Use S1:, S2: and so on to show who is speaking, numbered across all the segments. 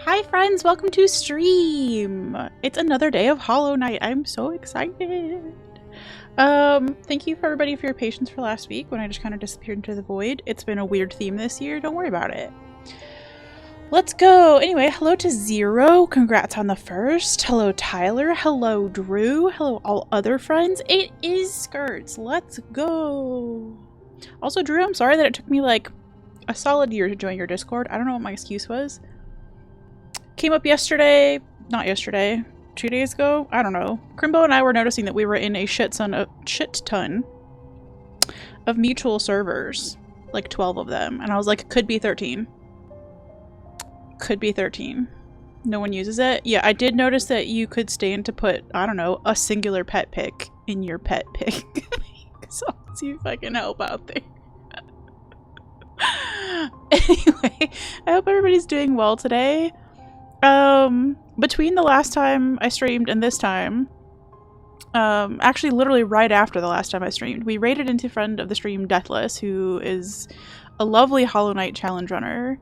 S1: Hi friends, welcome to stream! It's another day of Hollow Knight. I'm so excited! Thank you for everybody for your patience for last week when I just kind of disappeared into the void. It's been a weird theme this year, don't worry about it. Let's go! Anyway, hello to Zero, congrats on the first. Hello Tyler, hello Drew, hello all other friends. It is Skirts, let's go! Also Drew, I'm sorry that it took me like a solid year to join your Discord. I don't know what my excuse was. Came up yesterday, not yesterday, 2 days ago, I don't know. Crimbo and I were noticing that we were in a shit ton of mutual servers, like 12 of them, and I was like, could be 13. Could be 13. No one uses it? Yeah, I did notice that you could stand to put, I don't know, a singular pet pick in your pet pick. So I'll see if I can help out there. Anyway, I hope everybody's doing well today. Between the last time I streamed and this time, actually literally right after the last time I streamed, we raided into friend of the stream Deathless, who is a lovely Hollow Knight challenge runner.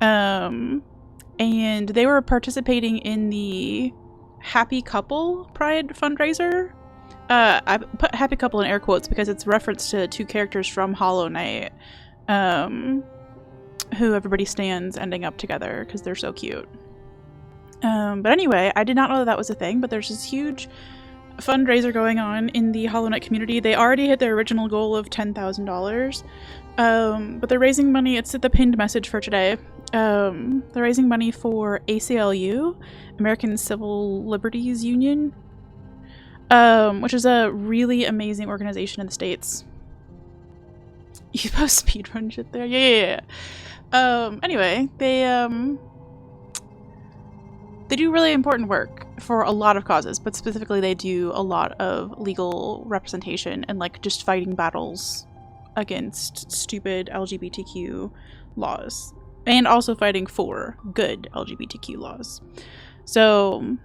S1: And they were participating in the Happy Couple Pride fundraiser. I put Happy Couple in air quotes because it's reference to two characters from Hollow Knight, who everybody stands ending up together because they're so cute. But anyway, I did not know that was a thing, but there's this huge fundraiser going on in the Hollow Knight community. They already hit their original goal of $10,000, but they're raising money. It's the pinned message for today. They're raising money for ACLU, American Civil Liberties Union, which is a really amazing organization in the States. You post speedrun shit there? Yeah. Anyway, they do really important work for a lot of causes, but specifically they do a lot of legal representation and like just fighting battles against stupid LGBTQ laws and also fighting for good LGBTQ laws. So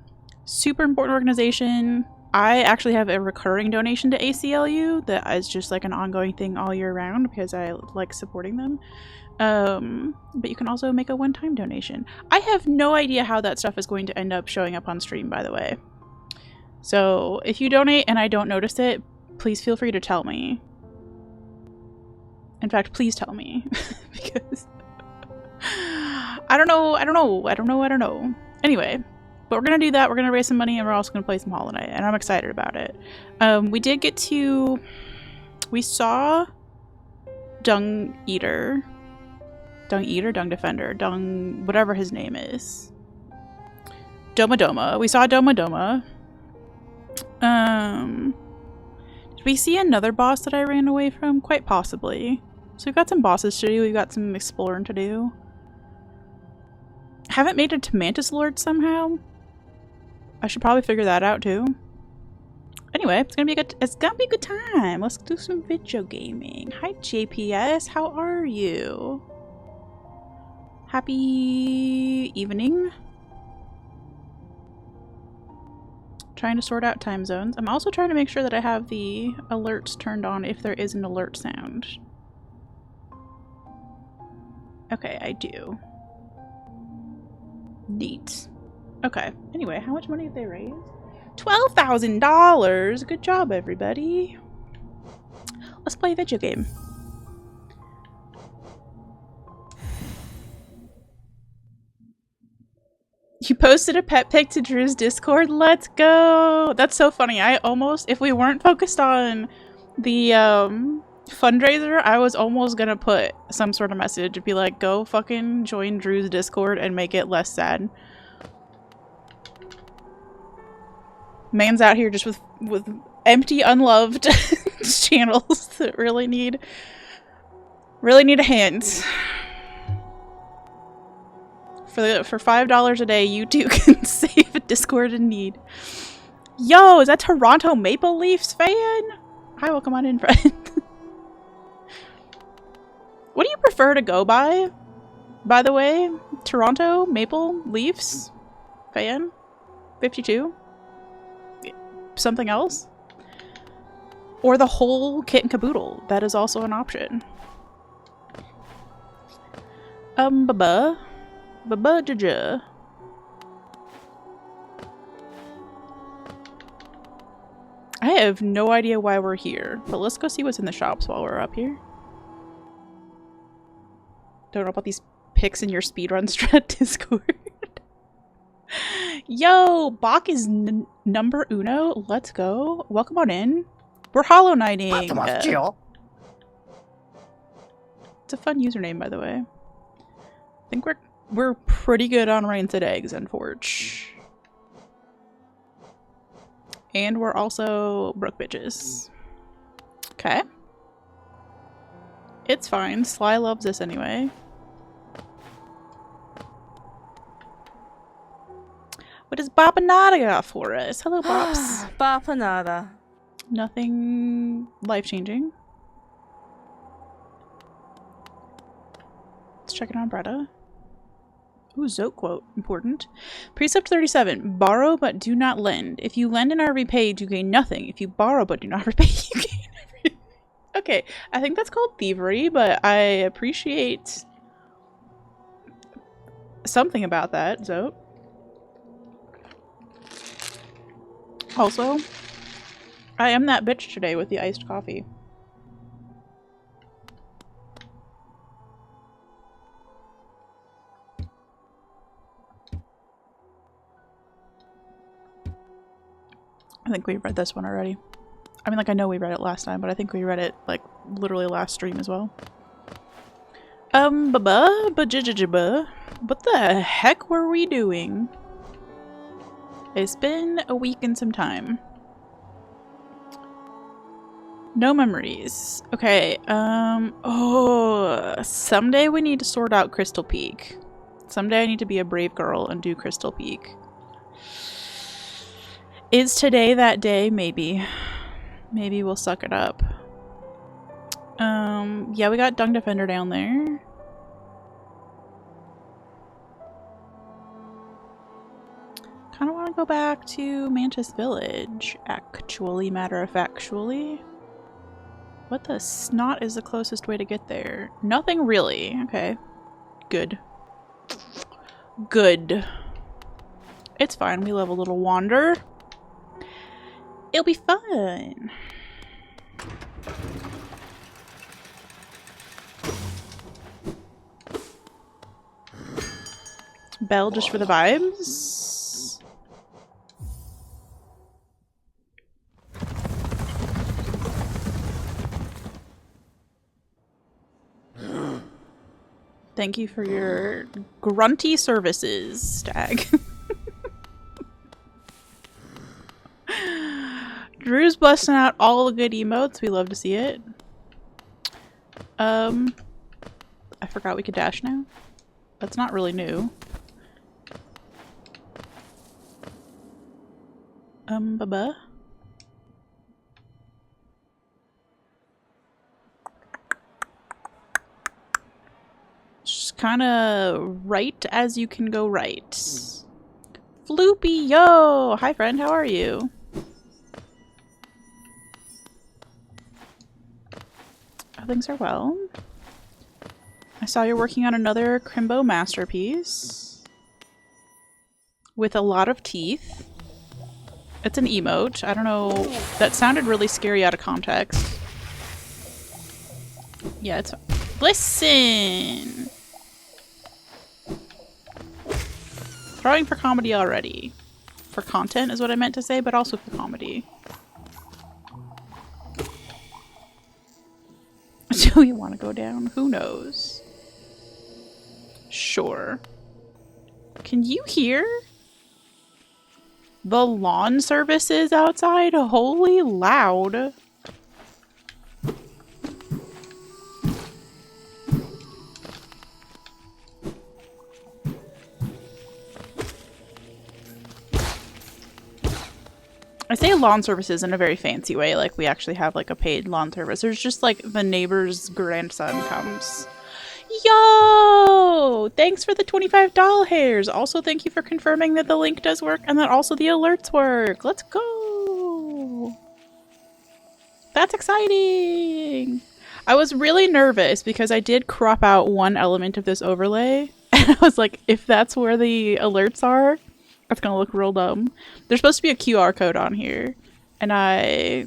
S1: super important organization. I actually have a recurring donation to ACLU that is just like an ongoing thing all year round because I like supporting them. But you can also make a one-time donation. I have no idea how that stuff is going to end up showing up on stream, by the way. So if you donate and I don't notice it, please feel free to tell me. In fact, please tell me. Because I don't know. Anyway, but we're gonna do that. We're gonna raise some money and we're also gonna play some Hollow Knight, and I'm excited about it. We saw Dung Defender, whatever his name is. Doma. We saw Doma. Did we see another boss that I ran away from? Quite possibly. So we've got some bosses to do, we've got some exploring to do. Haven't made it to Mantis Lords somehow. I should probably figure that out too. Anyway, it's gonna be a good time. Let's do some video gaming. Hi JPS, how are you? Happy evening. Trying to sort out time zones. I'm also trying to make sure that I have the alerts turned on if there is an alert sound. Okay, I do. Neat. Okay, anyway, how much money have they raised? $12,000! Good job, everybody. Let's play a video game. You posted a pet pic to Drew's Discord? Let's go! That's so funny. If we weren't focused on the fundraiser, I was almost gonna put some sort of message and be like, go fucking join Drew's Discord and make it less sad. Man's out here just with empty, unloved channels that really need a hand. For $5 a day, you too can save a Discord in need. Yo, is that Toronto Maple Leafs fan? Hi, welcome on in, friend. What do you prefer to go by the way? Toronto Maple Leafs fan? 52? Something else? Or the whole kit and caboodle? That is also an option. Ba-ba-ja-ja. I have no idea why we're here, but let's go see what's in the shops while we're up here. Don't know about these pics in your speedrun strat Discord. Yo, Bach is number uno. Let's go. Welcome on in. We're Hollow Knighting. It's a fun username, by the way. I think we're pretty good on Rancid Eggs and Forge. And we're also broke bitches. Okay. It's fine. Sly loves this anyway. What does Bopanada got for us? Hello, Bops.
S2: Bopanada.
S1: Nothing life-changing. Let's check it on Bretta. Ooh, Zote quote. Important. Precept 37. Borrow but do not lend. If you lend and are repaid, you gain nothing. If you borrow but do not repay, you gain everything. Okay, I think that's called thievery, but I appreciate something about that, Zote. Also, I am that bitch today with the iced coffee. I think we read this one already. I mean, like, I know we read it last time, but I think we read it, like, literally last stream as well. What the heck were we doing? It's been a week and some time. No memories. Okay, oh, someday we need to sort out Crystal Peak. Someday I need to be a brave girl and do Crystal Peak. Is today that day? Maybe. Maybe we'll suck it up. Yeah, we got Dung Defender down there. Kind of want to go back to Mantis Village, actually, matter of factually. What the snot is the closest way to get there? Nothing really. Okay. Good. Good. It's fine. We love a little wander. It'll be fun. Bell just for the vibes. Thank you for your grunty services, Stag. Drew's busting out all the good emotes. We love to see it. I forgot we could dash now. That's not really new. Baba. Just kind of right as you can go right. Floopy, yo! Hi friend, how are you? Things are well. I saw you're working on another Crimbo masterpiece with a lot of teeth. It's an emote. I don't know. That sounded really scary out of context. Yeah, it's... Listen! Throwing for comedy already. For content is what I meant to say, but also for comedy. Do you want to go down? Who knows? Sure. Can you hear the lawn services outside? Holy loud. I say lawn services in a very fancy way, like we actually have like a paid lawn service. There's just like the neighbor's grandson comes. Yo! Thanks for the $25 hairs. Also, thank you for confirming that the link does work and that also the alerts work. Let's go! That's exciting! I was really nervous because I did crop out one element of this overlay. I was like, if that's where the alerts are, that's gonna look real dumb. There's supposed to be a QR code on here, and I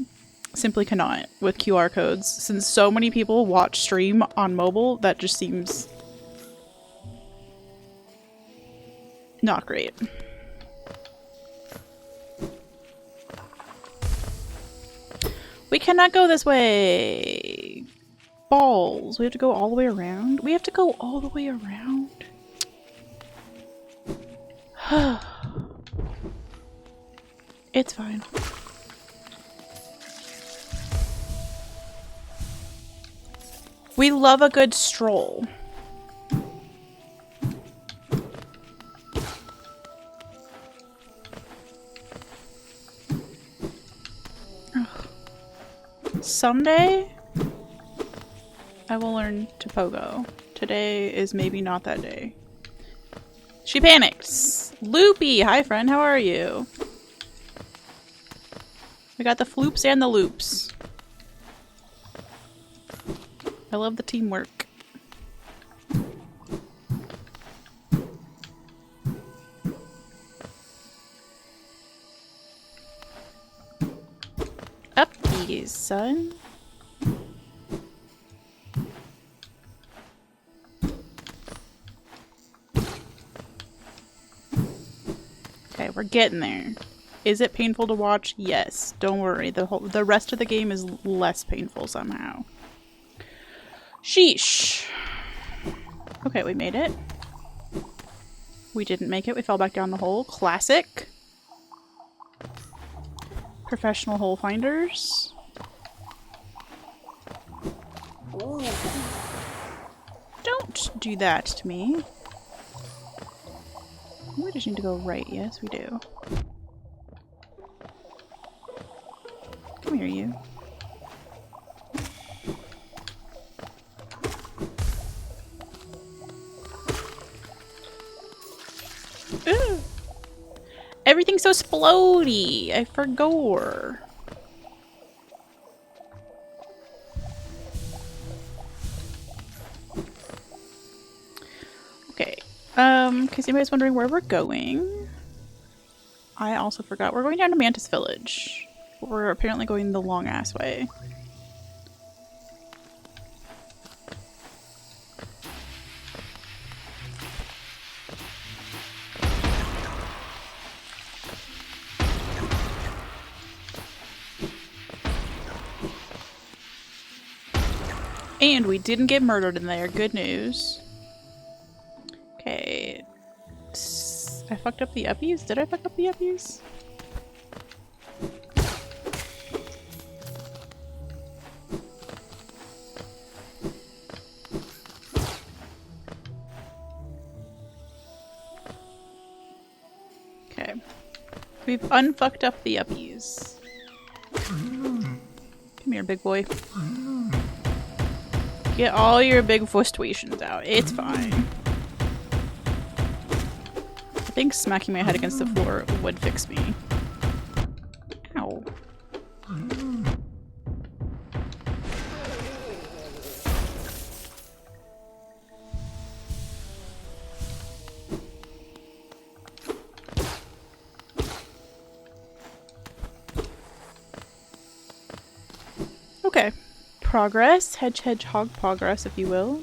S1: simply cannot with QR codes. Since so many people watch stream on mobile, that just seems not great. We cannot go this way. Balls. We have to go all the way around. We have to go all the way around. It's fine. We love a good stroll. Ugh. Someday, I will learn to pogo. Today is maybe not that day. She panics. Loopy! Hi friend, how are you? We got the floops and the loops. I love the teamwork. Uppies, son. Okay, we're getting there. Is it painful to watch? Yes. Don't worry. The rest of the game is less painful somehow. Sheesh. Okay, we made it. We didn't make it. We fell back down the hole. Classic. Professional hole finders. Don't do that to me. We just need to go right. Yes, we do. Come here, you. Ooh. Everything's so splody. I forgot. Okay. In case anybody's wondering where we're going, I also forgot. We're going down to Mantis Village. We're apparently going the long-ass way. And we didn't get murdered in there. Good news. Okay. I fucked up the uppies? Did I fuck up the uppies? Okay. We've unfucked up the uppies. Come here, big boy. Get all your big frustrations out. It's fine. I think smacking my head against the floor would fix me. Ow. Okay. Progress. Hedgehog progress, if you will.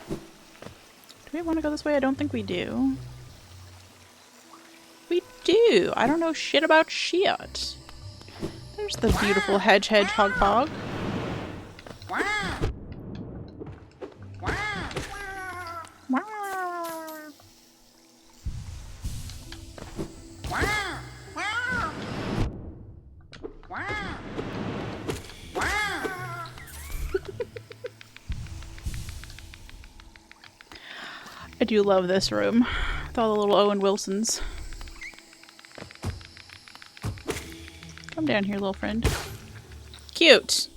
S1: Do we want to go this way? I don't think we do. We do! I don't know shit about shit. There's the beautiful hedgehog pog. I do love this room with all the little Owen Wilsons. Come down here, little friend. Cute!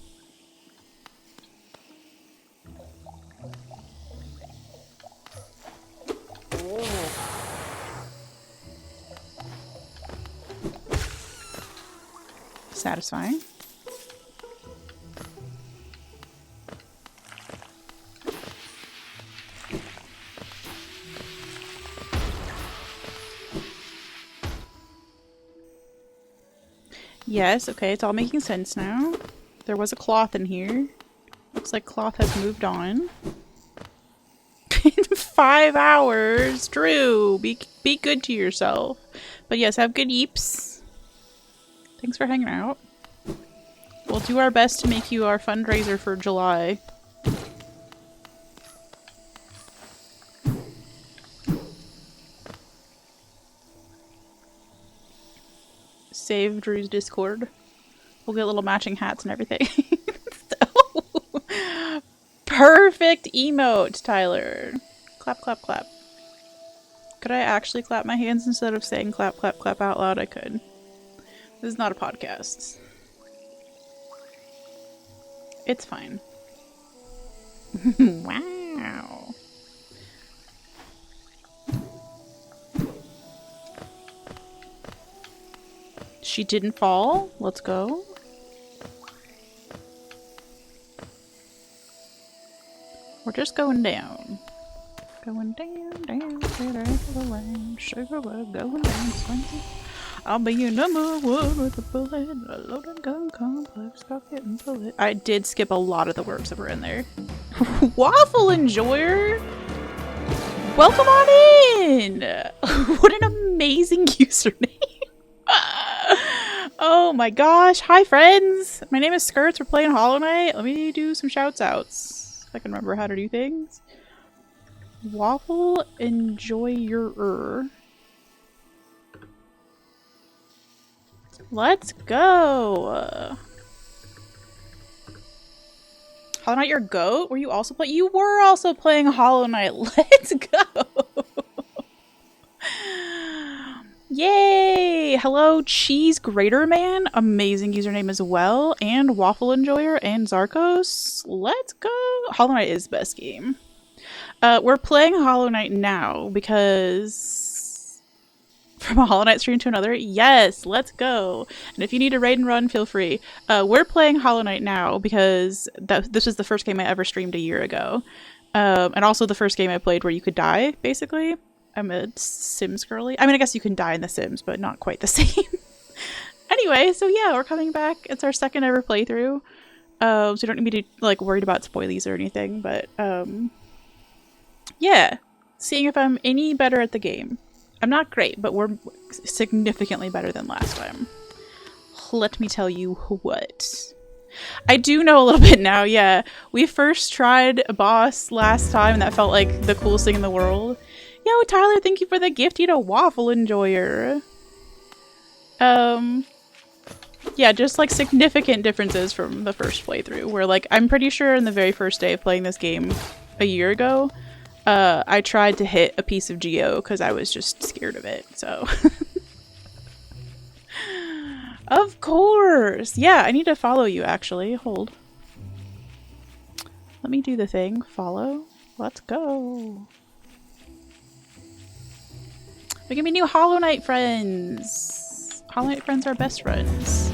S1: Satisfying. Yes, okay, it's all making sense now. There was a cloth in here. Looks like cloth has moved on. In 5 hours! Drew! Be good to yourself. But yes, have good eeps. Thanks for hanging out. We'll do our best to make you our fundraiser for July. Save Drew's Discord. We'll get little matching hats and everything. Perfect emote, Tyler. Clap, clap, clap. Could I actually clap my hands instead of saying clap, clap, clap out loud? I could. This is not a podcast. It's fine. Wow. She didn't fall. Let's go. We're just going down. Going down, down, down, sugar, going down, swanky. I'll be your number one with a bullet, a loaded gun complex, pocket and bullet. I did skip a lot of the words that were in there. Waffle enjoyer! Welcome on in! What an amazing username! Oh my gosh, hi friends! My name is Skirts, we're playing Hollow Knight. Let me do some shouts outs. If I can remember how to do things. Waffle enjoyer. Let's go! Hollow Knight your goat? Were you also playing? You were also playing Hollow Knight. Let's go! Yay! Hello, Cheese Grater Man. Amazing username as well. And Waffle Enjoyer and Zarkos. Let's go! Hollow Knight is best game. We're playing Hollow Knight now because... From a Hollow Knight stream to another? Yes! Let's go! And if you need a raid and run, feel free. We're playing Hollow Knight now because this was the first game I ever streamed a year ago. And also the first game I played where you could die, basically. I'm a Sims girly. I mean, I guess you can die in The Sims, but not quite the same. Anyway, so yeah, we're coming back. It's our second ever playthrough. So you don't need me to, like, worried about spoilies or anything, but, yeah. Seeing if I'm any better at the game. I'm not great, but we're significantly better than last time. Let me tell you what. I do know a little bit now, yeah. We first tried a boss last time, and that felt like the coolest thing in the world. Yo, Tyler, thank you for the gift. You know, Waffle Enjoyer. Yeah, just like significant differences from the first playthrough. Where, like, I'm pretty sure in the very first day of playing this game a year ago, I tried to hit a piece of Geo because I was just scared of it, so. Of course! Yeah, I need to follow you, actually. Hold. Let me do the thing. Follow. Let's go. We can be new Hollow Knight friends! Hollow Knight friends are best friends.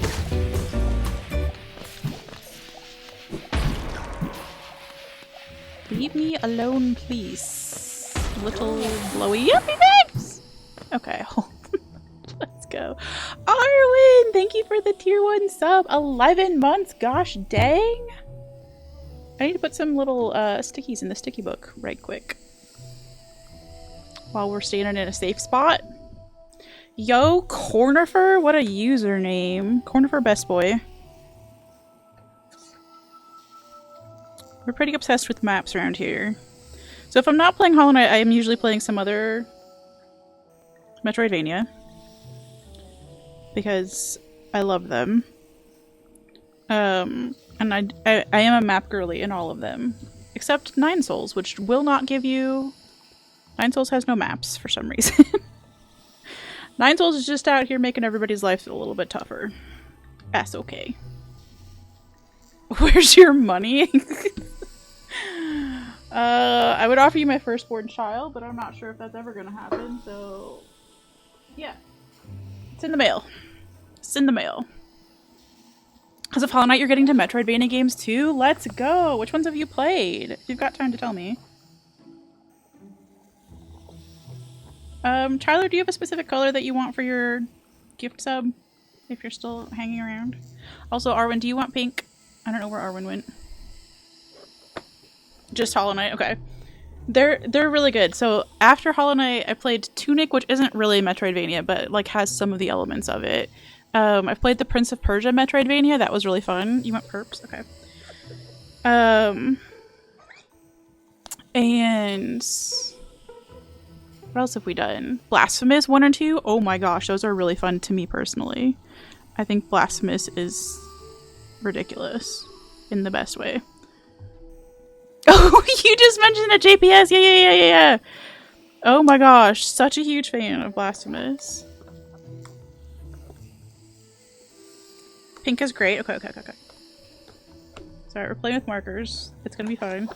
S1: Leave me alone, please. Little blowy yuppie bags! Okay, hold. Let's go. Arwen! Thank you for the tier 1 sub. 11 months, gosh dang! I need to put some little stickies in the sticky book right quick. While we're standing in a safe spot. Yo, Cornifer? What a username. Cornifer best boy. We're pretty obsessed with maps around here. So if I'm not playing Hollow Knight, I am usually playing some other Metroidvania. Because I love them. And I am a map girly in all of them. Except Nine Souls, which will not give you... Nine Souls has no maps for some reason. Nine Souls is just out here making everybody's life a little bit tougher. That's okay. Where's your money? I would offer you my firstborn child, but I'm not sure if that's ever gonna happen, so... Yeah. It's in the mail. It's in the mail. Because of Hollow Knight, you're getting to Metroidvania games too? Let's go! Which ones have you played? If you've got time to tell me. Tyler, do you have a specific color that you want for your gift sub? if you're still hanging around. Also, Arwen, do you want pink? I don't know where Arwen went. Just Hollow Knight? Okay. They're really good. So after Hollow Knight, I played Tunic, which isn't really Metroidvania, but like has some of the elements of it. I've played the Prince of Persia Metroidvania. That was really fun. You want perps? Okay. And what else have we done? Blasphemous 1 and 2. Oh my gosh, those are really fun to me personally. I think Blasphemous is ridiculous in the best way. Oh, you just mentioned a JPS. Yeah. Oh my gosh, such a huge fan of Blasphemous. Pink is great. Okay. Sorry, we're playing with markers. It's gonna be fine.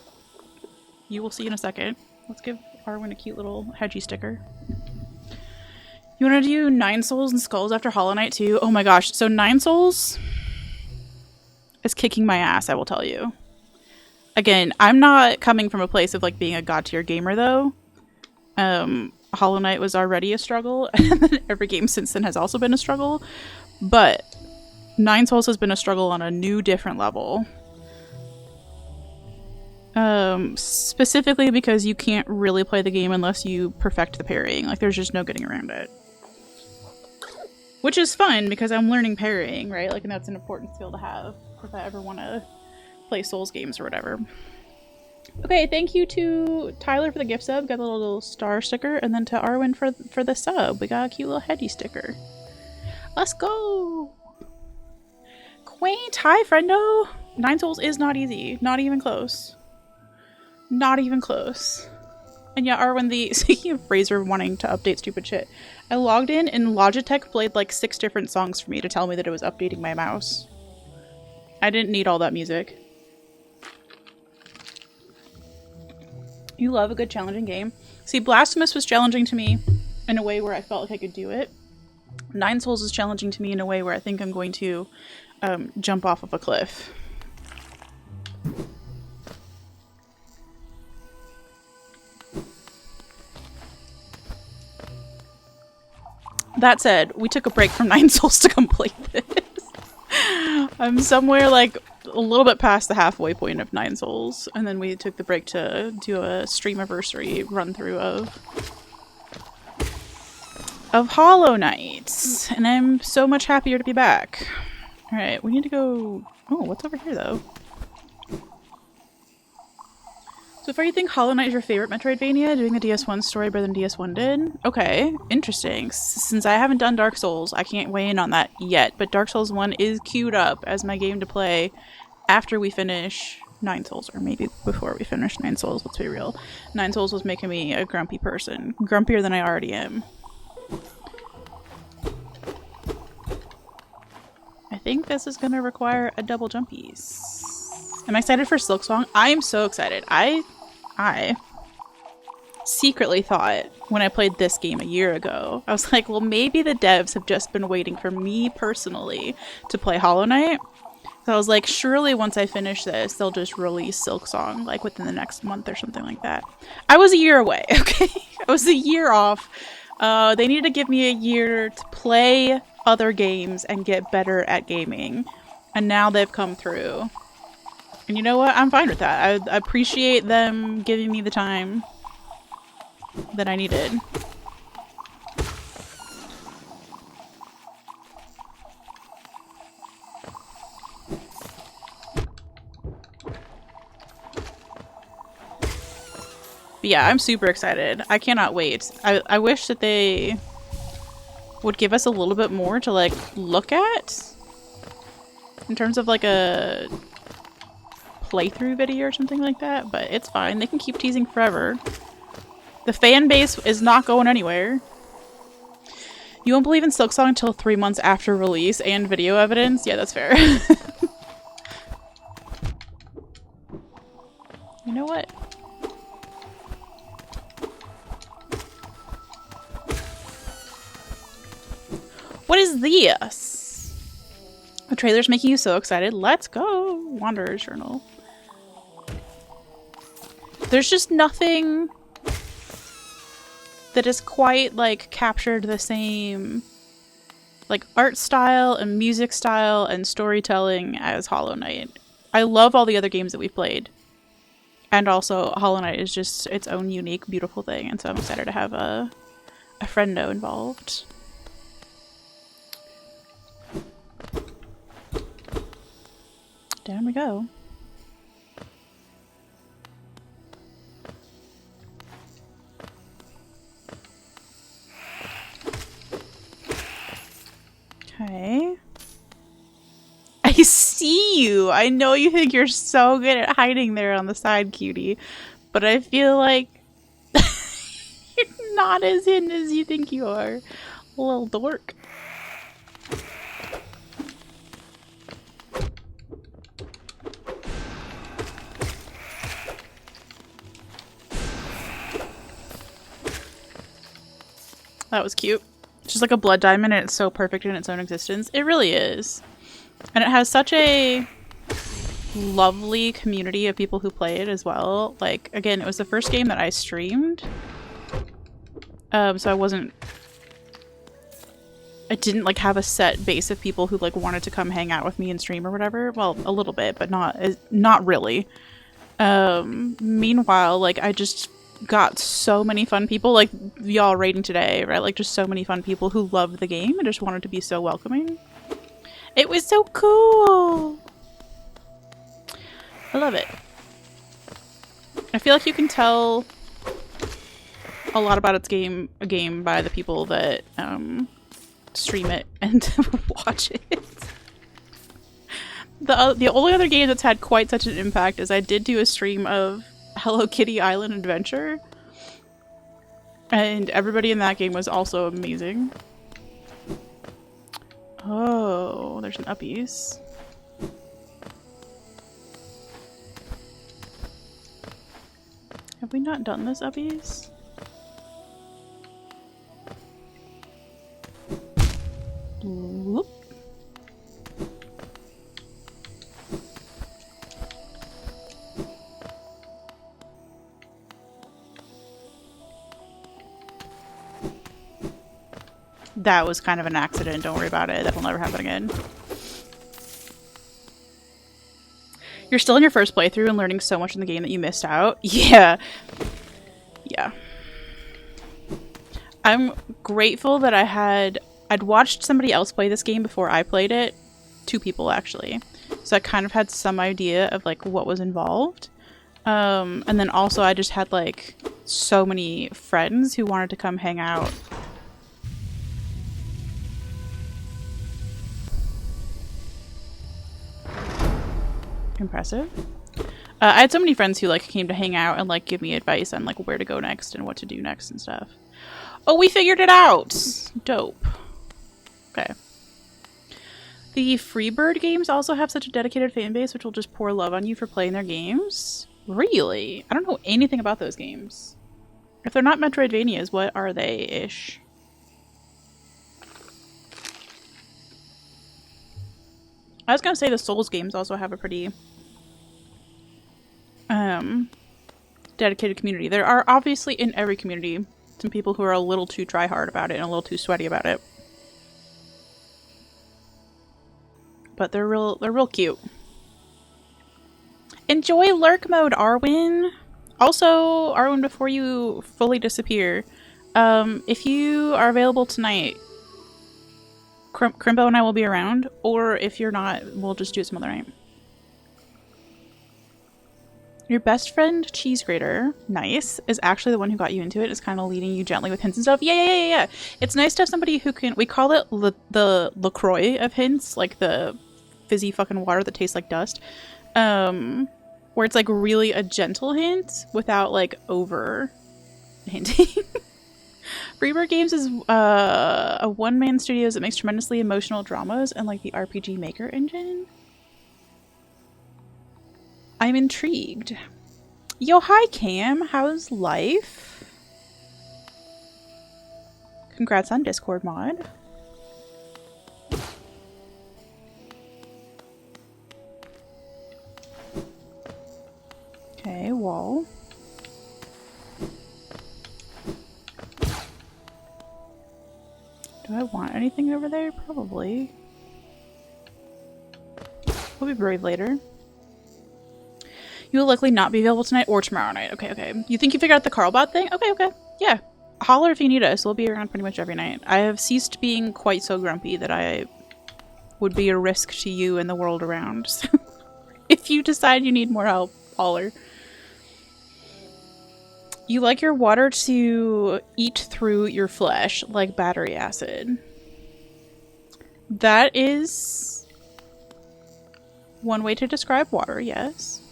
S1: You will see in a second. Let's give Arwen a cute little hedgy sticker. You want to do 9 Souls and Skulls after Hollow Knight too? Oh my gosh. So 9 Souls is kicking my ass, I will tell you. Again, I'm not coming from a place of like being a god tier gamer though. Hollow Knight was already a struggle, and every game since then has also been a struggle. But 9 Souls has been a struggle on a new, different level. Specifically because you can't really play the game unless you perfect the parrying. Like, there's just no getting around it. Which is fun, because I'm learning parrying, right? Like, and that's an important skill to have if I ever want to play Souls games or whatever. Okay, thank you to Tyler for the gift sub. Got a little star sticker. And then to Arwen for the sub. We got a cute little heady sticker. Let's go! Quaint! Hi, friendo! 9 Souls is not easy. Not even close. Not even close. And yeah, Arwen, speaking of Fraser wanting to update stupid shit, I logged in and Logitech played like 6 different songs for me to tell me that it was updating my mouse. I didn't need all that music. You love a good challenging game. See, Blasphemous was challenging to me in a way where I felt like I could do it. 9 Souls is challenging to me in a way where I think I'm going to jump off of a cliff. That said, we took a break from 9 Souls to complete this. I'm somewhere like a little bit past the halfway point of 9 Souls, and then we took the break to do a streamiversary run through of Hollow Knight, and I'm so much happier to be back. All right, we need to go. Oh, what's over here though? So far, you think Hollow Knight is your favorite Metroidvania, doing the DS1 story better than DS1 did? Okay, interesting. Since I haven't done Dark Souls, I can't weigh in on that yet, but Dark Souls 1 is queued up as my game to play after we finish 9 Souls, or maybe before we finish 9 Souls, let's be real. 9 Souls was making me a grumpy person. Grumpier than I already am. I think this is going to require a double jumpies. I'm excited for Silksong. I am so excited. I secretly thought when I played this game a year ago, I was like, well, maybe the devs have just been waiting for me personally to play Hollow Knight. So I was like, surely once I finish this, they'll just release Silksong, like within the next month or something like that. I was a year away, okay? I was a year off. They needed to give me a year to play other games and get better at gaming. And now they've come through. And you know what? I'm fine with that. I appreciate them giving me the time that I needed. But yeah, I'm super excited. I cannot wait. I wish that they would give us a little bit more to like look at in terms of like a playthrough video or something like that, but it's fine. They can keep teasing forever. The fan base is not going anywhere. You won't believe in Silksong until 3 months after release and video evidence? Yeah, that's fair. You know what? What is this? The trailer's making you so excited. Let's go! Wanderer's Journal. There's just nothing that is quite, like, captured the same like art style and music style and storytelling as Hollow Knight. I love all the other games that we've played. And also Hollow Knight is just its own unique, beautiful thing, and so I'm excited to have a friendo involved. Down we go. Okay. I see you! I know you think you're so good at hiding there on the side, cutie. But I feel like you're not as hidden as you think you are. Little dork. That was cute. It's just like a blood diamond and it's so perfect in its own existence. It really is. And it has such a lovely community of people who play it as well. Like, again, it was the first game that I streamed. So I didn't like have a set base of people who like wanted to come hang out with me and stream or whatever. Well, a little bit, but not really. Meanwhile, like I just got so many fun people, like y'all raiding today, right? Like just so many fun people who loved the game and just wanted to be so welcoming. It was so cool. I love it. I feel like you can tell a lot about a game by the people that stream it and watch it. The only other game that's had quite such an impact is I did do a stream of Hello Kitty Island Adventure, and everybody in that game was also amazing. Oh, there's an uppies. Have we not done this uppies? Whoop. That was kind of an accident. Don't worry about it. That will never happen again. You're still in your first playthrough and learning so much in the game that you missed out. Yeah. Yeah. I'm grateful that I'd watched somebody else play this game before I played it. 2 people, actually. So I kind of had some idea of, like, what was involved. And then also I just had, like, so many friends who wanted to come hang out. Impressive. I had so many friends who like came to hang out and like give me advice on like where to go next and what to do next and stuff. Oh, we figured it out! Dope. Okay. The Freebird games also have such a dedicated fan base which will just pour love on you for playing their games. Really? I don't know anything about those games. If they're not Metroidvanias, what are they-ish? I was gonna say the Souls games also have a pretty dedicated community. There are obviously in every community some people who are a little too try-hard about it and a little too sweaty about it. But they're real cute. Enjoy lurk mode, Arwen! Also, Arwen, before you fully disappear, if you are available tonight, Crimbo and I will be around, or if you're not, we'll just do it some other night. Your best friend, Cheese Grater, nice, is actually the one who got you into it, is kind of leading you gently with hints and stuff. Yeah. It's nice to have somebody who can, we call it the LaCroix of hints, like the fizzy fucking water that tastes like dust, where it's like really a gentle hint without like over hinting. Freebird Games is a one-man studio that makes tremendously emotional dramas and like the RPG Maker engine. I'm intrigued. Yo, hi Cam, how's life? Congrats on Discord mod. Okay, wall. Do I want anything over there? Probably. We'll be brave later. You will likely not be available tonight or tomorrow night. Okay, okay. You think you figured out the Carlbot thing? Okay, okay. Yeah. Holler if you need us. We'll be around pretty much every night. I have ceased being quite so grumpy that I would be a risk to you and the world around. So if you decide you need more help, holler. You like your water to eat through your flesh like battery acid. That is one way to describe water, yes.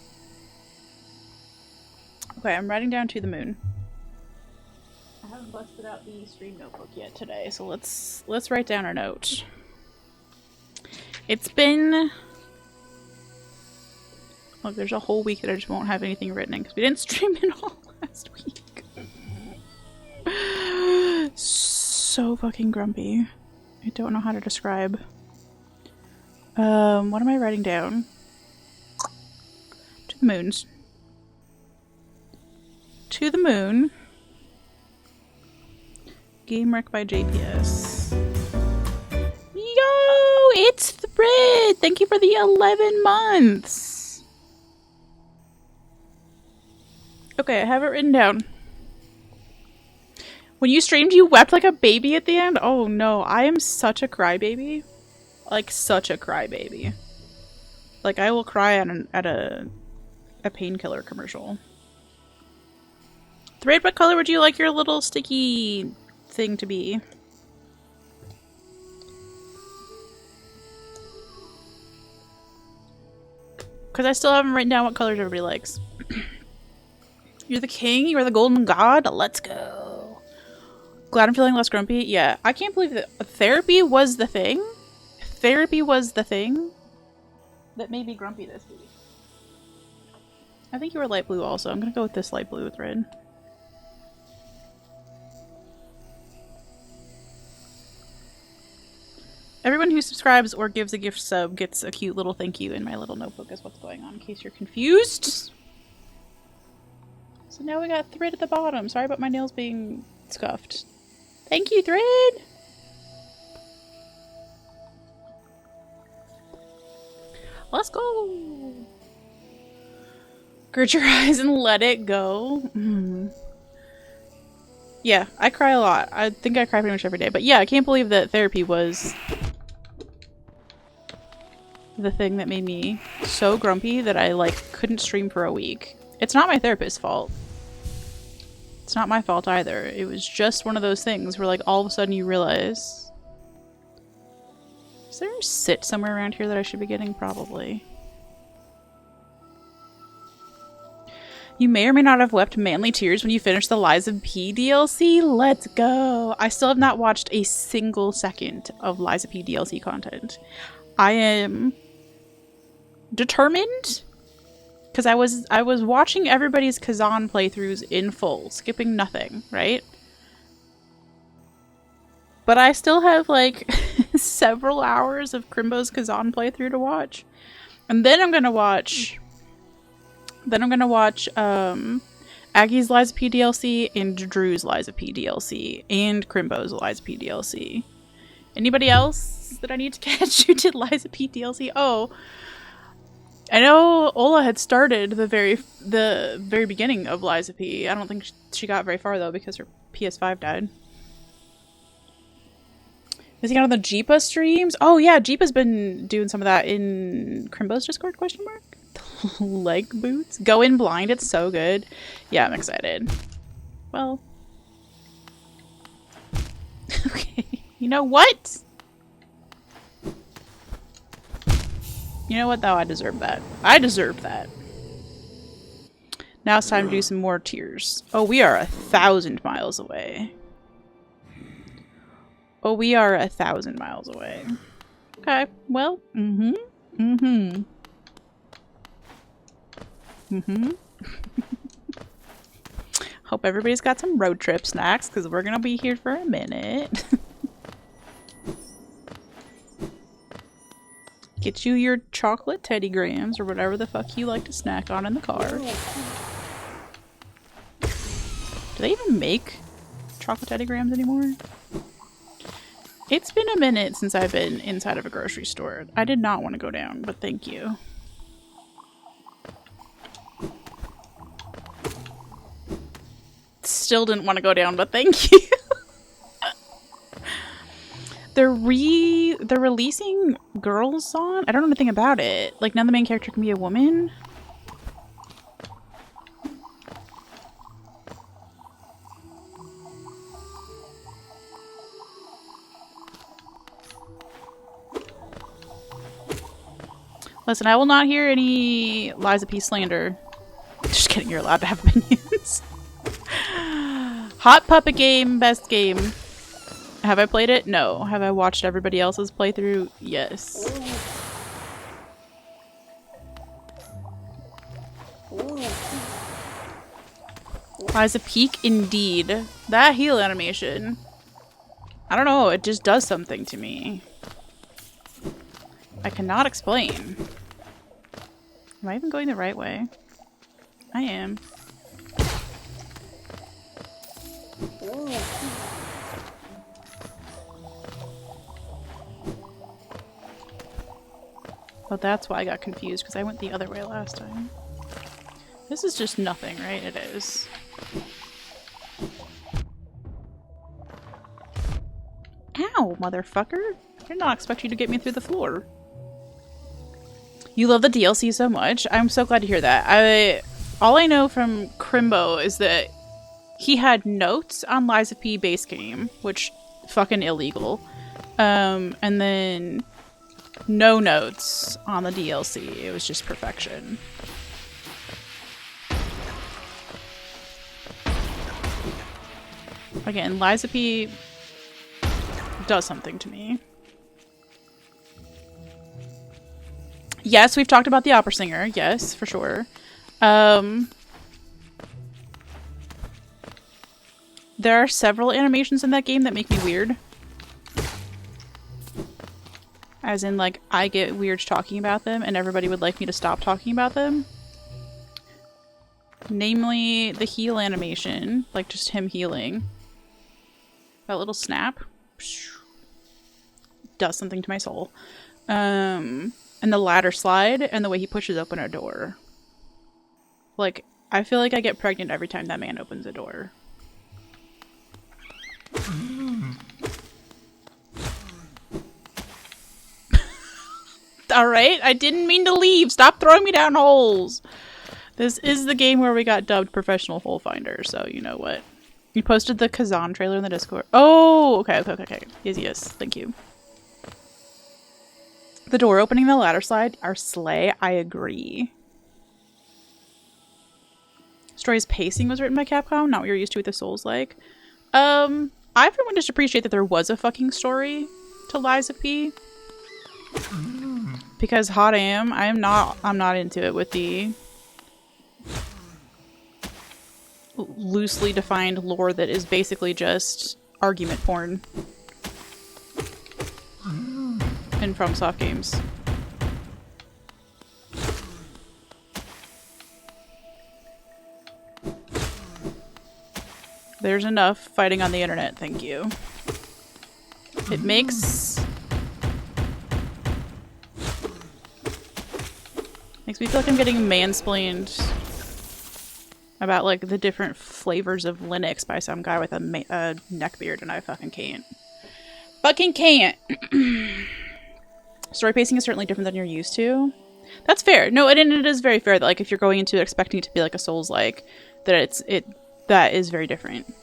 S1: Okay, I'm writing down to the moon. I haven't busted out the stream notebook yet today, so let's write down our note. It's been... Look, there's a whole week that I just won't have anything written in because we didn't stream it all last week. So fucking grumpy. I don't know how to describe. What am I writing down? To the moons. To the moon. Game wreck by JPS. Yo! It's the Brit! Thank you for the 11 months! Okay, I have it written down. When you streamed, you wept like a baby at the end? Oh no, I am such a crybaby. Like, such a crybaby. Like, I will cry at a painkiller commercial. Thread, what color would you like your little sticky thing to be? Because I still haven't written down what colors everybody likes. You're the king? You are the golden god? Let's go. Glad I'm feeling less grumpy? Yeah. I can't believe that therapy was the thing. Therapy was the thing that made me grumpy this week. I think you were light blue also. I'm gonna go with this light blue with red. Everyone who subscribes or gives a gift sub gets a cute little thank you in my little notebook is what's going on, in case you're confused. So now we got Thread at the bottom. Sorry about my nails being scuffed. Thank you, Thread! Let's go! Gird your eyes and let it go. Yeah, I cry a lot. I think I cry pretty much every day. But yeah, I can't believe that therapy was the thing that made me so grumpy that I, like, couldn't stream for a week. It's not my therapist's fault. It's not my fault either. It was just one of those things where, like, all of a sudden you realize... Is there a sit somewhere around here that I should be getting? Probably. You may or may not have wept manly tears when you finished the Lies of P DLC. Let's go! I still have not watched a single second of Lies of P DLC content. I am determined because I was watching everybody's Kazan playthroughs in full, skipping nothing, right? But I still have like several hours of Crimbo's Kazan playthrough to watch. And then I'm gonna watch Aggie's Lies of P DLC and Drew's Lies of P DLC and Crimbo's Lies of P DLC. Anybody else that I need to catch who did Lies of P DLC? Oh, I know Ola had started the very beginning of Lies of P. I don't think she got very far though because her PS5 died. Is he on the Jeepa streams? Oh yeah, Jeepa's been doing some of that in Crimbo's Discord, question mark? Leg boots? Go in blind, it's so good. Yeah, I'm excited. Well. Okay. You know what? You know what though? I deserve that. I deserve that. Now it's time to do some more tiers. Oh, we are 1,000 miles away. Oh, we are 1,000 miles away. Okay, well, Hope everybody's got some road trip snacks, because we're gonna be here for a minute. Get you your chocolate Teddy Grahams, or whatever the fuck you like to snack on in the car. Do they even make chocolate Teddy Grahams anymore? It's been a minute since I've been inside of a grocery store. I did not want to go down, but thank you. Still didn't want to go down, but thank you. They're releasing Girls on? I don't know anything about it. Like, now the main character can be a woman? Listen, I will not hear any Liza P. slander. Just kidding, you're allowed to have opinions. Hot Puppet game, best game. Have I played it? No. Have I watched everybody else's playthrough? Yes. Liza Peak, indeed. That heal animation. I don't know, it just does something to me. I cannot explain. Am I even going the right way? I am. Well, that's why I got confused, because I went the other way last time. This is just nothing, right? It is. Ow, motherfucker! I did not expect you to get me through the floor. You love the DLC so much. I'm so glad to hear that. All I know from Crimbo is that he had notes on Liza P base game, which fucking illegal. And then no notes on the DLC. It was just perfection. Again, Liza P does something to me. Yes, we've talked about the opera singer. Yes, for sure. There are several animations in that game that make me weird. As in, like, I get weird talking about them and everybody would like me to stop talking about them. Namely, the heal animation. Like, just him healing. That little snap. Does something to my soul. And the ladder slide and the way he pushes open a door. Like, I feel like I get pregnant every time that man opens a door. Alright, I didn't mean to leave. Stop throwing me down holes. This is the game where we got dubbed Professional Hole Finder, so you know what. You posted the Kazan trailer in the Discord. Oh, okay. Yes. Thank you. The door opening and the ladder slide are slay. I agree. Story's pacing was written by Capcom, not what you're used to with the Souls-like. I for one just appreciate that there was a fucking story to Liza P. Because hot am, I'm not into it with the loosely defined lore that is basically just argument porn in FromSoft games. There's enough fighting on the internet, thank you. It makes me feel like I'm getting mansplained about, like, the different flavors of Linux by some guy with a neckbeard, and I fucking can't. Fucking can't! Story pacing is certainly different than you're used to. That's fair. No, and it is very fair that, like, if you're going into it expecting it to be like a Souls-like, that that is very different.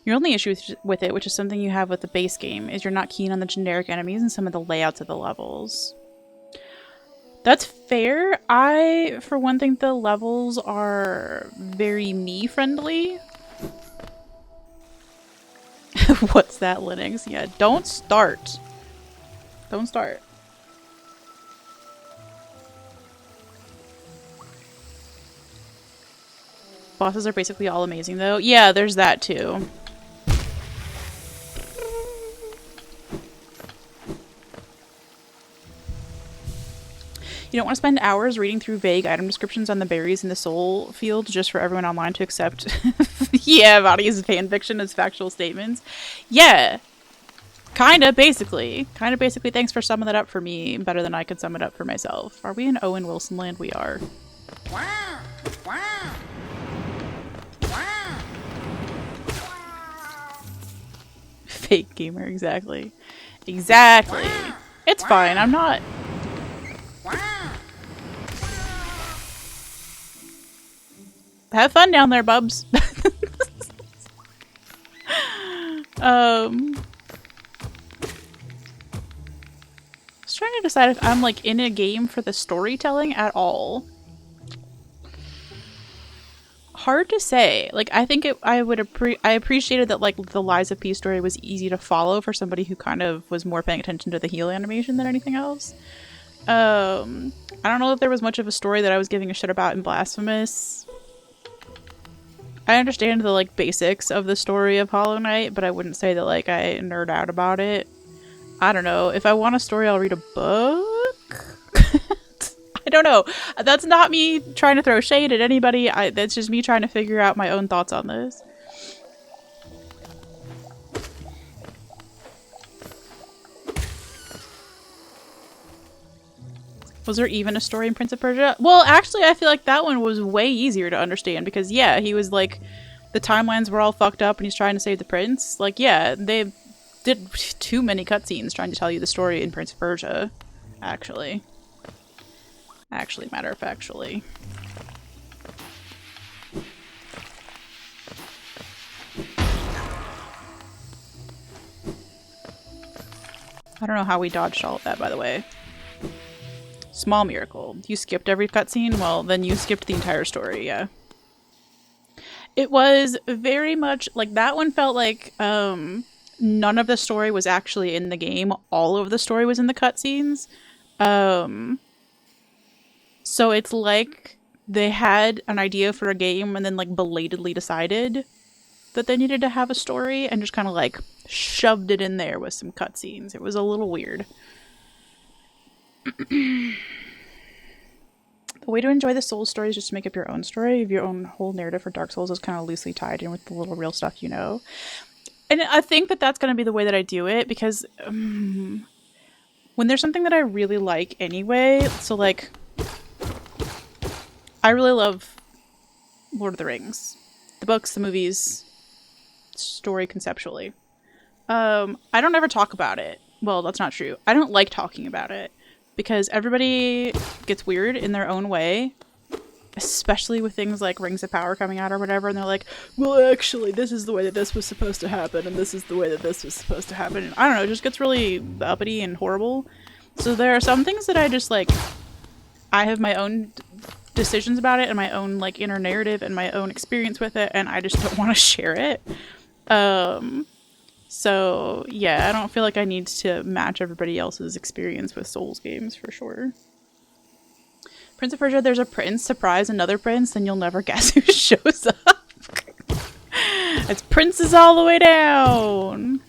S1: Your only issue with it, which is something you have with the base game, is you're not keen on the generic enemies and some of the layouts of the levels. That's fair. I, for one, think the levels are very me-friendly. What's that, Linux? Yeah, don't start. Don't start. Bosses are basically all amazing, though. Yeah, there's that, too. You don't want to spend hours reading through vague item descriptions on the berries in the soul field just for everyone online to accept yeah, VODs fanfiction as factual statements. Yeah. Kinda, basically. Thanks for summing that up for me better than I could sum it up for myself. Are we in Owen Wilson land? We are. Wow. Wow. Wow. Fake gamer, exactly. Exactly. Wow. It's fine, I'm not... Wow. Have fun down there, bubs. I was trying to decide if I'm like in a game for the storytelling at all. Hard to say. Like, I think I appreciated that like the Lies of P story was easy to follow for somebody who kind of was more paying attention to the heal animation than anything else. I don't know if there was much of a story that I was giving a shit about in Blasphemous. I understand the like basics of the story of Hollow Knight, but I wouldn't say that like I nerd out about it. I don't know. If I want a story, I'll read a book. I don't know. That's not me trying to throw shade at anybody. That's just me trying to figure out my own thoughts on this. Was there even a story in Prince of Persia? Well, actually, I feel like that one was way easier to understand because, yeah, he was like, the timelines were all fucked up and he's trying to save the prince. Like, yeah, they did too many cutscenes trying to tell you the story in Prince of Persia, actually. Actually, matter of factually. I don't know how we dodged all of that, by the way. Small miracle. You skipped every cutscene? Well, then you skipped the entire story, yeah. It was very much, like, that one felt like, none of the story was actually in the game. All of the story was in the cutscenes. So it's like they had an idea for a game and then, like, belatedly decided that they needed to have a story and just kind of, like, shoved it in there with some cutscenes. It was a little weird. The way to enjoy the Souls story is just to make up your own story. Your own whole narrative for Dark Souls is kind of loosely tied in with the little real stuff you know. And I think that that's going to be the way that I do it because when there's something that I really like anyway, so like I really love Lord of the Rings. The books, the movies, story conceptually. I don't ever talk about it. Well, that's not true. I don't like talking about it. Because everybody gets weird in their own way, especially with things like Rings of Power coming out or whatever, and they're like, well, actually, this is the way that this was supposed to happen, and this is the way that this was supposed to happen. And I don't know, it just gets really uppity and horrible. So there are some things that I just, like, I have my own decisions about it, and my own, like, inner narrative, and my own experience with it, and I just don't want to share it. So, yeah, I don't feel like I need to match everybody else's experience with Souls games, for sure. Prince of Persia, there's a prince, surprise, another prince, and you'll never guess who shows up. It's princes all the way down!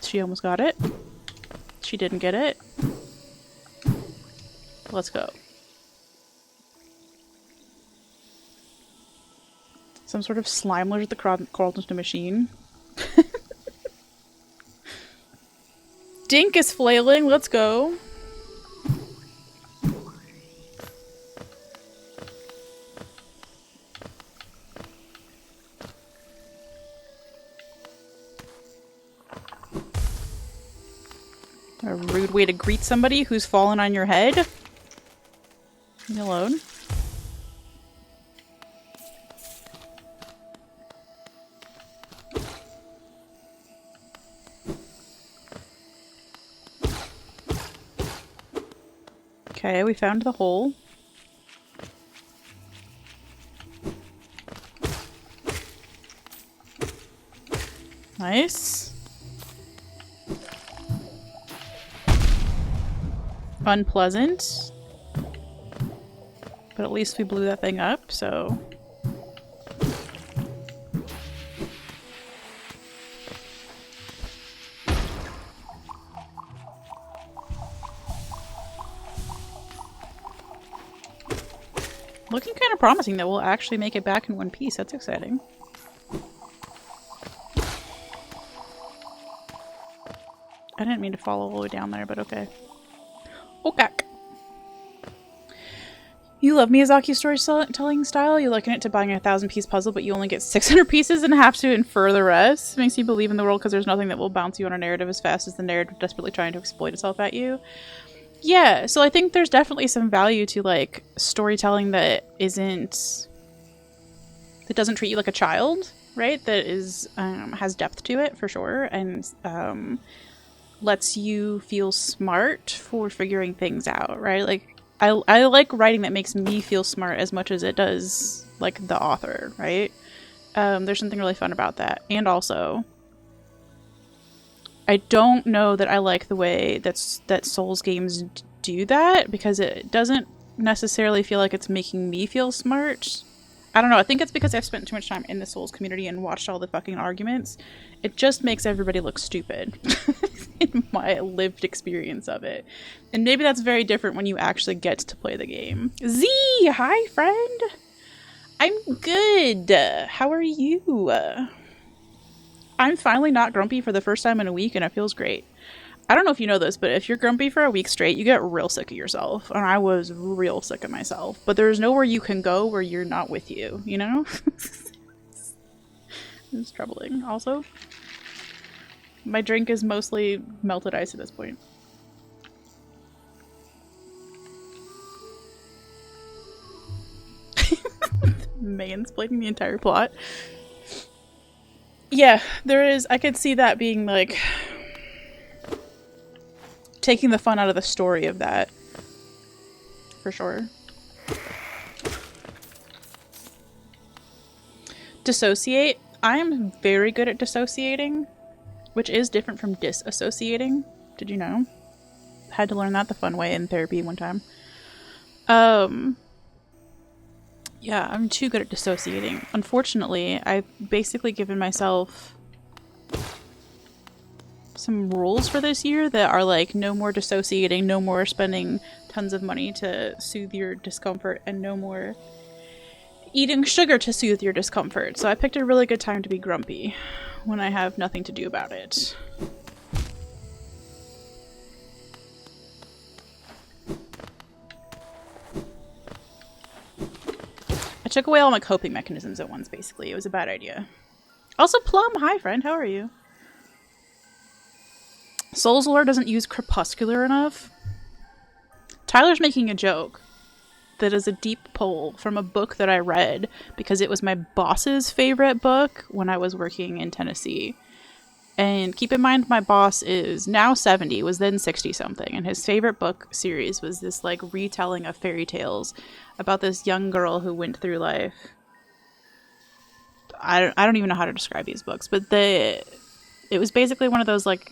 S1: She almost got it. She didn't get it. Let's go. Some sort of slime lurch at the crawled into machine. Dink is flailing. Let's go. A rude way to greet somebody who's fallen on your head. Leave me alone. Okay, we found the hole. Nice. Unpleasant. But at least we blew that thing up, so... kind of promising that we'll actually make it back in one piece. That's exciting. I didn't mean to fall all the way down there, but okay. Okay. You love Miyazaki's storytelling style. You liken it to buying a 1,000-piece puzzle, but you only get 600 pieces and have to infer the rest. Makes you believe in the world because there's nothing that will bounce you on a narrative as fast as the narrative desperately trying to exploit itself at you. Yeah, so I think there's definitely some value to, like, storytelling that isn't... that doesn't treat you like a child, right? That is, has depth to it, for sure, and, lets you feel smart for figuring things out, right? Like, I like writing that makes me feel smart as much as it does, like, the author, right? There's something really fun about that. And also, I don't know that I like the way that Souls games do that, because it doesn't necessarily feel like it's making me feel smart. I don't know, I think it's because I've spent too much time in the Souls community and watched all the fucking arguments. It just makes everybody look stupid in my lived experience of it. And maybe that's very different when you actually get to play the game. Z! Hi, friend! I'm good! How are you? I'm finally not grumpy for the first time in a week, and it feels great. I don't know if you know this, but if you're grumpy for a week straight, you get real sick of yourself. And I was real sick of myself. But there's nowhere you can go where you're not with you, you know? It's troubling. Also, my drink is mostly melted ice at this point. Mansplaining the entire plot. Yeah, there is. I could see that being like taking the fun out of the story of that, for sure. Dissociate. I am very good at dissociating, which is different from disassociating. Did you know? Had to learn that the fun way in therapy one time. Yeah, I'm too good at dissociating. Unfortunately, I've basically given myself some rules for this year that are like no more dissociating, no more spending tons of money to soothe your discomfort, and no more eating sugar to soothe your discomfort. So I picked a really good time to be grumpy when I have nothing to do about it. I took away all my coping mechanisms at once, basically. It was a bad idea. Also, Plum, hi friend, how are you? Souls lore doesn't use crepuscular enough. Tyler's making a joke that is a deep pull from a book that I read because it was my boss's favorite book when I was working in Tennessee. And keep in mind, my boss is now 70, was then 60-something, and his favorite book series was this, like, retelling of fairy tales about this young girl who went through life. I don't even know how to describe these books, but it was basically one of those, like,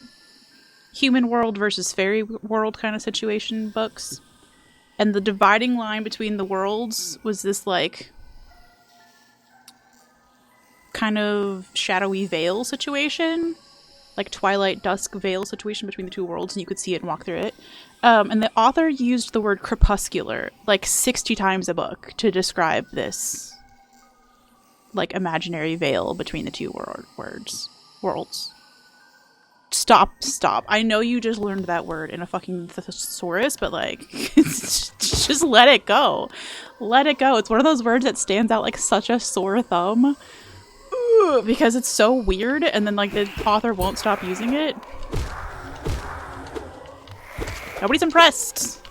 S1: human world versus fairy world kind of situation books. And the dividing line between the worlds was this, like, kind of shadowy veil situation. Like twilight dusk veil situation between the two worlds, and you could see it and walk through it. And the author used the word crepuscular like 60 times a book to describe this, like, imaginary veil between the two worlds. Stop. I know you just learned that word in a fucking thesaurus, but, like, just let it go. Let it go. It's one of those words that stands out like such a sore thumb. Because it's so weird, and then, like, the author won't stop using it. Nobody's impressed.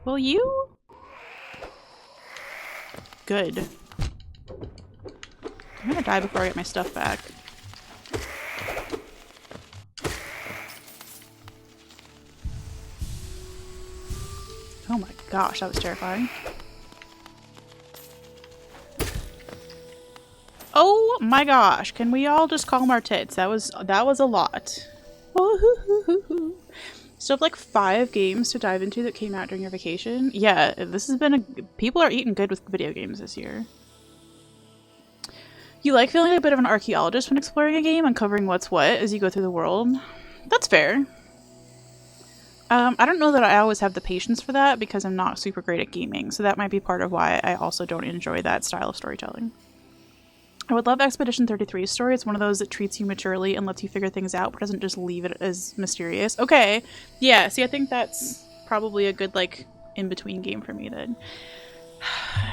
S1: Will you? Good. I'm gonna die before I get my stuff back. Oh my gosh, that was terrifying. Oh my gosh, can we all just calm our tits? That was a lot. Still have like 5 games to dive into that came out during your vacation. Yeah, this has been people are eating good with video games this year. You like feeling a bit of an archaeologist when exploring a game, uncovering what's what as you go through the world. That's fair. I don't know that I always have the patience for that because I'm not super great at gaming, so that might be part of why I also don't enjoy that style of storytelling. I would love Expedition 33's story. It's one of those that treats you maturely and lets you figure things out, but doesn't just leave it as mysterious. Okay. Yeah, see, I think that's probably a good, like, in-between game for me then.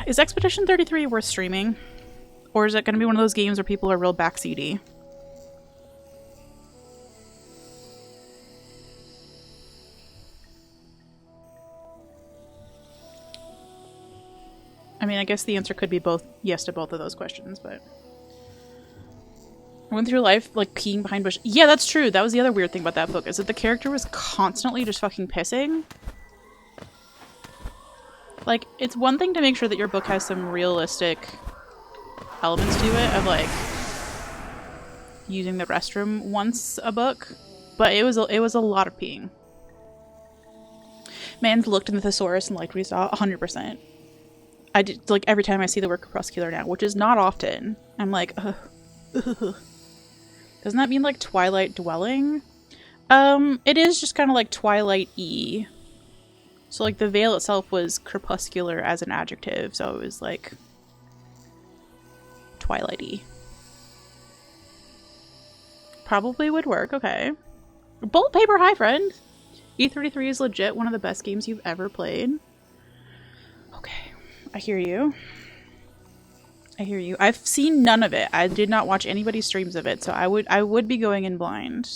S1: Is Expedition 33 worth streaming? Or is it going to be one of those games where people are real backseaty? I mean, I guess the answer could be both yes to both of those questions, but... I went through life, like, peeing behind bush. Yeah, that's true. That was the other weird thing about that book, is that the character was constantly just fucking pissing. Like, it's one thing to make sure that your book has some realistic elements to it, of, like, using the restroom once a book, but it was a lot of peeing. Man's looked in the thesaurus and liked what he saw, 100%. I did, like, every time I see the word crepuscular now, which is not often, I'm like, ugh. Doesn't that mean, like, twilight dwelling? It is just kind of like twilight-y. So, like, the veil itself was crepuscular as an adjective, so it was, like, twilight-y. Probably would work, okay. Bullet paper, hi, friend! E33 is legit one of the best games you've ever played. Okay, I hear you. I hear you. I've seen none of it. I did not watch anybody's streams of it, so I would be going in blind.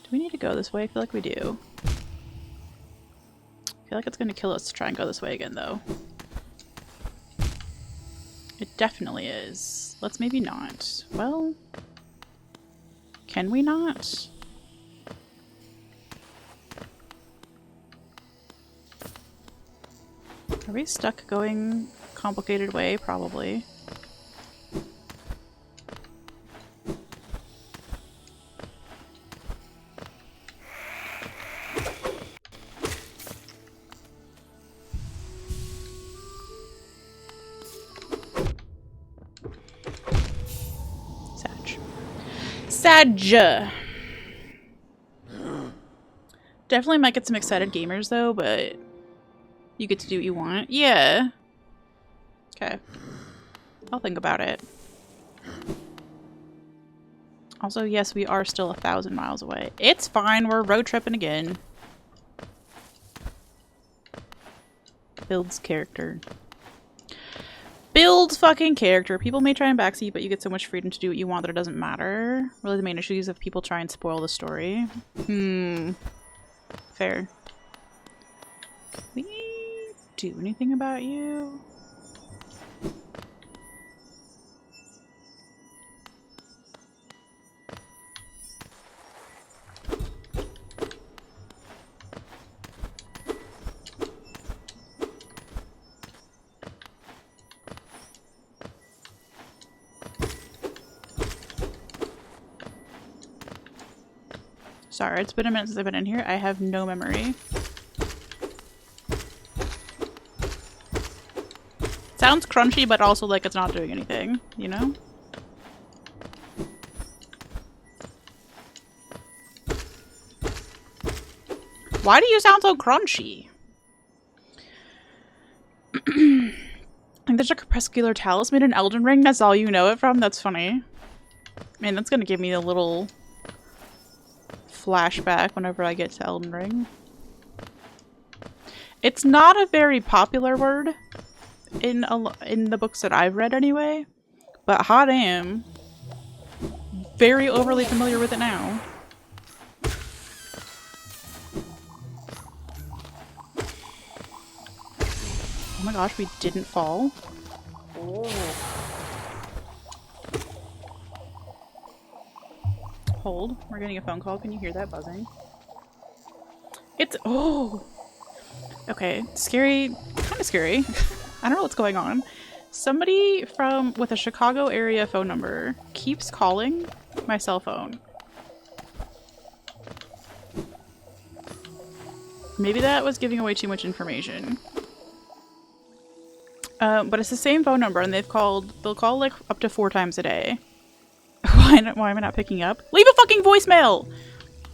S1: Do we need to go this way? I feel like we do. I feel like it's gonna kill us to try and go this way again, though. It definitely is. Let's maybe not. Well, can we not? Are we stuck going complicated way? Probably. Sag. Definitely might get some excited gamers though, but you get to do what you want. Yeah. Okay. I'll think about it. Also, yes, we are still 1,000 miles away. It's fine, we're road tripping again. Builds character. Builds fucking character. People may try and backseat, but you get so much freedom to do what you want that it doesn't matter. Really the main issue is if people try and spoil the story. Fair. Can we do anything about you? Sorry, it's been a minute since I've been in here. I have no memory. Sounds crunchy, but also like it's not doing anything, you know? Why do you sound so crunchy? I think there's a crepuscular talisman in Elden Ring. That's all you know it from? That's funny. Man, that's gonna give me a little flashback whenever I get to Elden Ring. It's not a very popular word in the books that I've read anyway, but hot damn, very overly familiar with it now. Oh my gosh, we didn't fall. Oh. Hold. We're getting a phone call. Can you hear that buzzing? It's... Oh! Okay. Scary. Kind of scary. I don't know what's going on. Somebody with a Chicago area phone number keeps calling my cell phone. Maybe that was giving away too much information. But it's the same phone number and they'll call like up to 4 times a day. Why am I not picking up? Leave a fucking voicemail!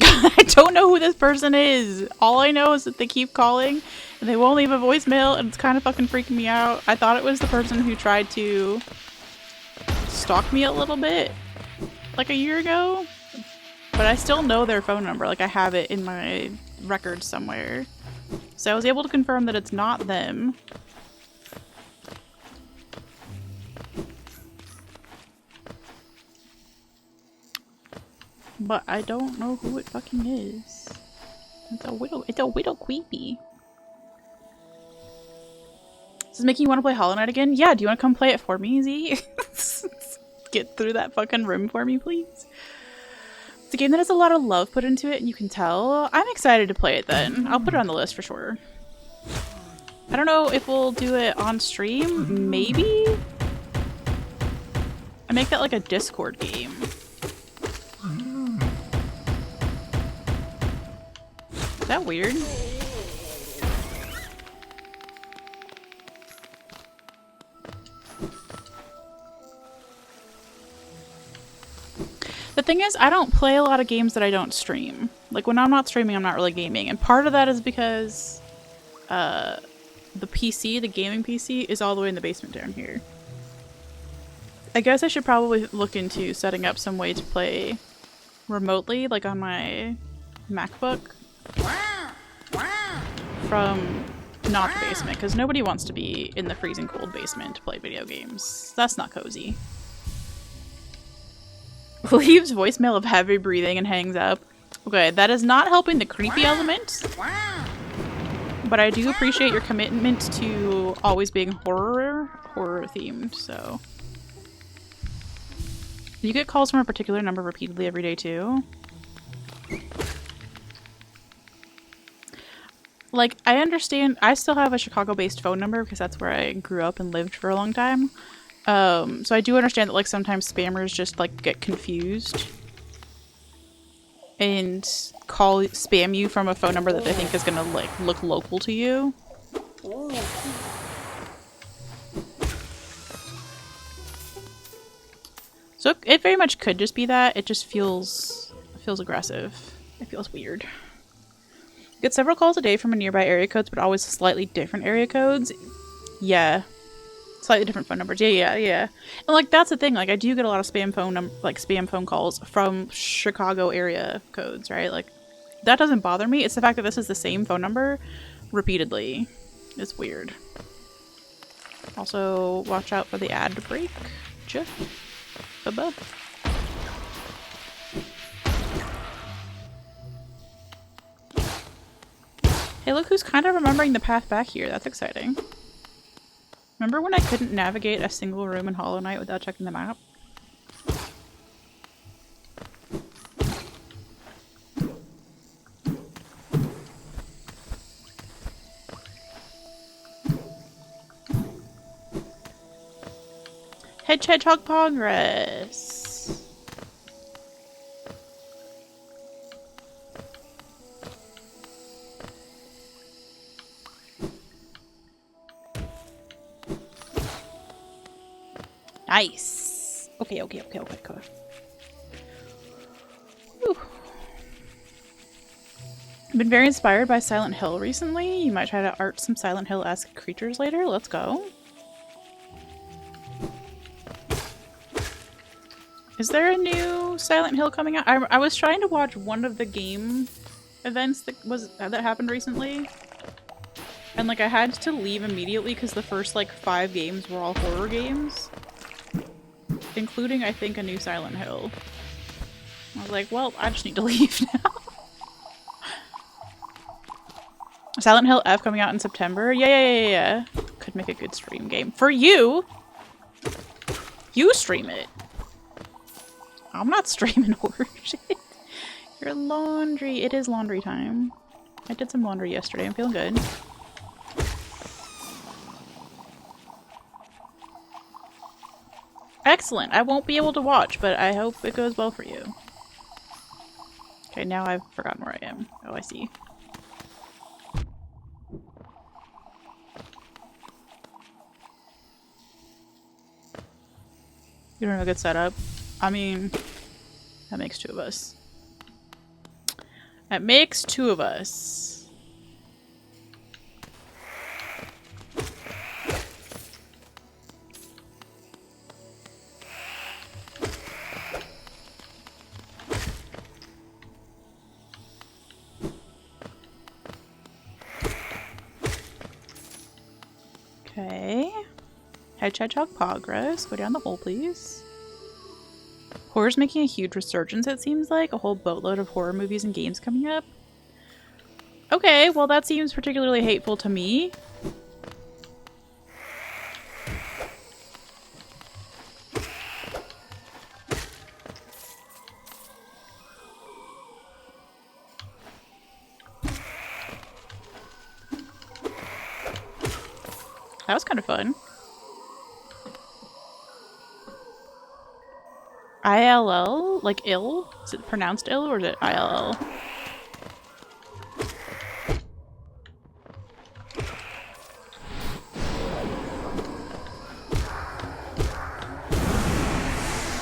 S1: I don't know who this person is. All I know is that they keep calling and they won't leave a voicemail, and it's kind of fucking freaking me out. I thought it was the person who tried to stalk me a little bit like a year ago, but I still know their phone number. Like, I have it in my records somewhere. So I was able to confirm that it's not them. But I don't know who it fucking is. It's a little creepy. This is making you want to play Hollow Knight again? Yeah, do you want to come play it for me, Z? Get through that fucking room for me, please. It's a game that has a lot of love put into it, and you can tell. I'm excited to play it then. I'll put it on the list for sure. I don't know if we'll do it on stream. Maybe? I make that like a Discord game. Is that weird? The thing is, I don't play a lot of games that I don't stream. Like, when I'm not streaming, I'm not really gaming. And part of that is because the PC, the gaming PC, is all the way in the basement down here. I guess I should probably look into setting up some way to play remotely, like on my MacBook, from not the basement, because nobody wants to be in the freezing cold basement to play video games. That's not cozy. Leaves voicemail of heavy breathing and hangs up. Okay, that is not helping the creepy element, but I do appreciate your commitment to always being horror themed, so. You get calls from a particular number repeatedly every day too? Like, I understand, I still have a Chicago-based phone number because that's where I grew up and lived for a long time. So I do understand that, like, sometimes spammers just, like, get confused and spam you from a phone number that they think is gonna, like, look local to you. So it very much could just be that. It just feels aggressive. It feels weird. Get several calls a day from a nearby area codes, but always slightly different area codes. Yeah. Slightly different phone numbers. Yeah. And, like, that's the thing. Like, I do get a lot of spam phone calls from Chicago area codes, right? Like, that doesn't bother me. It's the fact that this is the same phone number repeatedly. It's weird. Also, watch out for the ad break. Bye-bye. Hey, look who's kind of remembering the path back here. That's exciting. Remember when I couldn't navigate a single room in Hollow Knight without checking the map? Hedgehog progress. Nice. Okay. Cool. Whew. I've been very inspired by Silent Hill recently. You might try to art some Silent Hill-esque creatures later. Let's go. Is there a new Silent Hill coming out? I was trying to watch one of the game events that happened recently. And, like, I had to leave immediately because the first, like, 5 games were all horror games. Including, I think, a new Silent Hill. I was like, well, I just need to leave now. Silent Hill F coming out in September? Yeah. Could make a good stream game. For you! You stream it! I'm not streaming horror shit. Your laundry. It is laundry time. I did some laundry yesterday. I'm feeling good. Excellent. I won't be able to watch, but I hope it goes well for you. Okay, now I've forgotten where I am. Oh, I see. You don't have a good setup? I mean, that makes 2 of us. That makes two of us. Okay. Hedgehog progress. Go down the hole, please. Horror's making a huge resurgence, it seems like. A whole boatload of horror movies and games coming up. Okay, well that seems particularly hateful to me. That was kind of fun. ILL? Like ill? Is it pronounced ill or is it ILL?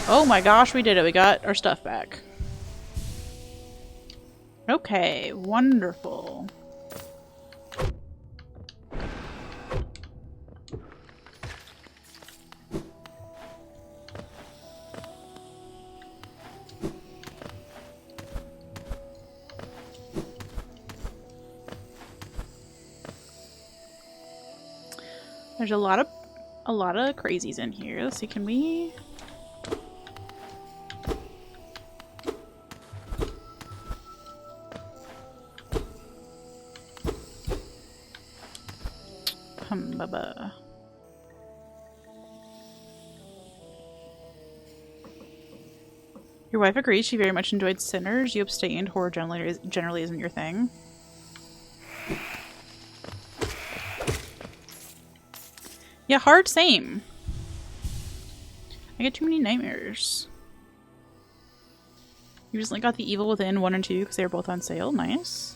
S1: Oh my gosh, we did it. We got our stuff back. Okay, wonderful. There's a lot of crazies in here. Let's see, can we... Baba. Your wife agrees. She very much enjoyed Sinners. You abstained. Horror generally isn't your thing. Yeah, hard same. I get too many nightmares. You recently got The Evil Within 1 and 2 because they were both on sale. Nice.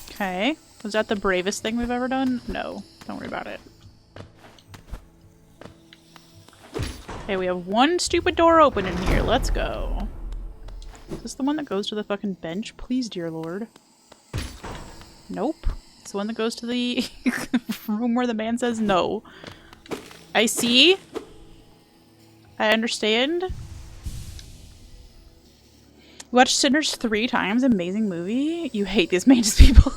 S1: Okay. Was that the bravest thing we've ever done? No. Don't worry about it. Okay, we have one stupid door open in here. Let's go. Is this the one that goes to the fucking bench? Please, dear lord. Nope. It's the one that goes to the room where the man says no. I see. I understand. Watched Sinners 3 times. Amazing movie. You hate these Mantis people.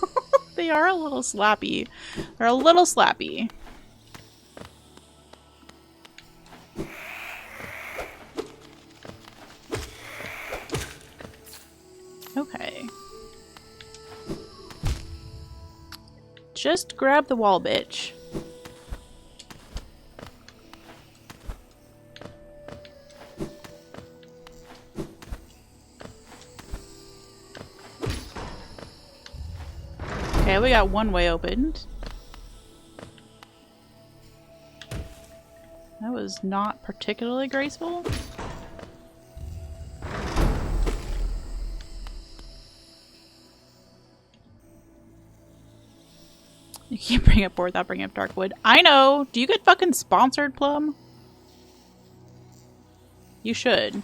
S1: They are a little slappy. They're a little slappy. Okay. Just grab the wall, bitch. Okay, we got one way opened. That was not particularly graceful. You can't bring up board without bringing up Darkwood. I know! Do you get fucking sponsored, Plum? You should.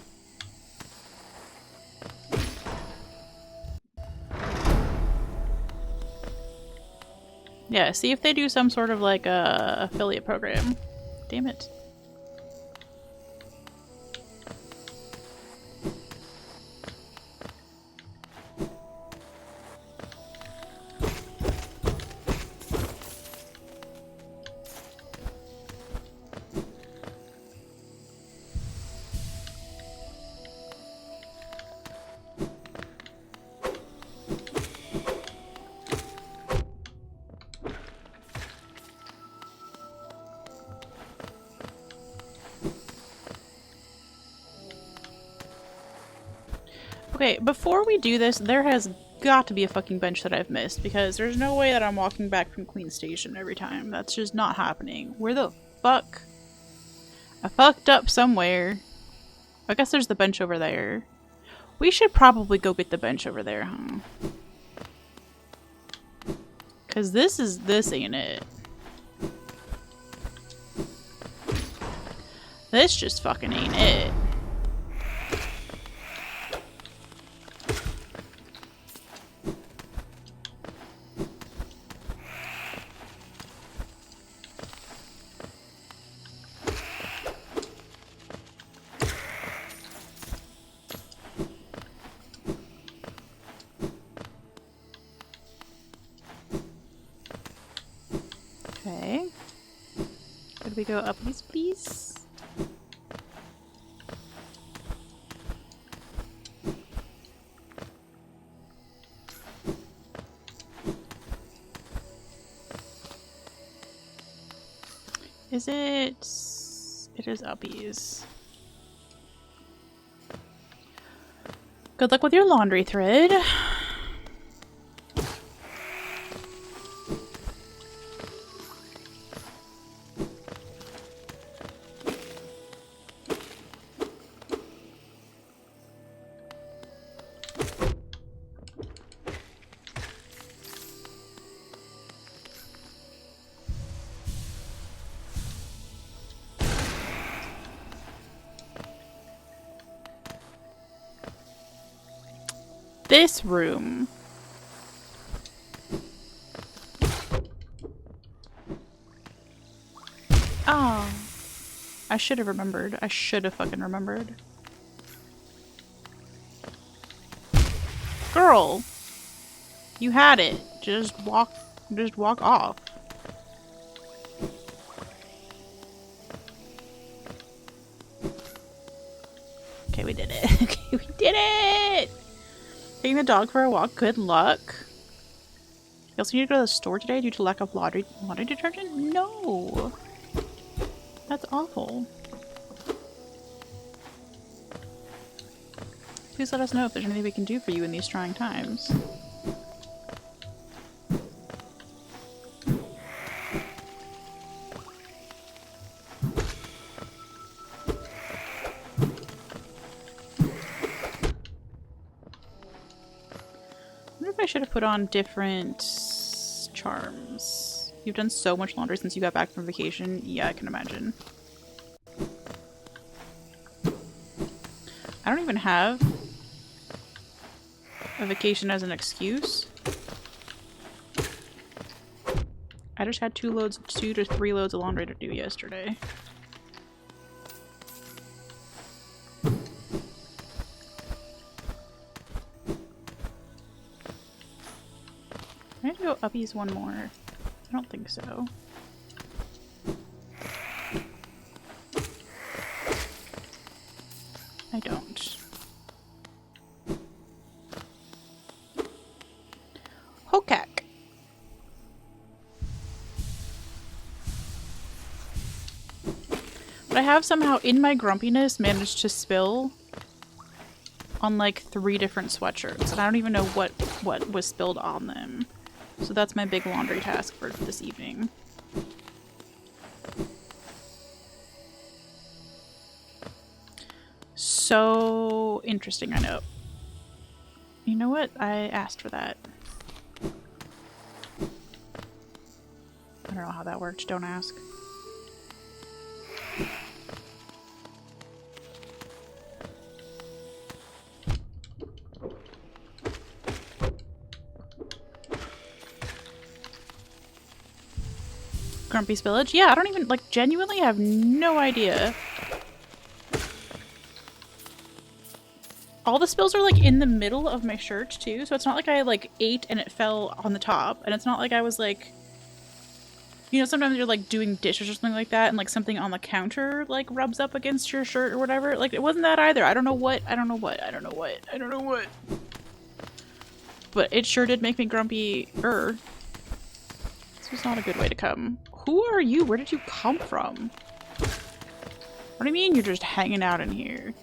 S1: Yeah, see if they do some sort of like affiliate program. Damn it. Okay, before we do this, there has got to be a fucking bench that I've missed, because there's no way that I'm walking back from Queen Station every time. That's just not happening. Where the fuck? I fucked up somewhere. I guess there's the bench over there. We should probably go get the bench over there, huh? Cause this ain't it. This just fucking ain't it. Okay. Could we go up these, please? Is it? It is uppies. Good luck with your laundry thread. This room. Oh. I should have remembered. I should have fucking remembered. Girl. You had it. Just walk off. Okay, we did it. Okay, we did it! Taking the dog for a walk. Good luck. You also need to go to the store today due to lack of laundry detergent? No. That's awful. Please let us know if there's anything we can do for you in these trying times. I should have put on different charms. You've done so much laundry since you got back from vacation. Yeah, I can imagine. I don't even have a vacation as an excuse. I just had 2 to 3 loads of laundry to do yesterday. I need to go uppies one more. I don't think so. I don't. Hokak. But I have somehow, in my grumpiness, managed to spill on like 3 different sweatshirts, and I don't even know what was spilled on them. So that's my big laundry task for this evening. So interesting, I know. You know what? I asked for that. I don't know how that worked. Don't ask. Grumpy's Village? Yeah, I don't even, like, genuinely have no idea. All the spills are, like, in the middle of my shirt, too, so it's not like I, like, ate and it fell on the top, and it's not like I was, like... You know, sometimes you're, like, doing dishes or something like that, and, like, something on the counter, like, rubs up against your shirt or whatever. Like, it wasn't that either. I don't know what. But it sure did make me grumpy-er. This was not a good way to come. Who are you? Where did you come from? What do you mean you're just hanging out in here?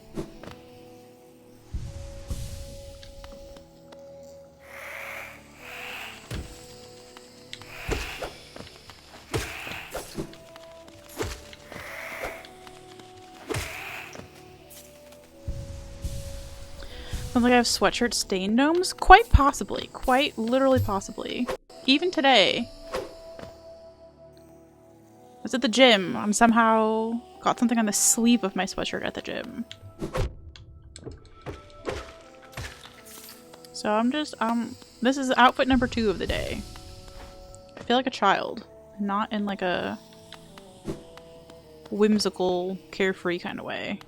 S1: Sounds like I have sweatshirt stain gnomes? Quite possibly. Quite literally possibly. Even today. I was at the gym and somehow got something on the sleeve of my sweatshirt at the gym. So I'm just, this is outfit number 2 of the day. I feel like a child, not in like a whimsical, carefree kind of way.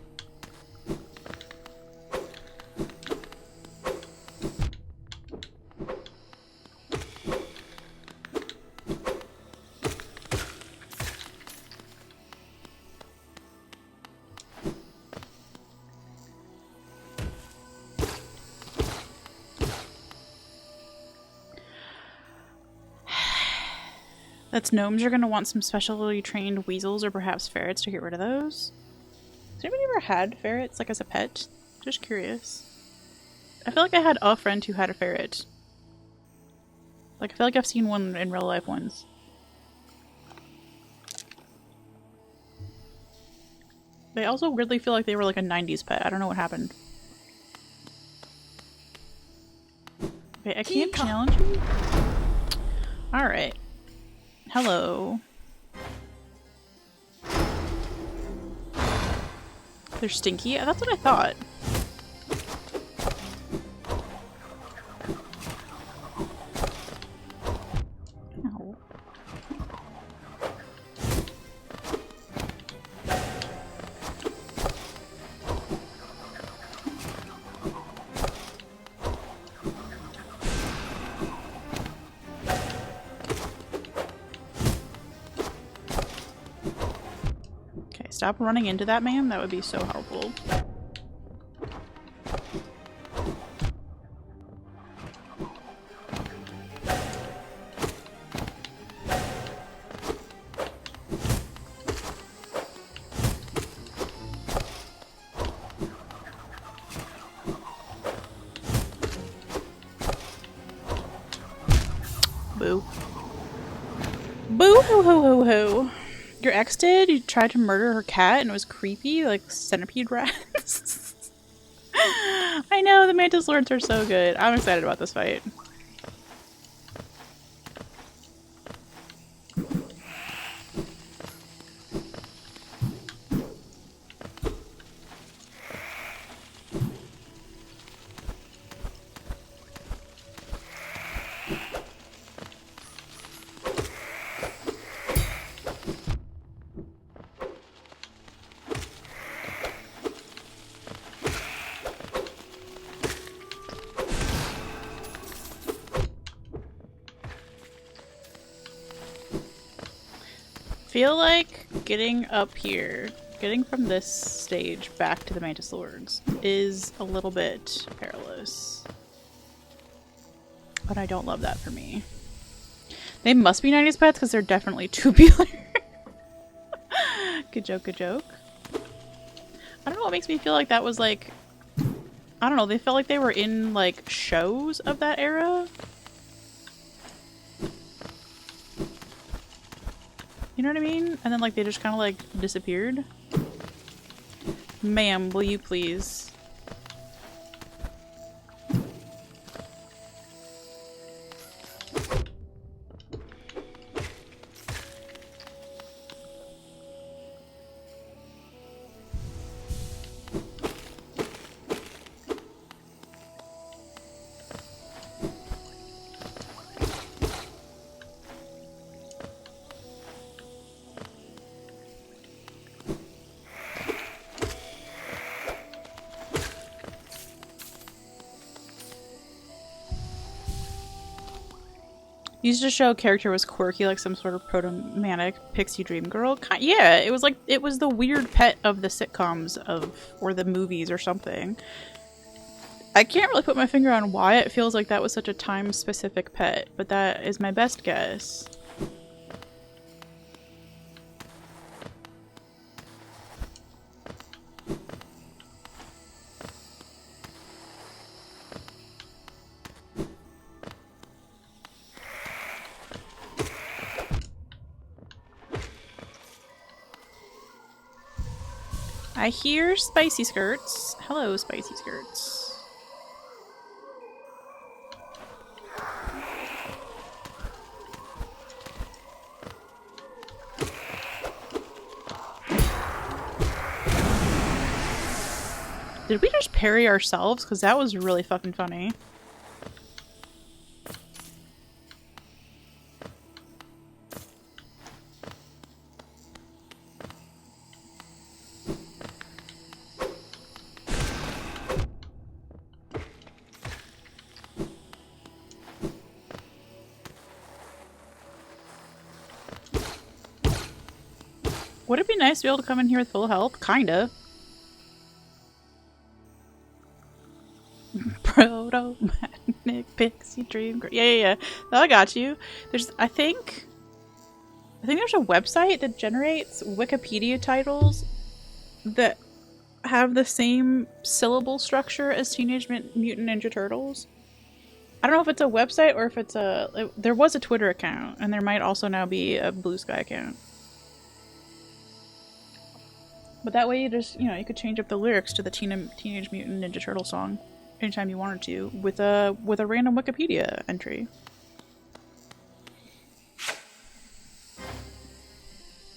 S1: That's gnomes are going to want some specially trained weasels or perhaps ferrets to get rid of those. Has anybody ever had ferrets, like as a pet? Just curious. I feel like I had a friend who had a ferret. Like, I feel like I've seen one in real life once. They also weirdly feel like they were like a 90s pet. I don't know what happened. Okay, I can't challenge you? Alright. Hello. They're stinky? That's what I thought. Ow. Stop running into that man. That would be so helpful. Boo. Boo hoo hoo hoo hoo. Your ex did? You tried to murder her cat and it was creepy, like centipede rats. I know, the Mantis Lords are so good. I'm excited about this fight. Feel like getting up here, getting from this stage back to the Mantis Lords is a little bit perilous. But I don't love that for me. They must be 90s pets because they're definitely tubular. Good joke, good joke. I don't know what makes me feel like that was like, I don't know, they felt like they were in like shows of that era. You know what I mean? And then like they just kind of like disappeared. Ma'am, will you please? Used to show a character was quirky, like some sort of proto-manic pixie dream girl. Yeah, it was like, it was the weird pet of the sitcoms or the movies or something. I can't really put my finger on why it feels like that was such a time-specific pet, but that is my best guess. I hear spicy skirts. Hello, spicy skirts. Did we just parry ourselves? Because that was really fucking funny. Would it be nice to be able to come in here with full health? Kinda. Proto-magnetic pixie dream. Yeah. No, I got you. I think there's a website that generates Wikipedia titles that have the same syllable structure as Teenage Mutant Ninja Turtles. I don't know if it's a website or if it's there was a Twitter account, and there might also now be a Blue Sky account. But that way you just, you could change up the lyrics to the Teenage Mutant Ninja Turtle song anytime you wanted to with a random Wikipedia entry.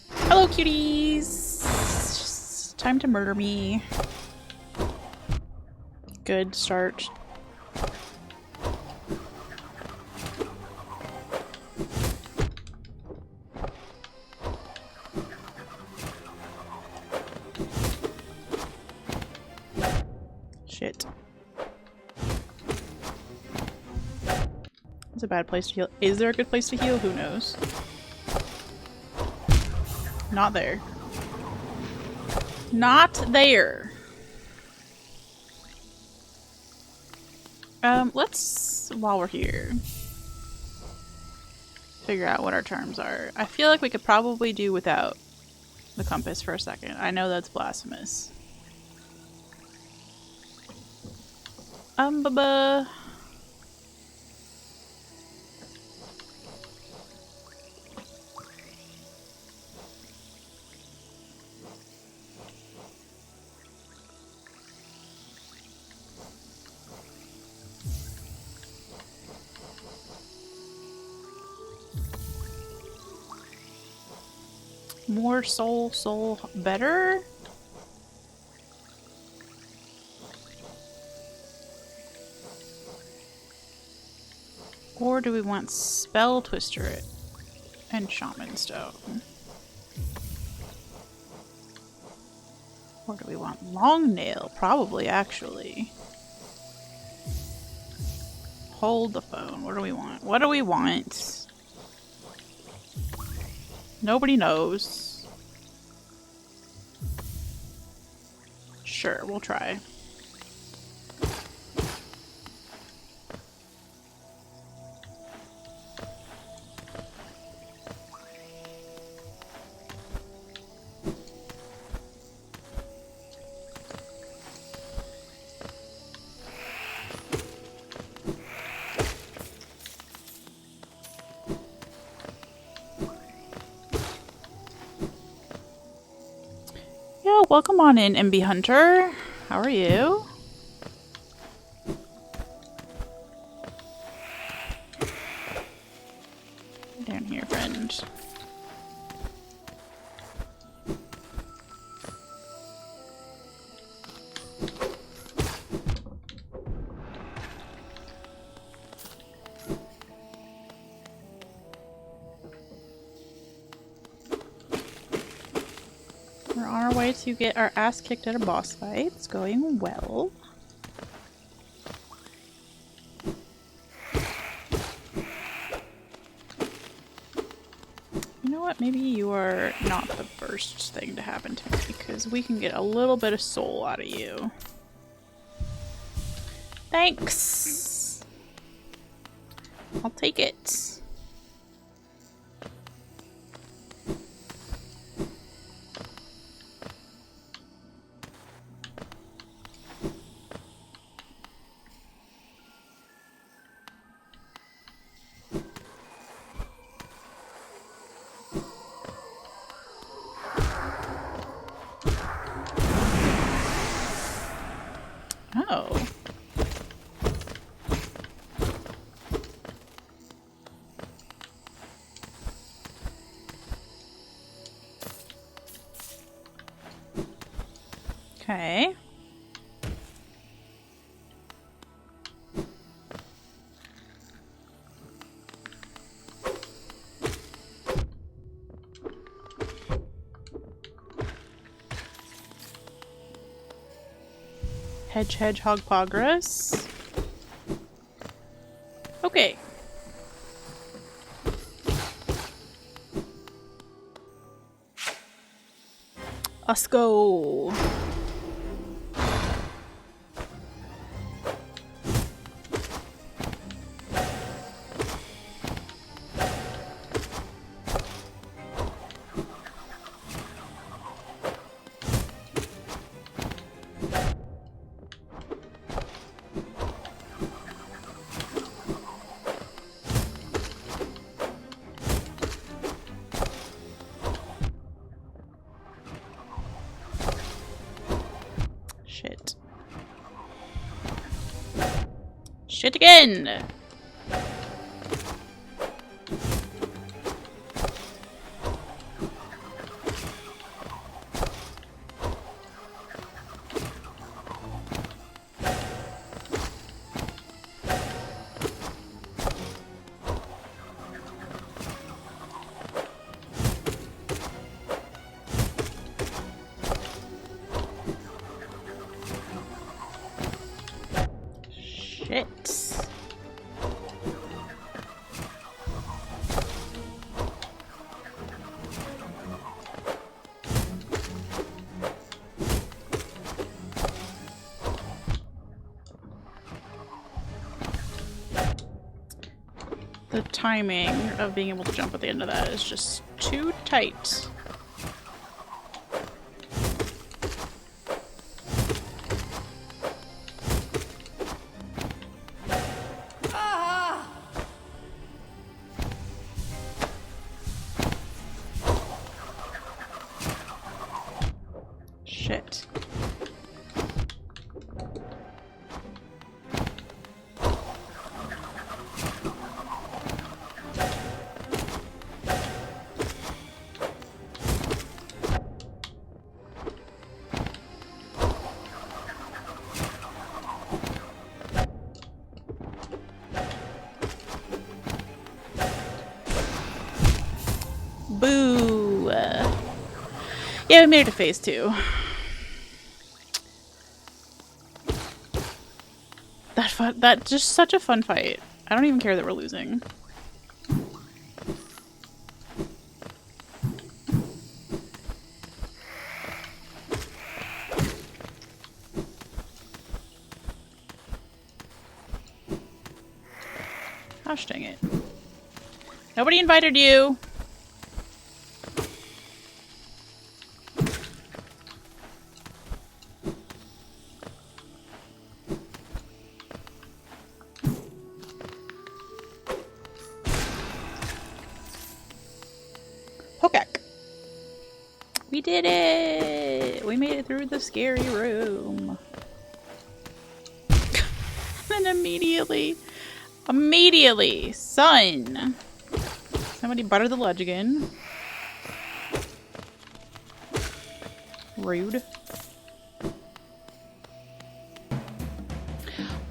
S1: Hello, cuties! Time to murder me. Good start. Shit. It's a bad place to heal. Is there a good place to heal? Who knows? Not there. Not there. Let's, while we're here, figure out what our charms are. I feel like we could probably do without the compass for a second. I know that's blasphemous. Baba. More soul, better? Or do we want Spell Twister and Shaman Stone? Or do we want Long Nail? Probably, actually. Hold the phone. What do we want? What do we want? Nobody knows. Sure, we'll try. Welcome on in, MB Hunter. How are you? Down here, friend. We're on our way to get our ass kicked at a boss fight. It's going well. You know what? Maybe you are not the first thing to happen to me, because we can get a little bit of soul out of you. Thanks! I'll take it. Oh. Okay. Hedgehog progress. Okay. Let's go. Shit. Shit again! Shit. The timing of being able to jump at the end of that is just too tight. Shit. Boo! Yeah, we made it to phase 2. That's just such a fun fight. I don't even care that we're losing. Gosh dang it. Nobody invited you! We did it! We made it through the scary room. And immediately, son! Somebody butter the ledge again. Rude.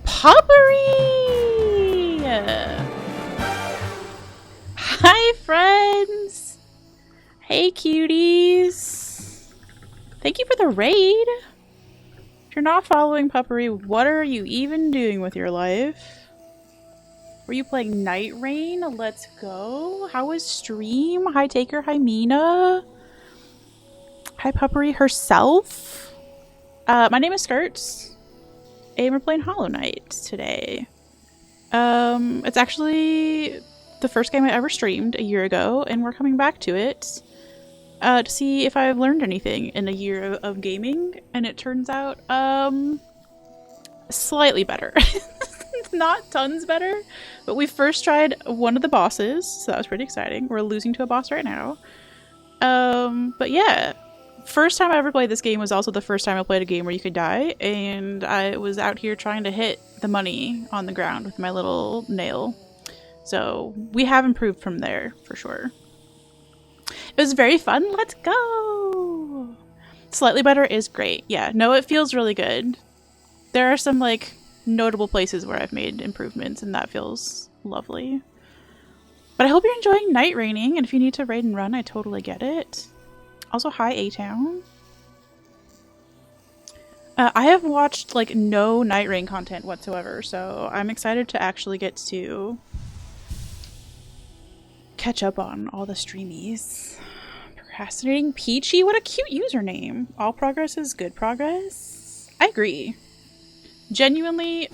S1: Puppery! Hi, friends! Hey, cuties! Thank you for the raid! If you're not following Puppery, what are you even doing with your life? Were you playing Night Rain? Let's go! How was stream? Hi, Taker. Hi, Mina. Hi, Puppery herself. My name is Skirts, and we're playing Hollow Knight today. It's actually the first game I ever streamed a year ago, and we're coming back to it to see if I've learned anything in a year of gaming, and it turns out slightly better. Not tons better, but we first tried one of the bosses, so that was pretty exciting. We're losing to a boss right now. But yeah, first time I ever played this game was also the first time I played a game where you could die, and I was out here trying to hit the money on the ground with my little nail. So we have improved from there, for sure. It was very fun. Let's go! Slightly better is great. Yeah, no, it feels really good. There are some, like, notable places where I've made improvements, and that feels lovely. But I hope you're enjoying Night Raining, and if you need to raid and run, I totally get it. Also, hi, A-Town. I have watched like no Night Rain content whatsoever, so I'm excited to actually get to catch up on all the streamies. Procrastinating Peachy, what a cute username. All progress is good progress. I agree. Genuinely,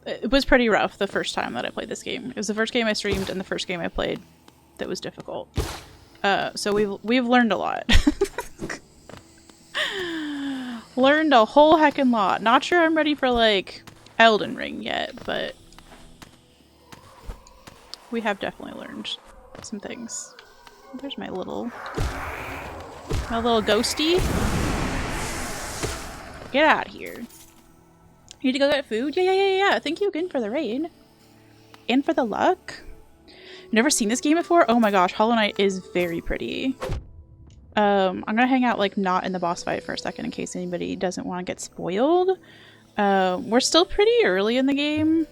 S1: it was pretty rough the first time that I played this game. It was the first game I streamed and the first game I played that was difficult. So we've learned a lot. Learned a whole heckin' lot. Not sure I'm ready for like Elden Ring yet, but we have definitely learned some things. There's my little ghosty. Get out of here. You need to go get food? Yeah. Thank you again for the raid. And for the luck. Never seen this game before? Oh my gosh, Hollow Knight is very pretty. I'm gonna hang out like not in the boss fight for a second in case anybody doesn't want to get spoiled. We're still pretty early in the game.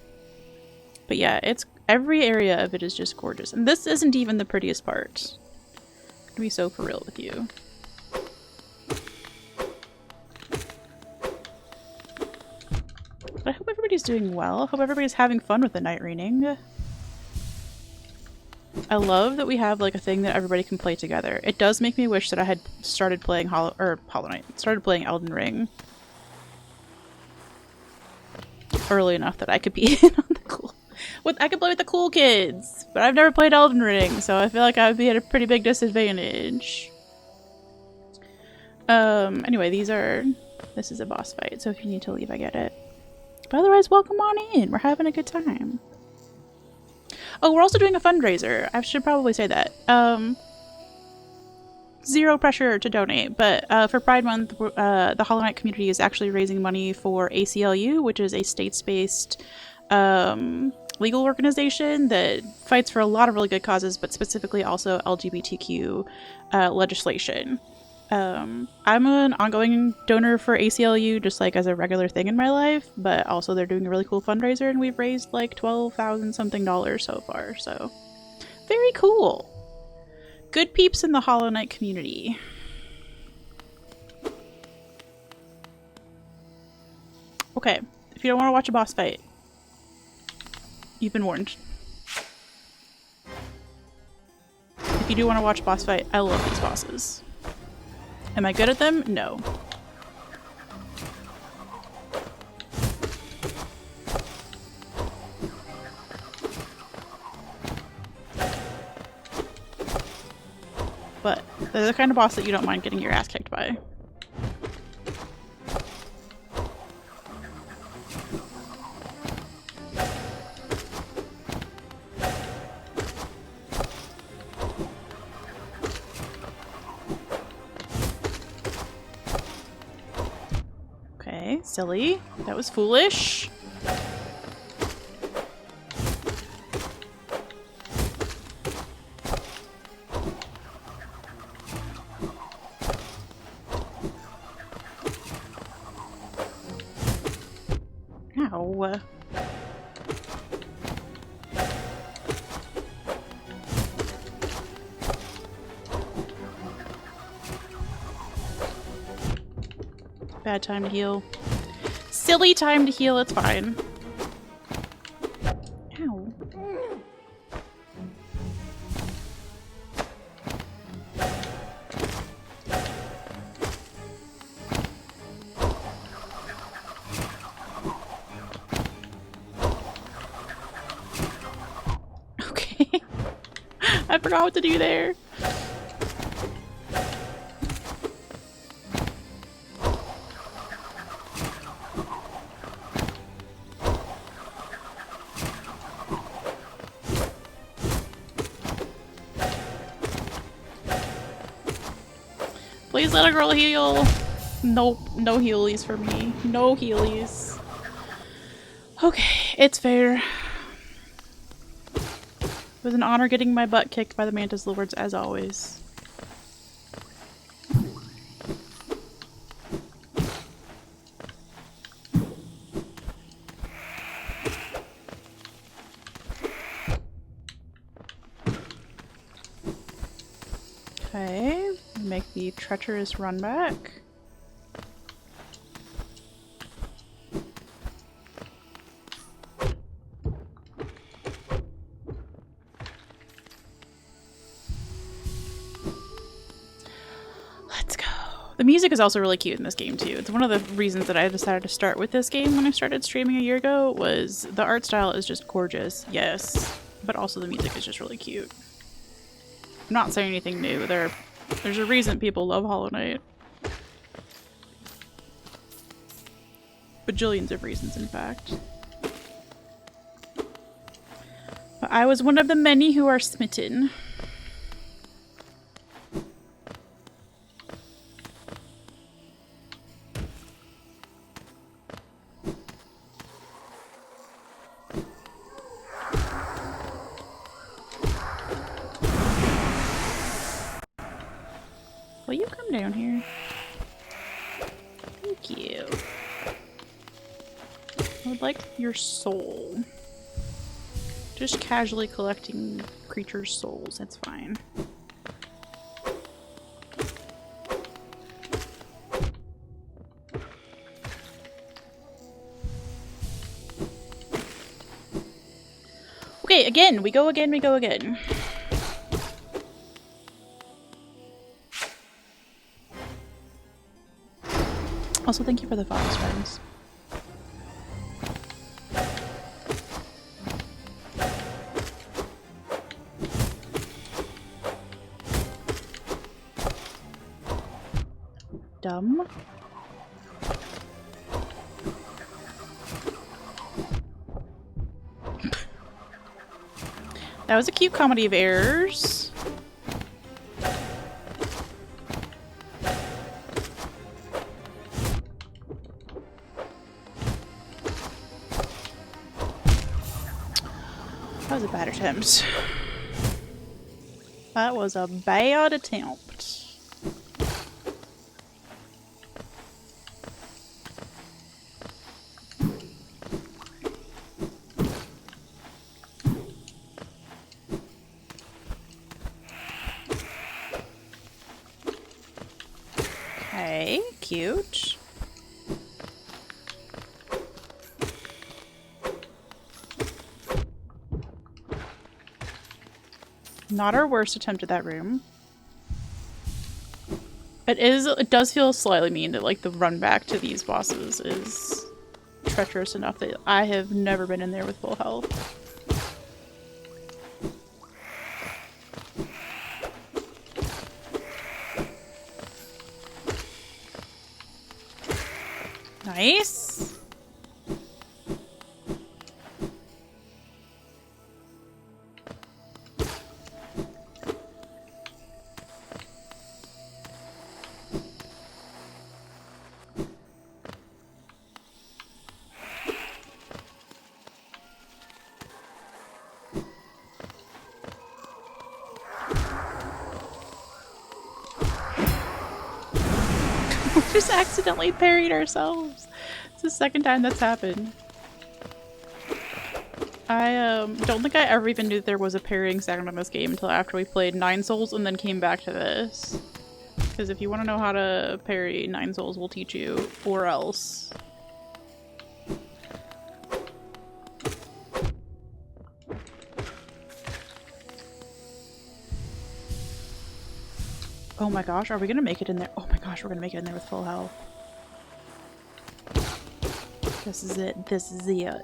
S1: But yeah, it's every area of it is just gorgeous. And this isn't even the prettiest part. I'm gonna be so for real with you. But I hope everybody's doing well. I hope everybody's having fun with the night raining. I love that we have like a thing that everybody can play together. It does make me wish that I had started playing Hollow Knight. Started playing Elden Ring early enough that I could be in on the cool. I could play with the cool kids, but I've never played Elden Ring, so I feel like I would be at a pretty big disadvantage. Anyway, this is a boss fight, so if you need to leave, I get it. But otherwise, welcome on in. We're having a good time. Oh, we're also doing a fundraiser. I should probably say that. Zero pressure to donate, but for Pride Month, the Hollow Knight community is actually raising money for ACLU, which is a states-based legal organization that fights for a lot of really good causes, but specifically also LGBTQ legislation. I'm an ongoing donor for ACLU, just like as a regular thing in my life, but also they're doing a really cool fundraiser and we've raised like $12,000 something so far, so very cool. Good peeps in the Hollow Knight community. Okay, if you don't want to watch a boss fight, you've been warned. If you do want to watch a boss fight, I love these bosses. Am I good at them? No. But they're the kind of boss that you don't mind getting your ass kicked by. Silly. That was foolish. Ow. Bad time to heal. Silly time to heal, it's fine. Ow. Okay. I forgot what to do there. Please let a girl heal. Nope, no healies for me. No healies. Okay, it's fair. It was an honor getting my butt kicked by the Mantis Lords, as always. Okay, make the treacherous run back. The music is also really cute in this game too. It's one of the reasons that I decided to start with this game when I started streaming a year ago, was the art style is just gorgeous, yes, but also the music is just really cute. I'm not saying anything new. There's a reason people love Hollow Knight. Bajillions of reasons, in fact. But I was one of the many who are smitten. Will you come down here? Thank you. I would like your soul. Just casually collecting creatures' souls, that's fine. Okay, again, we go again, we go again. Also, thank you for the VODs, friends. Dumb. That was a cute comedy of errors. That was a bad attempt. That was a bad attempt. Okay, cute. Not our worst attempt at that room. It does feel slightly mean that like the run back to these bosses is treacherous enough that I have never been in there with full health. Nice. We just accidentally parried ourselves. It's the second time that's happened. I don't think I ever even knew there was a parrying sound in this game until after we played Nine Souls and then came back to this. Because if you want to know how to parry, Nine Souls will teach you, or else. Oh my gosh, are we gonna make it in there? Oh my gosh, we're gonna make it in there with full health. This is it. This is it.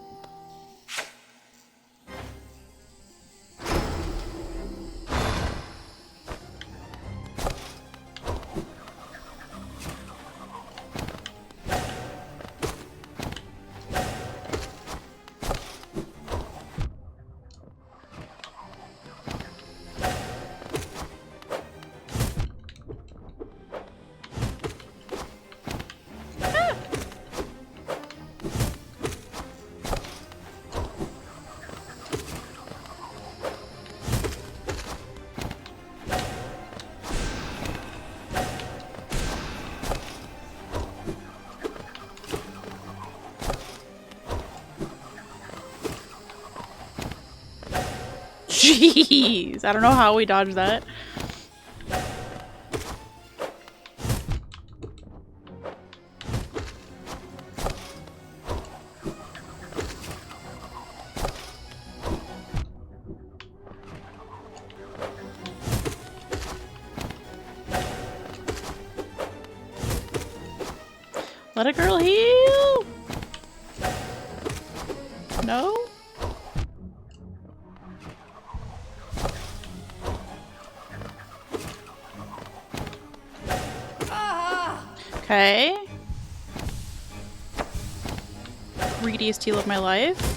S1: Jeez, I don't know how we dodged that. Let a girl heal! No? Okay. Greediest heal of my life.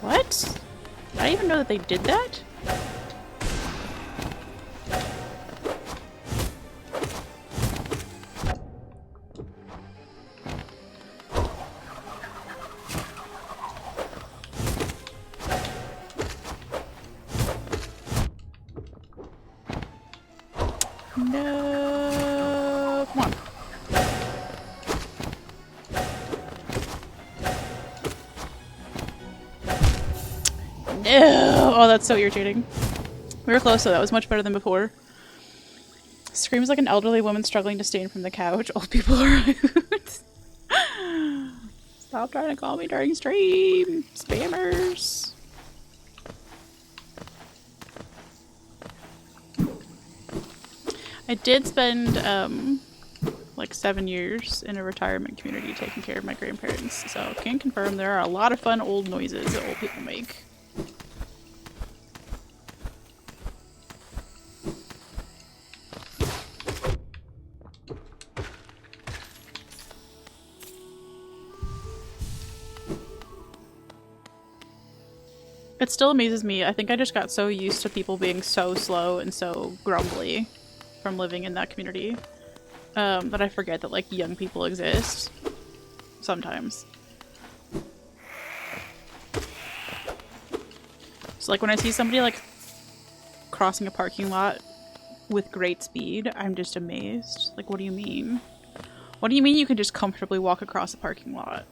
S1: What? I didn't even know that they did that? No. Come on. No. Oh, that's so irritating. We were close though. That was much better than before. Screams like an elderly woman struggling to stand from the couch. Old people are rude. Stop trying to call me during stream. Spammers. I did spend like 7 years in a retirement community taking care of my grandparents, so can confirm there are a lot of fun old noises that old people make. It still amazes me. I think I just got so used to people being so slow and so grumbly from living in that community that I forget that like young people exist sometimes. So like when I see somebody like crossing a parking lot with great speed, I'm just amazed. Like, what do you mean? What do you mean you can just comfortably walk across a parking lot?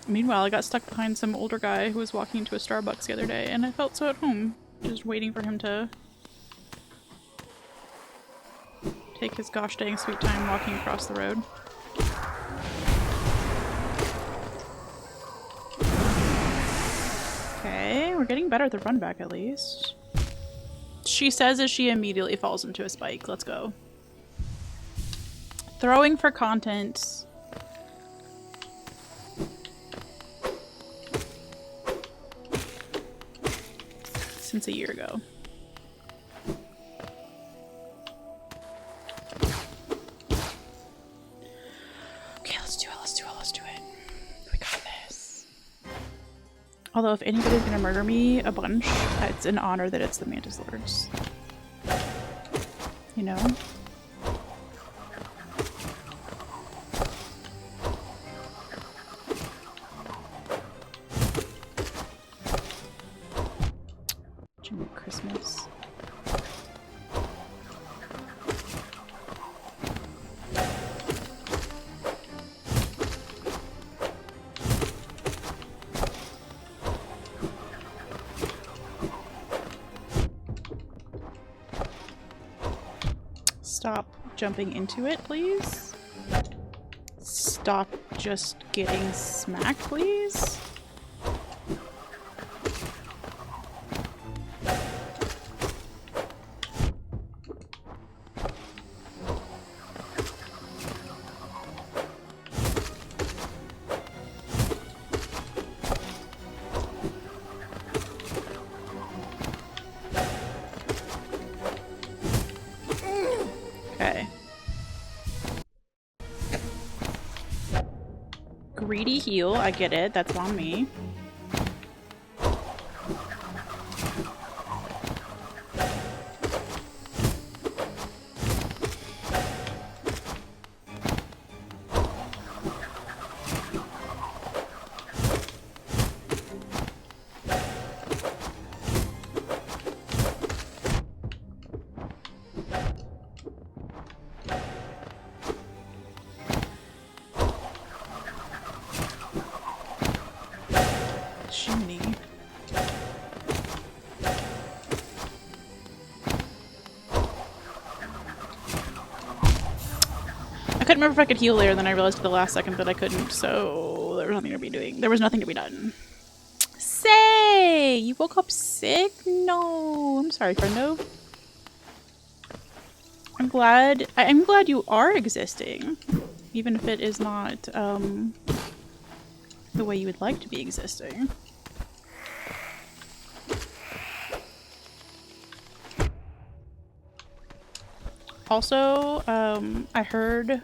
S1: Meanwhile, I got stuck behind some older guy who was walking into a Starbucks the other day, and I felt so at home, just waiting for him to take his gosh dang sweet time walking across the road. Okay, we're getting better at the run back at least. She says as she immediately falls into a spike. Let's go. Throwing for content. Since a year ago. Okay, let's do it, let's do it, let's do it. We got this. Although if anybody's gonna murder me a bunch, it's an honor that it's the Mantis Lords. You know? Christmas. Stop jumping into it, please. Stop just getting smacked, please. Greedy heal, I get it, that's on me. couldn't remember if I could heal there, and then I realized at the last second that I couldn't, so there was nothing to be doing. There was nothing to be done. Say! You woke up sick? No. I'm sorry, friendo. I'm glad you are existing. Even if it is not, the way you would like to be existing. Also, I heard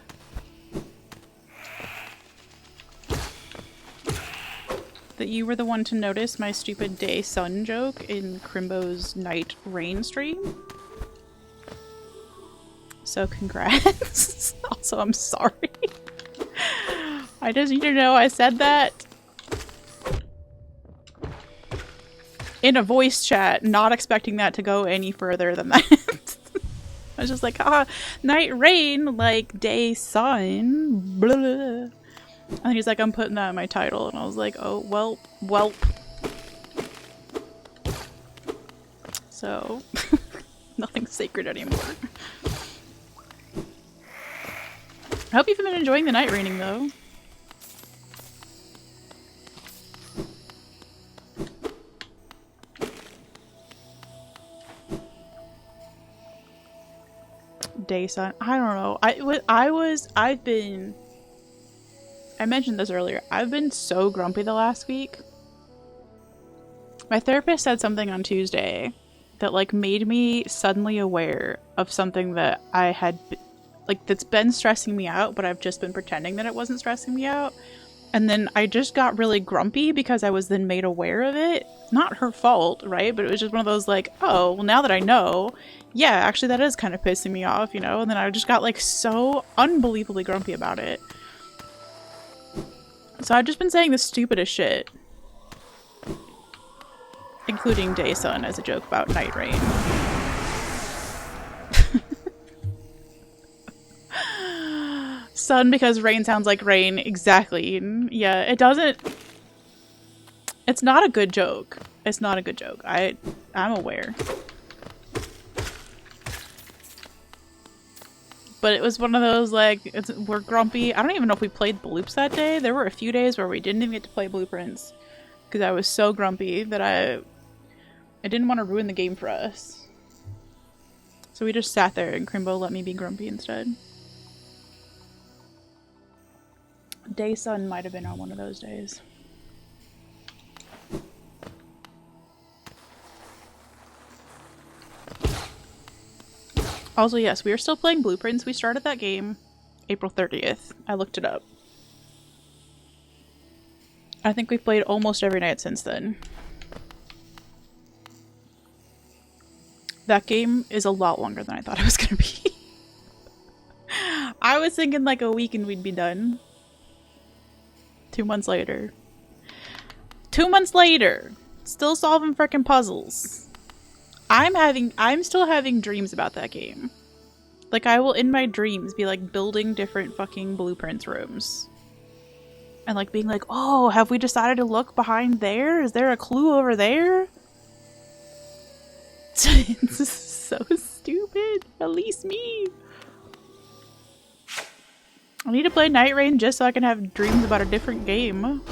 S1: that you were the one to notice my stupid day sun joke in Crimbo's night rain stream. So congrats. Also, I'm sorry. I just need to know I said that in a voice chat, not expecting that to go any further than that. I was just like, night rain, like day sun, blah, blah. And he's like, I'm putting that in my title. And I was like, oh, welp. So, nothing's sacred anymore. I hope you've been enjoying the night raining, though. Day sun. I don't know. I mentioned this earlier. I've been so grumpy the last week. My therapist said something on Tuesday that like made me suddenly aware of something that I had that's been stressing me out, but I've just been pretending that it wasn't stressing me out. And then I just got really grumpy because I was then made aware of it. Not her fault, right? But it was just one of those like, oh, well now that I know, yeah, actually that is kind of pissing me off, you know? And then I just got like so unbelievably grumpy about it. So I've just been saying the stupidest shit. Including day sun as a joke about night rain. Sun because rain sounds like rain. Exactly. Yeah, it doesn't... It's not a good joke. It's not a good joke. I'm aware. But it was one of those, like, we're grumpy. I don't even know if we played bloops that day. There were a few days where we didn't even get to play blueprints. Because I was so grumpy that I didn't want to ruin the game for us. So we just sat there and Crimbo let me be grumpy instead. Day sun might have been on one of those days. Also, yes, we are still playing Blueprints. We started that game April 30th. I looked it up. I think we've played almost every night since then. That game is a lot longer than I thought it was gonna be. I was thinking like a week and we'd be done. 2 months later. 2 months later! Still solving frickin' puzzles. I'm still having dreams about that game. Like, I will, in my dreams, be like building different fucking blueprints rooms. And like being like, oh, have we decided to look behind there? Is there a clue over there? It's so stupid. At least me. I need to play Night Rain just so I can have dreams about a different game.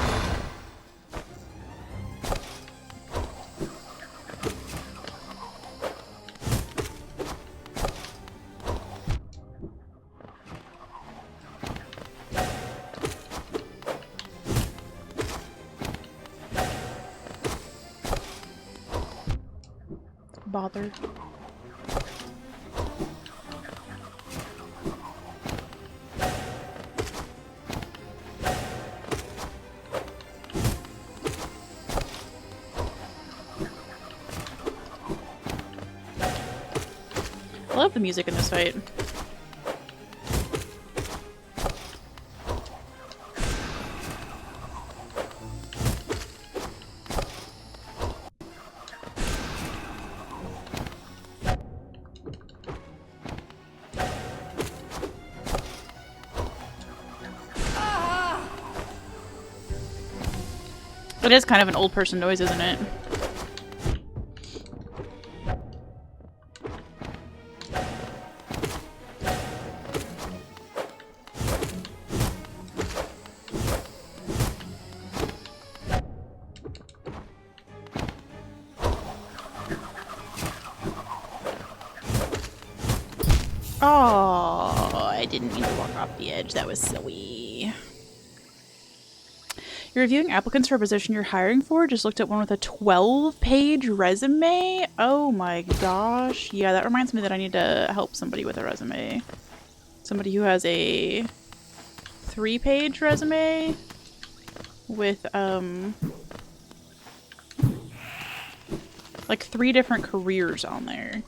S1: Bother. I love the music in this fight. It is kind of an old person noise, isn't it? I didn't mean to walk off the edge. That was silly. You're reviewing applicants for a position you're hiring for. Just looked at one with a 12-page resume. Oh my gosh. Yeah, that reminds me that I need to help somebody with a resume. Somebody who has a 3-page resume with, like 3 different careers on there.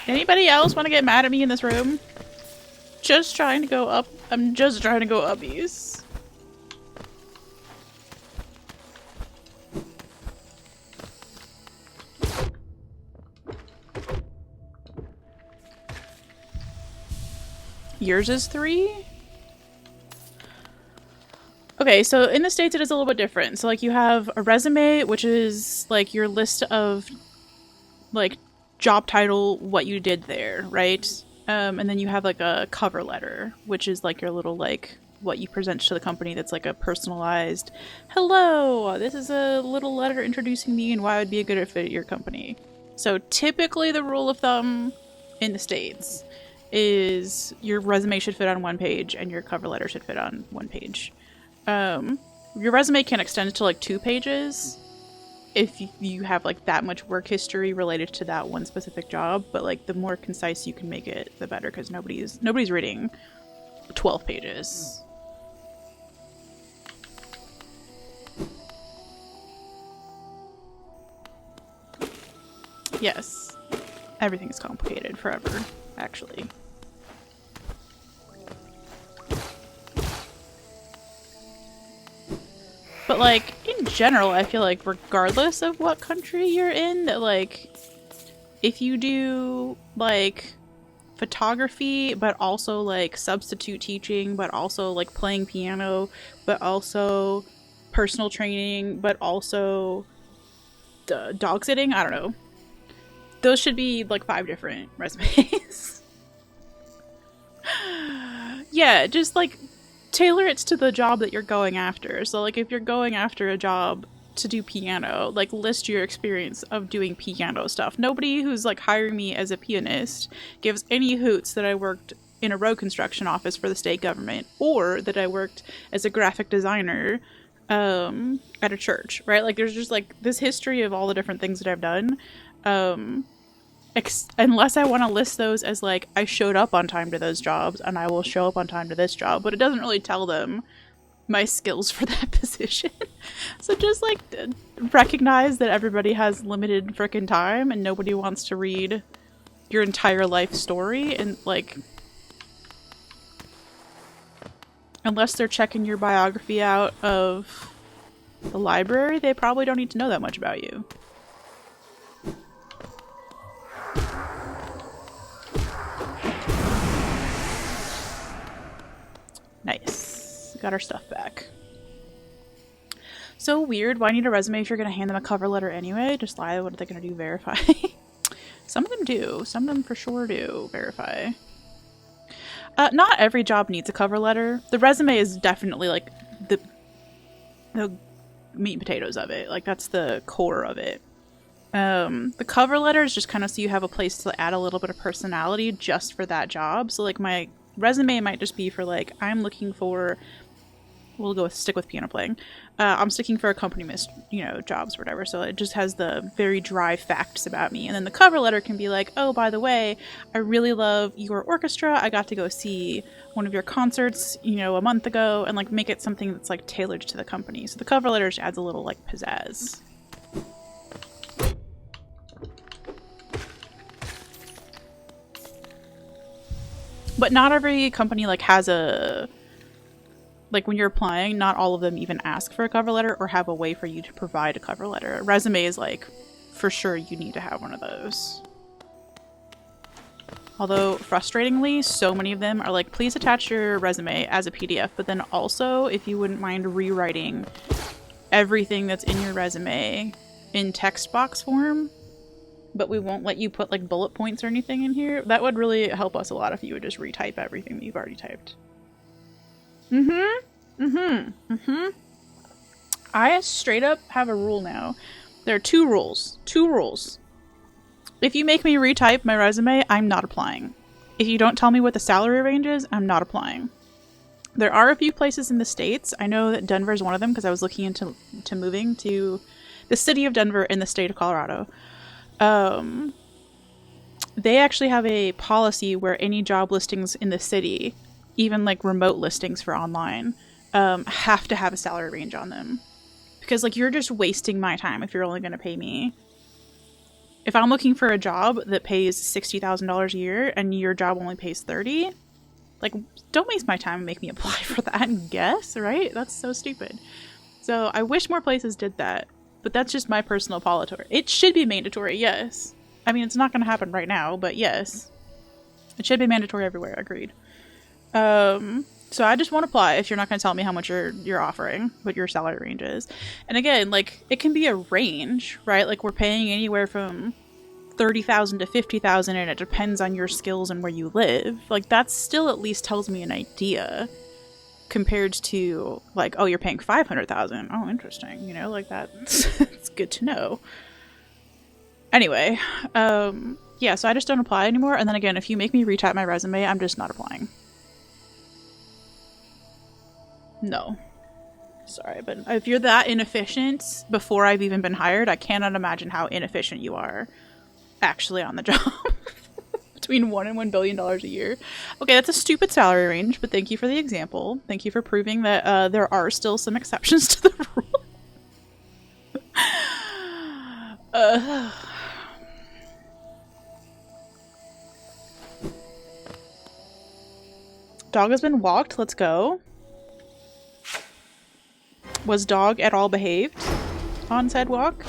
S1: Anybody else want to get mad at me in this room? Just trying to go up. I'm just trying to go uppies. Yours is 3? Okay, so in the States it is a little bit different. So like you have a resume, which is like your list of like job title, what you did there, right? And then you have like a cover letter, which is like your little like what you present to the company that's like a personalized, hello, this is a little letter introducing me and why I would be a good fit at your company. So typically the rule of thumb in the States is your resume should fit on 1 page and your cover letter should fit on 1 page. Your resume can extend to like 2 pages if you have like that much work history related to that one specific job, but like the more concise you can make it, the better, because nobody's reading 12 pages. Yes, everything is complicated forever, actually. But like in general, I feel like regardless of what country you're in, that like if you do like photography, but also like substitute teaching, but also like playing piano, but also personal training, but also dog sitting, I don't know. Those should be like 5 different resumes. Yeah, just like tailor it to the job that you're going after. So like if you're going after a job to do piano, like list your experience of doing piano stuff. Nobody who's like hiring me as a pianist gives any hoots that I worked in a road construction office for the state government or that I worked as a graphic designer at a church, right? Like there's just like this history of all the different things that I've done. Unless I want to list those as like I showed up on time to those jobs and I will show up on time to this job, but it doesn't really tell them my skills for that position. So just like recognize that everybody has limited frickin' time and nobody wants to read your entire life story, and like unless they're checking your biography out of the library, they probably don't need to know that much about you. Nice. Got our stuff back. So weird. Why need a resume if you're going to hand them a cover letter anyway? Just lie. What are they going to do? Verify? Some of them do. Some of them for sure do verify. Not every job needs a cover letter. The resume is definitely like the meat and potatoes of it. Like that's the core of it. The cover letter is just kind of so you have a place to add a little bit of personality just for that job. So like my resume might just be for like, I'm looking for, we'll stick with piano playing. I'm sticking for accompanist, jobs or whatever. So it just has the very dry facts about me. And then the cover letter can be like, oh, by the way, I really love your orchestra. I got to go see one of your concerts, a month ago, and like make it something that's like tailored to the company. So the cover letter just adds a little like pizzazz. But not every company like has a, like when you're applying, not all of them even ask for a cover letter or have a way for you to provide a cover letter. A resume is like, for sure you need to have one of those. Although frustratingly, so many of them are like, please attach your resume as a PDF, but then also if you wouldn't mind rewriting everything that's in your resume in text box form but we won't let you put like bullet points or anything in here. That would really help us a lot if you would just retype everything that you've already typed. I straight up have a rule now. There are two rules. If you make me retype my resume, I'm not applying. If you don't tell me what the salary range is, I'm not applying. There are a few places in the States. I know that Denver is one of them because I was looking into moving to the city of Denver in the state of Colorado. They actually have a policy where any job listings in the city, even like remote listings for online, have to have a salary range on them. Because like you're just wasting my time if you're only going to pay me. If I'm looking for a job that pays $60,000 a year and your job only pays $30,000, like don't waste my time and make me apply for that and guess, right? That's so stupid. So I wish more places did that, but that's just my personal policy. It should be mandatory, yes. I mean, it's not going to happen right now, but yes. It should be mandatory everywhere, agreed. So I just won't apply if you're not going to tell me how much you're offering, what your salary range is. And again, like, it can be a range, right? Like, we're paying anywhere from $30,000 to $50,000, and it depends on your skills and where you live. Like, that still at least tells me an idea compared to, like, oh, you're paying $500,000. Oh, interesting. You know, like, that's it's good to know. Anyway, yeah, so I just don't apply anymore. And then again, if you make me retype my resume, I'm just not applying. No. Sorry, but if you're that inefficient before I've even been hired, I cannot imagine how inefficient you are actually on the job. Between $1 and $1 billion a year. Okay, that's a stupid salary range, but thank you for the example. Thank you for proving that there are still some exceptions to the rule. Dog has been walked. Let's go. Was dog at all behaved on said walk?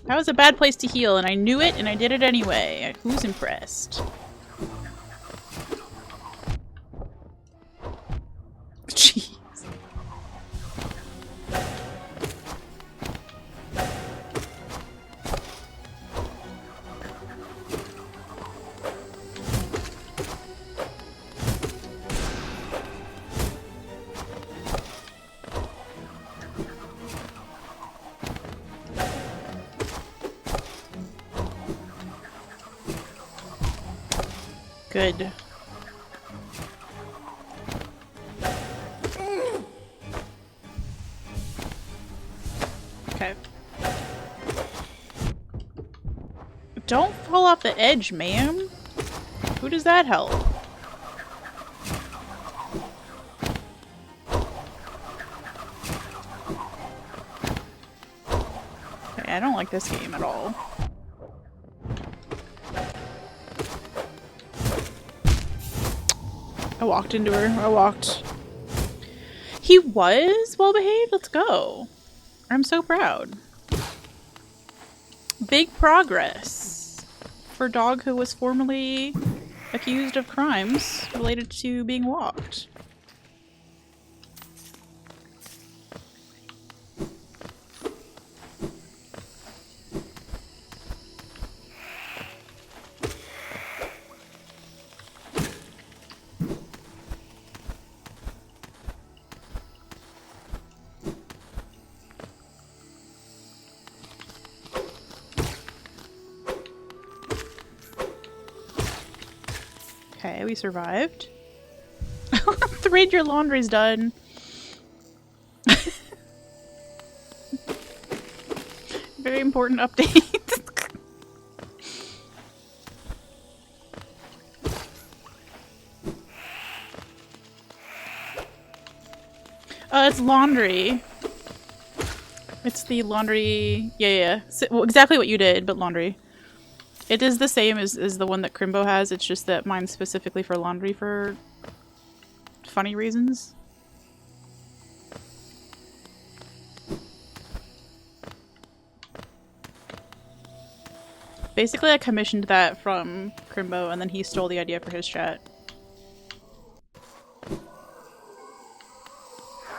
S1: That was a bad place to heal, and I knew it, and I did it anyway. Who's impressed? Jeez. Good. Okay. Don't fall off the edge, ma'am. Who does that help? Okay, I don't like this game at all. I walked into her. I walked. He was well behaved? Let's go. I'm so proud. Big progress for a dog who was formerly accused of crimes related to being walked. Okay, we survived. Read your laundry's done. Very important update. It's laundry. It's the laundry. Yeah. Well, exactly what you did, but laundry. It is the same as the one that Crimbo has. It's just that mine's specifically for laundry for funny reasons. Basically, I commissioned that from Crimbo, and then he stole the idea for his chat.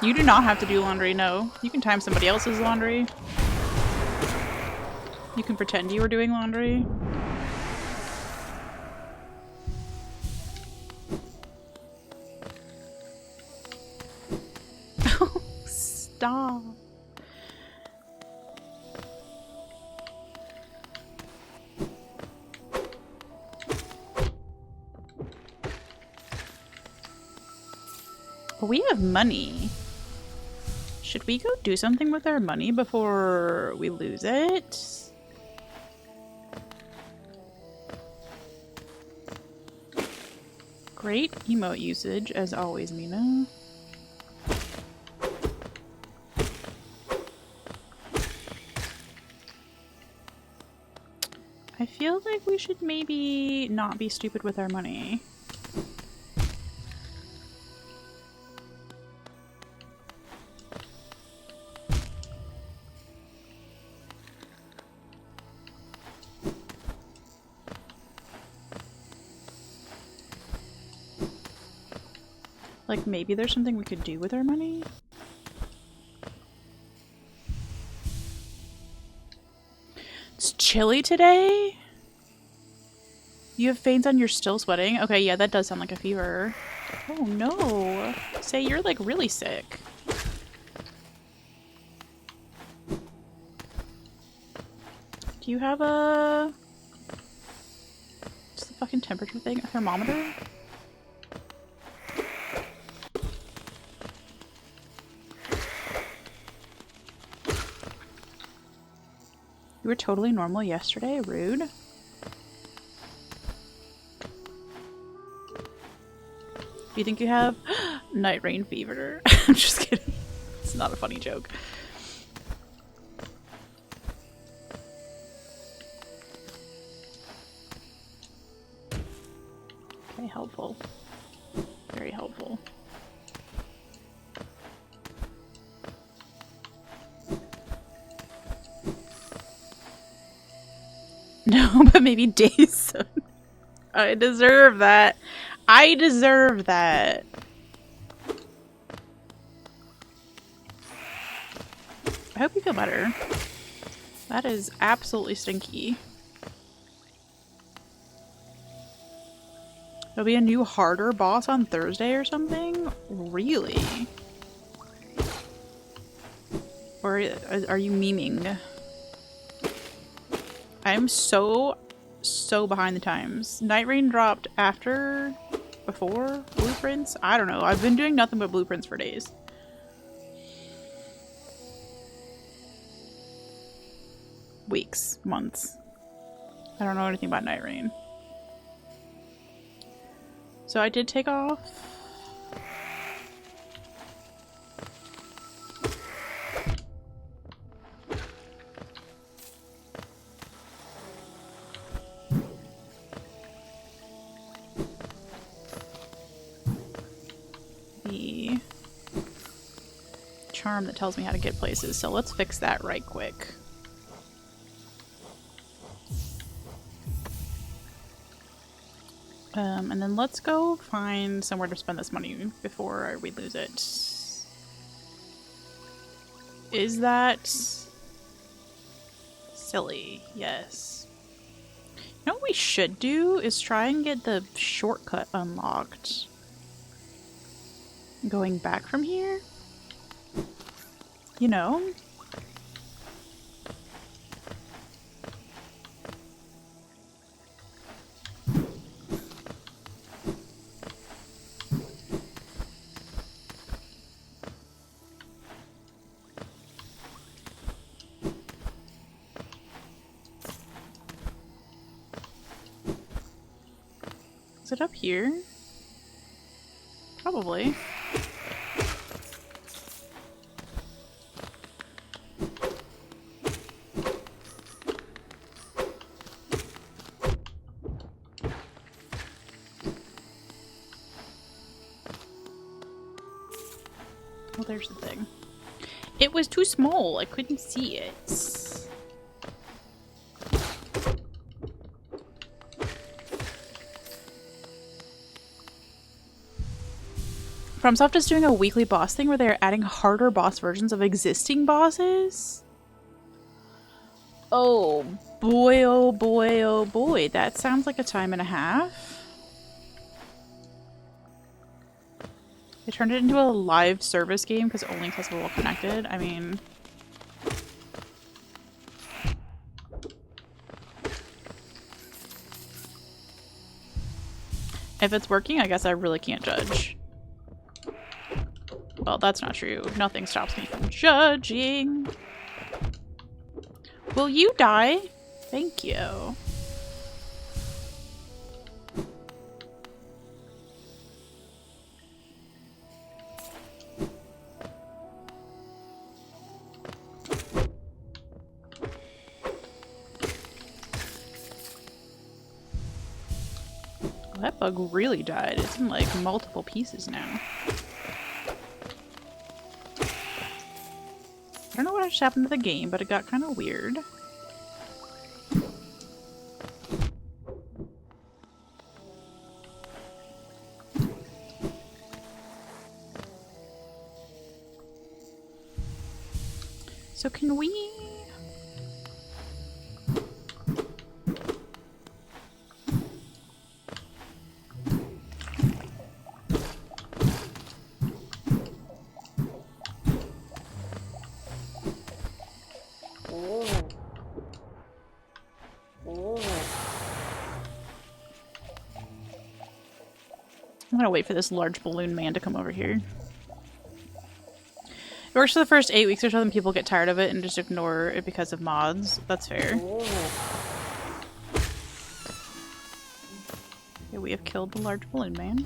S1: You do not have to do laundry, no. You can time somebody else's laundry. You can pretend you were doing laundry. Oh, stop. We have money. Should we go do something with our money before we lose it? Great emote usage, as always, Mina. I feel like we should maybe not be stupid with our money. Like, maybe there's something we could do with our money? It's chilly today? You have veins on, you're still sweating? Okay, yeah, that does sound like a fever. Oh no. Say, you're like really sick. Do you have a... what's the fucking temperature thing? A thermometer? You were totally normal yesterday? Rude. Do you think you have night rain fever? I'm just kidding. It's not a funny joke. Okay, helpful. Very helpful. No, but maybe days. I deserve that. I deserve that. I hope you feel better. That is absolutely stinky. There'll be a new harder boss on Thursday or something? Really? Or are you memeing? I'm so behind the times. Night Rain dropped before Blueprints? I don't know. I've been doing nothing but Blueprints for days. Weeks, months. I don't know anything about Night Rain. So I did take off. The charm that tells me how to get places, so let's fix that right quick. And then let's go find somewhere to spend this money before we lose it. Is that silly? Yes. You know what we should do is try and get the shortcut unlocked. Going back from here? You know? Is it up here? Probably. Well, there's the thing. It was too small. I couldn't see it. FromSoft is doing a weekly boss thing where they're adding harder boss versions of existing bosses. Oh boy, oh boy, oh boy. That sounds like a time and a half. They turned it into a live service game because only accessible while connected. I mean... if it's working, I guess I really can't judge. Well, that's not true. Nothing stops me from judging. Will you die? Thank you. Well, that bug really died. It's in like multiple pieces now. I don't know what just happened to the game, but it got kind of weird. So can we... I'm gonna wait for this large balloon man to come over here. It works for the first 8 weeks or so, then people get tired of it and just ignore it because of mods. That's fair. Okay, we have killed the large balloon man.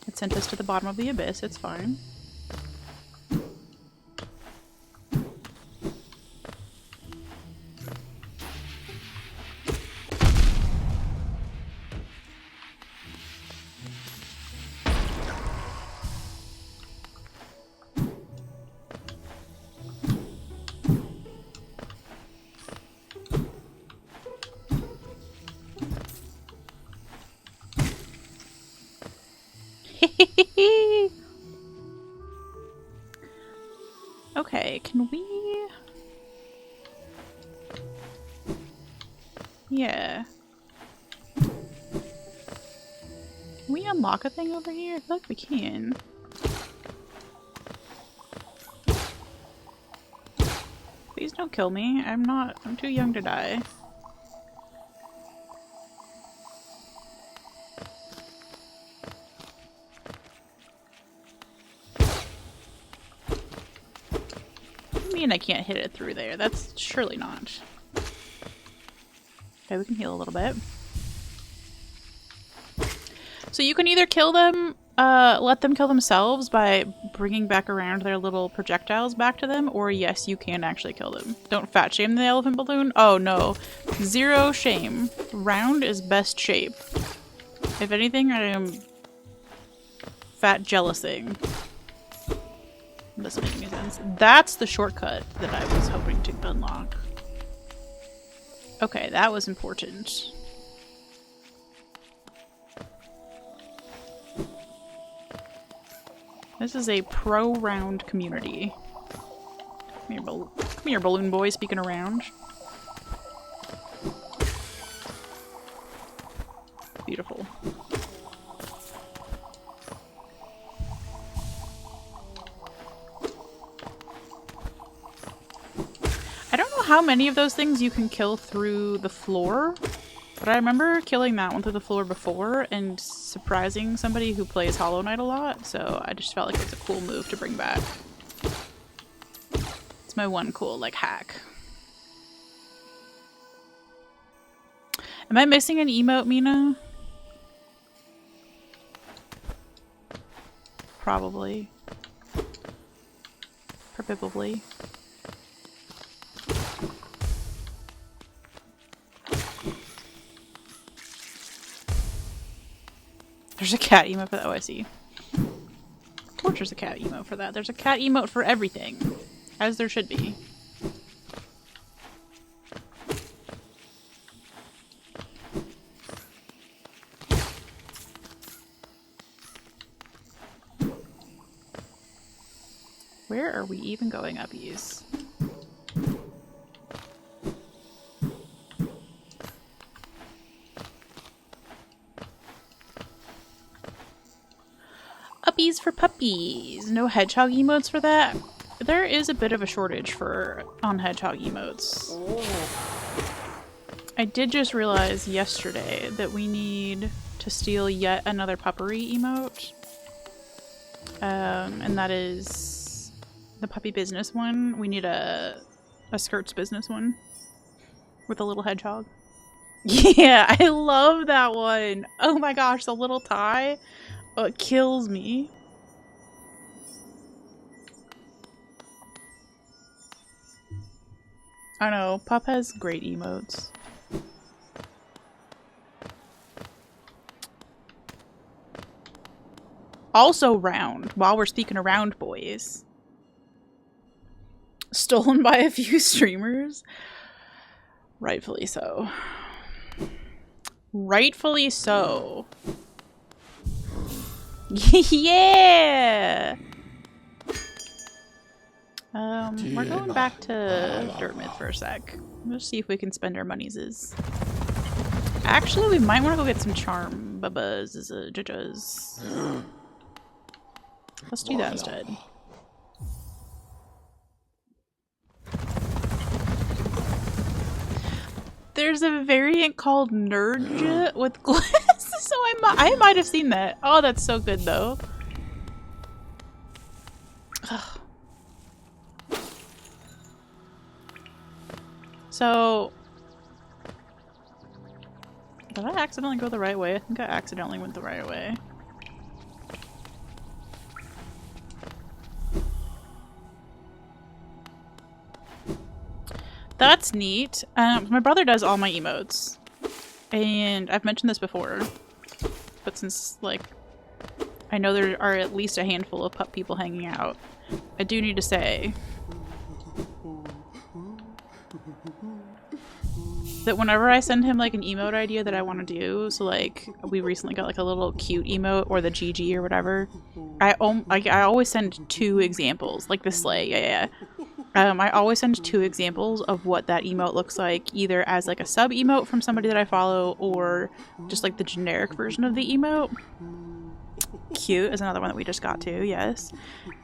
S1: It sent us to the bottom of the abyss, it's fine. Okay, can we... yeah. Can we unlock a thing over here? I feel like we can. Please don't kill me. I'm too young to die. I can't hit it through there. That's surely not. Okay, we can heal a little bit. So you can either kill them, let them kill themselves by bringing back around their little projectiles back to them, or yes, you can actually kill them. Don't fat shame the elephant balloon. Oh no. Zero shame. Round is best shape. If anything, I am fat jealousing. Doesn't make any sense. That's the shortcut that I was hoping to unlock. Okay, that was important. This is a pro-round community. Come here, balloon boy, speaking around. Beautiful. How many of those things you can kill through the floor, but I remember killing that one through the floor before and surprising somebody who plays Hollow Knight a lot, so I just felt like it was a cool move to bring back. It's my one cool, like, hack. Am I missing an emote, Mina? Probably. Probably. There's a cat emote for that. Oh, I see. course there's a cat emote for that. There's a cat emote for everything. As there should be. Where are we even going, uppies? Uppies for puppies. No hedgehog emotes for that? There is a bit of a shortage on hedgehog emotes. I did just realize yesterday that we need to steal yet another puppery emote. And that is the puppy business one. We need a skirts business one with a little hedgehog. Yeah, I love that one. Oh my gosh, the little tie. Oh, it kills me. I know, Pup has great emotes. Also round, while we're speaking around, boys. Stolen by a few streamers? Rightfully so. Rightfully so. Yeah! We're going back to Dirtmouth for a sec. Let's see if we can spend our monies. Actually, we might want to go get some charm bubbas, judges. Let's do that instead. There's a variant called Nerd with glasses, so I might have seen that. Oh, that's so good though. Ugh. So, did I accidentally go the right way? I think I accidentally went the right way. That's neat. My brother does all my emotes. And I've mentioned this before. But since, like, I know there are at least a handful of pup people hanging out, I do need to say that whenever I send him, like, an emote idea that I want to do, so, like, we recently got, like, a little cute emote, or the GG or whatever, I always send 2 examples. Like the sleigh, yeah. I always send 2 examples of what that emote looks like, either as like a sub emote from somebody that I follow, or just like the generic version of the emote. Cute is another one that we just got to, yes.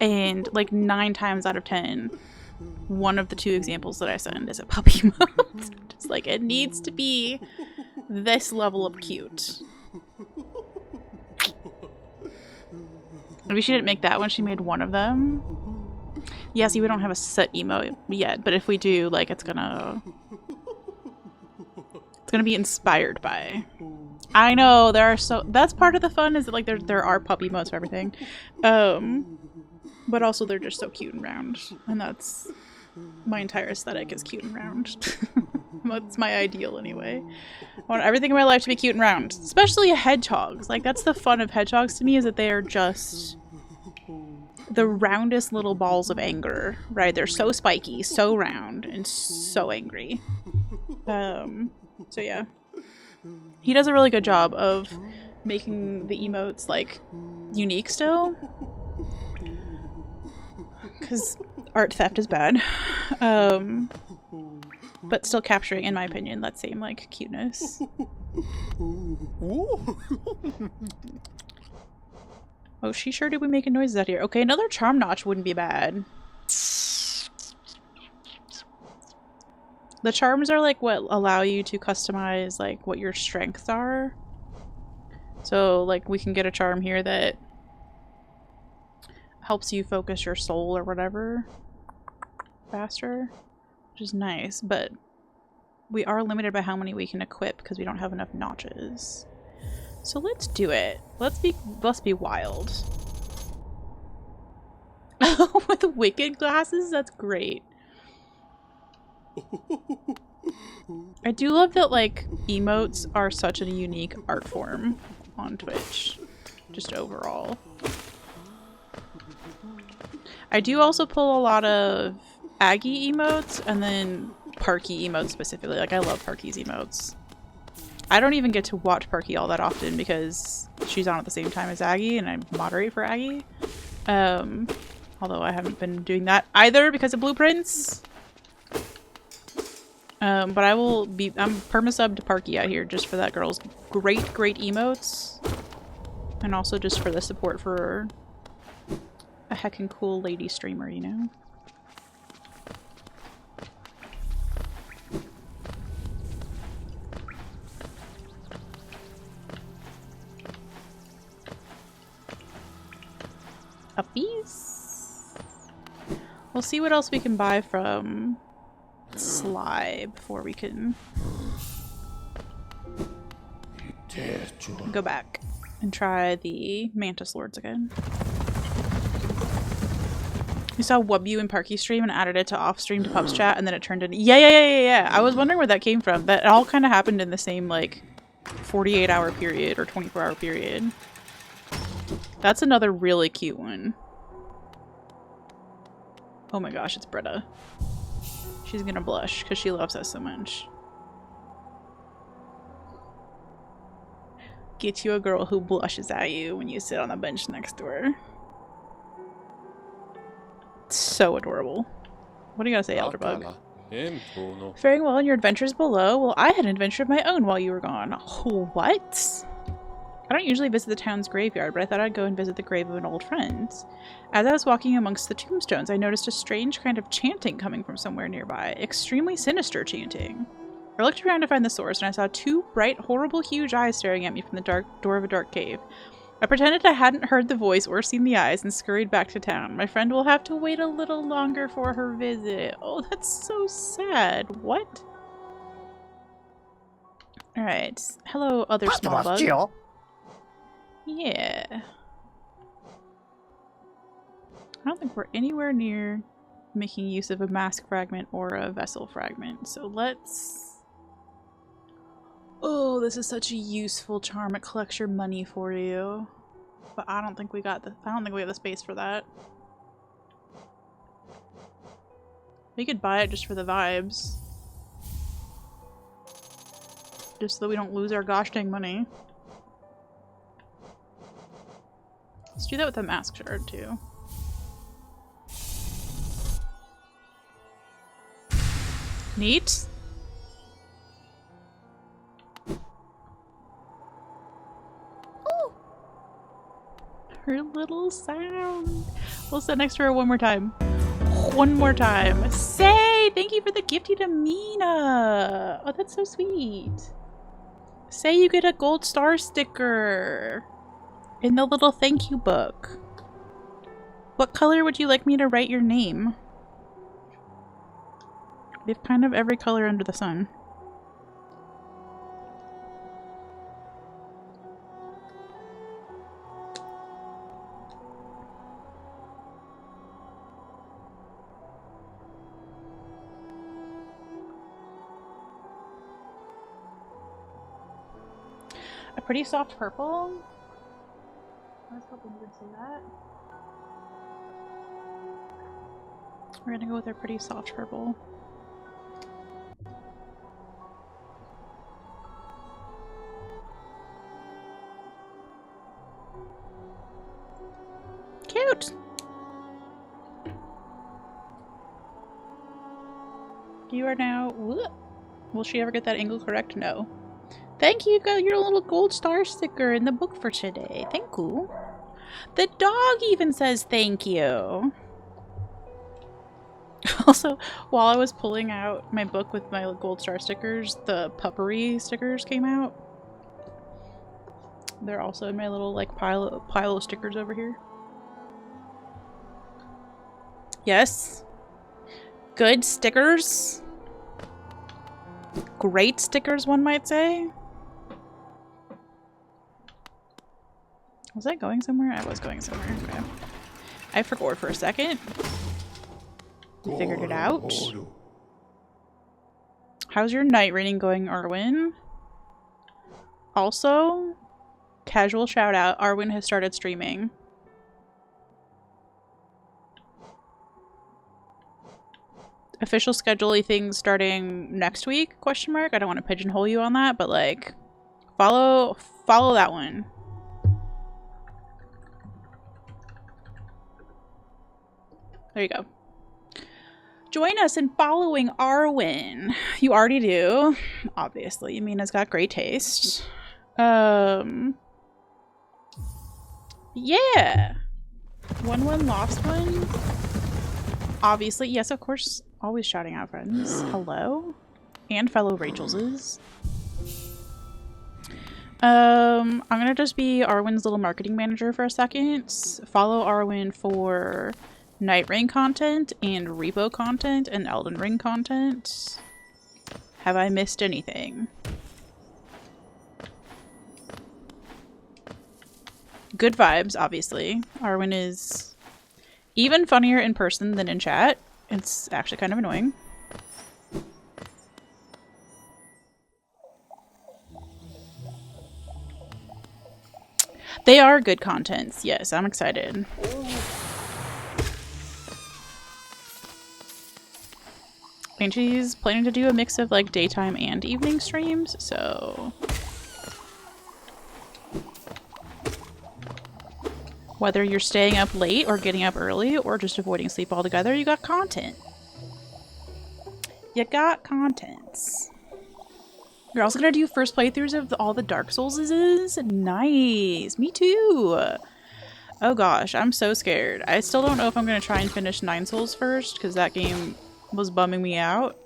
S1: And like 9 times out of 10, one of the 2 examples that I send is a puppy emote. Just like, it needs to be this level of cute. Maybe she didn't make that one, she made one of them. Yeah, see, we don't have a set emote yet, but if we do, like, it's gonna be inspired by. I know, there are that's part of the fun, is that, like, there are puppy emotes for everything. But also they're just so cute and round, and that's my entire aesthetic is cute and round. That's my ideal anyway. I want everything in my life to be cute and round, especially hedgehogs. Like, that's the fun of hedgehogs to me, is that they are just the roundest little balls of anger, right? They're so spiky, so round, and so angry. So yeah. He does a really good job of making the emotes, like, unique still. Because art theft is bad. But still capturing, in my opinion, that same, like, cuteness. Oh, she sure did be making noises out here. Okay, another charm notch wouldn't be bad. The charms are like what allow you to customize like what your strengths are. So like we can get a charm here that helps you focus your soul or whatever faster, which is nice, but we are limited by how many we can equip because we don't have enough notches. So let's do it. Let's be wild. With wicked glasses? That's great. I do love that, like, emotes are such a unique art form on Twitch. Just overall. I do also pull a lot of Aggie emotes and then Parky emotes specifically. Like, I love Parky's emotes. I don't even get to watch Parky all that often because she's on at the same time as Aggie and I moderate for Aggie. Although I haven't been doing that either because of blueprints. But I'm perma-sub to Parky out here just for that girl's great emotes. And also just for the support for a heckin' cool lady streamer, you know? Uppies? We'll see what else we can buy from Sly before we can go back and try the Mantis Lords again. You saw Wubbu and Parky stream and added it to off stream to Pups chat and then it turned into yeah. I was wondering where that came from. That all kind of happened in the same like 48-hour period or 24-hour period. That's another really cute one. Oh my gosh, it's Britta. She's gonna blush because she loves us so much. Get you a girl who blushes at you when you sit on the bench next to her. So adorable. What do you gotta say, Elderbug? Faring well in your adventures below? Well, I had an adventure of my own while you were gone. What? I don't usually visit the town's graveyard, but I thought I'd go and visit the grave of an old friend. As I was walking amongst the tombstones, I noticed a strange kind of chanting coming from somewhere nearby. Extremely sinister chanting. I looked around to find the source, and I saw two bright, horrible, huge eyes staring at me from the dark door of a dark cave. I pretended I hadn't heard the voice or seen the eyes and scurried back to town. My friend will have to wait a little longer for her visit. Oh, that's so sad. What? Alright. Hello, other small bug. Yeah. I don't think we're anywhere near making use of a mask fragment or a vessel fragment. So let's... Oh, this is such a useful charm. It collects your money for you. But I don't think we got the... I don't think we have the space for that. We could buy it just for the vibes. Just so that we don't lose our gosh dang money. Let's do that with the mask shard too. Neat. Ooh. Her little sound. We'll sit next to her one more time. One more time. Say, thank you for the gifty to Mina. Oh, that's so sweet. Say you get a gold star sticker in the little thank you book. What color would you like me to write your name? We have kind of every color under the sun. A pretty soft purple? I was hoping you would say that. We're gonna go with our pretty soft purple. Cute! You are now... Will she ever get that angle correct? No. Thank you, you got your little gold star sticker in the book for today. Thank you. The dog even says thank you. Also, while I was pulling out my book with my gold star stickers, the puppery stickers came out. They're also in my little like pile of stickers over here. Yes. Good stickers. Great stickers, one might say. Was I going somewhere? I was going somewhere. Okay. I forgot for a second. Figured it out. How's your night reading going, Arwen? Also, casual shout out, Arwen has started streaming. official schedule-y things starting next week, question mark. I don't want to pigeonhole you on that, but like follow that one. There you go. Join us in following Arwen. You already do, obviously. Mina's got great taste. Yeah. 1-1 lost one. Obviously, yes, of course. Always shouting out friends. Hello, and fellow Rachelses. I'm gonna just be Arwen's little marketing manager for a second. Follow Arwen for Night Rain content and Repo content and Elden Ring content. Have I missed anything? Good vibes, obviously. Arwen is even funnier in person than in chat. It's actually kind of annoying. They are good contents. Yes, I'm excited. And she's planning to do a mix of like daytime and evening streams, so whether you're staying up late or getting up early or just avoiding sleep altogether, you got content. You got contents. You're also gonna do first playthroughs of all the Dark Souls-es? Nice. Me too. Oh gosh, I'm so scared. I still don't know if I'm gonna try and finish 9 Souls first, because that game was bumming me out.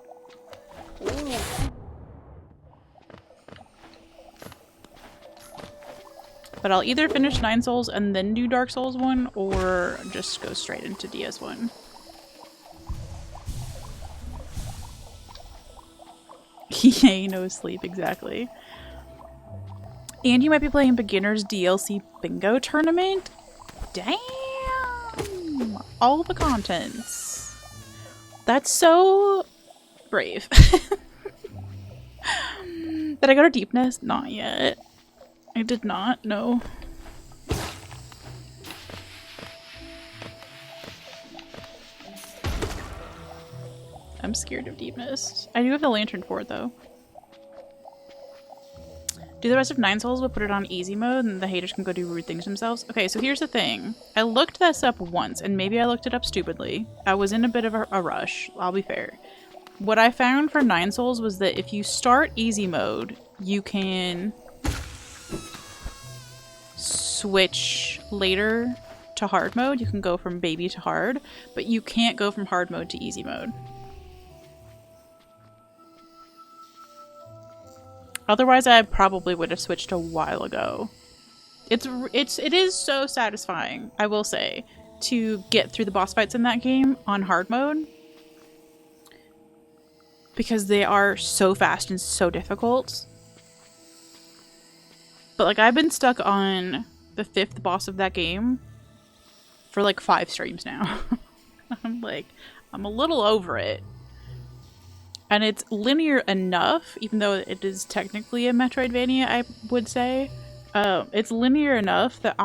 S1: But I'll either finish 9 Souls and then do Dark Souls 1, or just go straight into DS1. Yay, no sleep, exactly. And you might be playing Beginner's DLC Bingo Tournament? Damn! All the contents. That's so brave. Did I go to Deepnest? Not yet. I did not, no. I'm scared of Deepnest. I do have the lantern for it, though. Do the rest of 9 Souls, but put it on easy mode, and the haters can go do rude things themselves? Okay, so here's the thing. I looked this up once, and maybe I looked it up stupidly. I was in a bit of a rush, I'll be fair. What I found for 9 Souls was that if you start easy mode, you can switch later to hard mode. You can go from baby to hard, but you can't go from hard mode to easy mode. Otherwise, I probably would have switched a while ago. It is so satisfying, I will say, to get through the boss fights in that game on hard mode. Because they are so fast and so difficult. But like, I've been stuck on the 5th boss of that game for like 5 streams now. I'm a little over it. And it's linear enough, even though it is technically a Metroidvania, I would say. It's linear enough that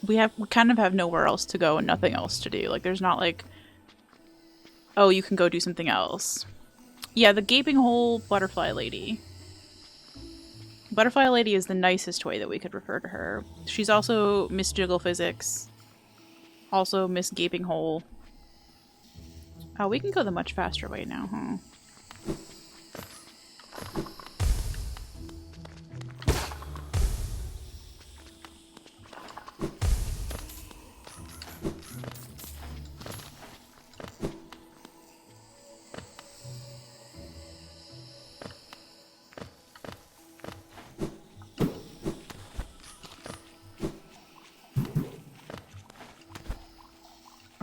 S1: we kind of have nowhere else to go and nothing else to do. Like, there's not like, oh, you can go do something else. Yeah, the gaping hole butterfly lady. Butterfly lady is the nicest way that we could refer to her. She's also Miss Jiggle Physics. Also Miss Gaping Hole. Oh, we can go the much faster way now, huh?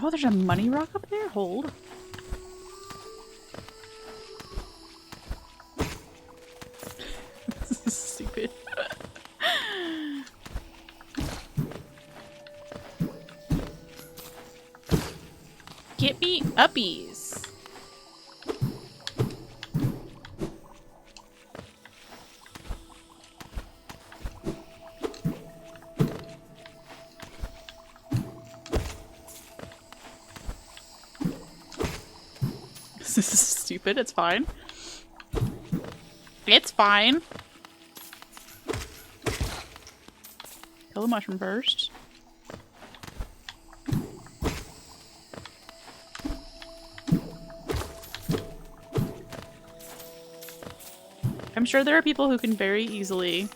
S1: Oh, there's a money rock up there? Hold. This is stupid. Get me uppies. This is stupid. It's fine. It's fine. Kill the mushroom first. I'm sure there are people who can very easily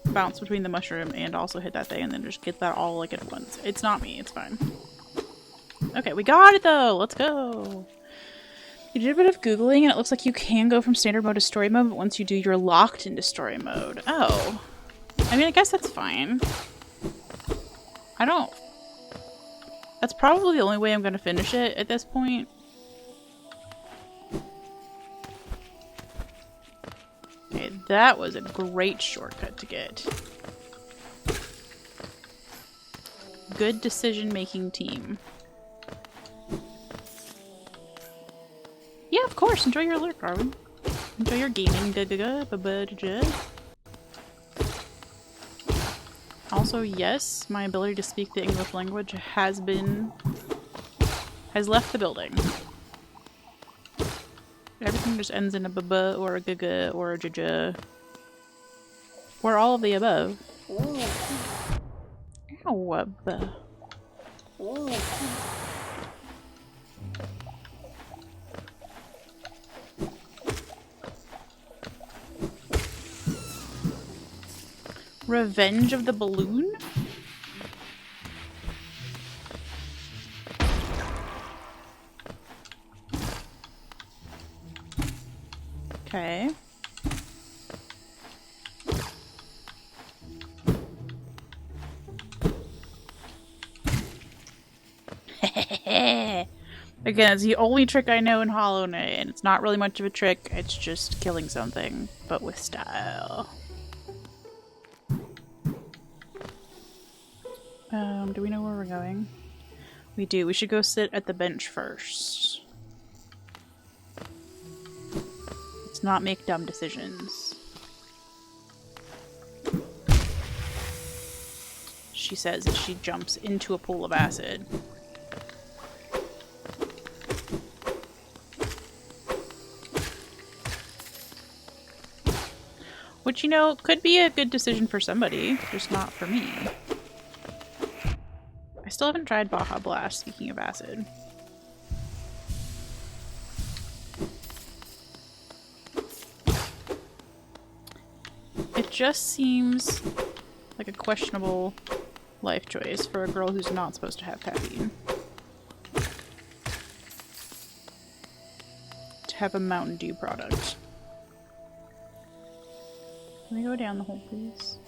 S1: bounce between the mushroom and also hit that thing and then just get that all like at once. It's not me, it's fine. Okay, we got it though! Let's go! You did a bit of Googling and it looks like you can go from standard mode to story mode, but once you do, you're locked into story mode. Oh. I mean, I guess that's fine. I don't... That's probably the only way I'm gonna finish it at this point. Okay, that was a great shortcut to get. Good decision-making team. Yeah, of course. Enjoy your alert, Darwin. Enjoy your gaming. Also, yes, my ability to speak the English language has left the building. Everything just ends in a b or a g or a j or all of the above. Ow. Revenge of the Balloon? Okay. Again, it's the only trick I know in Hallownest, and it's not really much of a trick, it's just killing something, but with style. Do we know where we're going? We do. We should go sit at the bench first. Let's not make dumb decisions. She says as she jumps into a pool of acid. Which, you know, could be a good decision for somebody, just not for me. I still haven't tried Baja Blast, speaking of acid. It just seems like a questionable life choice for a girl who's not supposed to have caffeine. To have a Mountain Dew product. Can we go down the hole, please?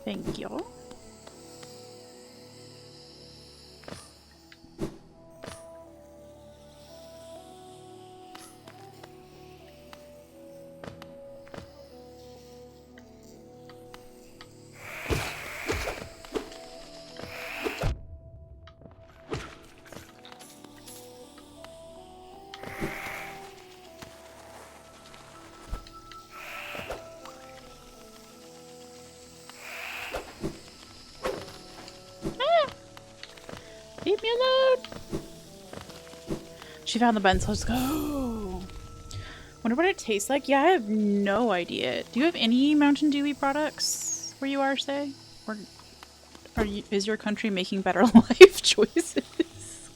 S1: Thank you. Leave me alone! She found the bend, so let's go! Wonder what it tastes like? Yeah, I have no idea. Do you have any Mountain Dewy products where you are, say? Or is your country making better life choices?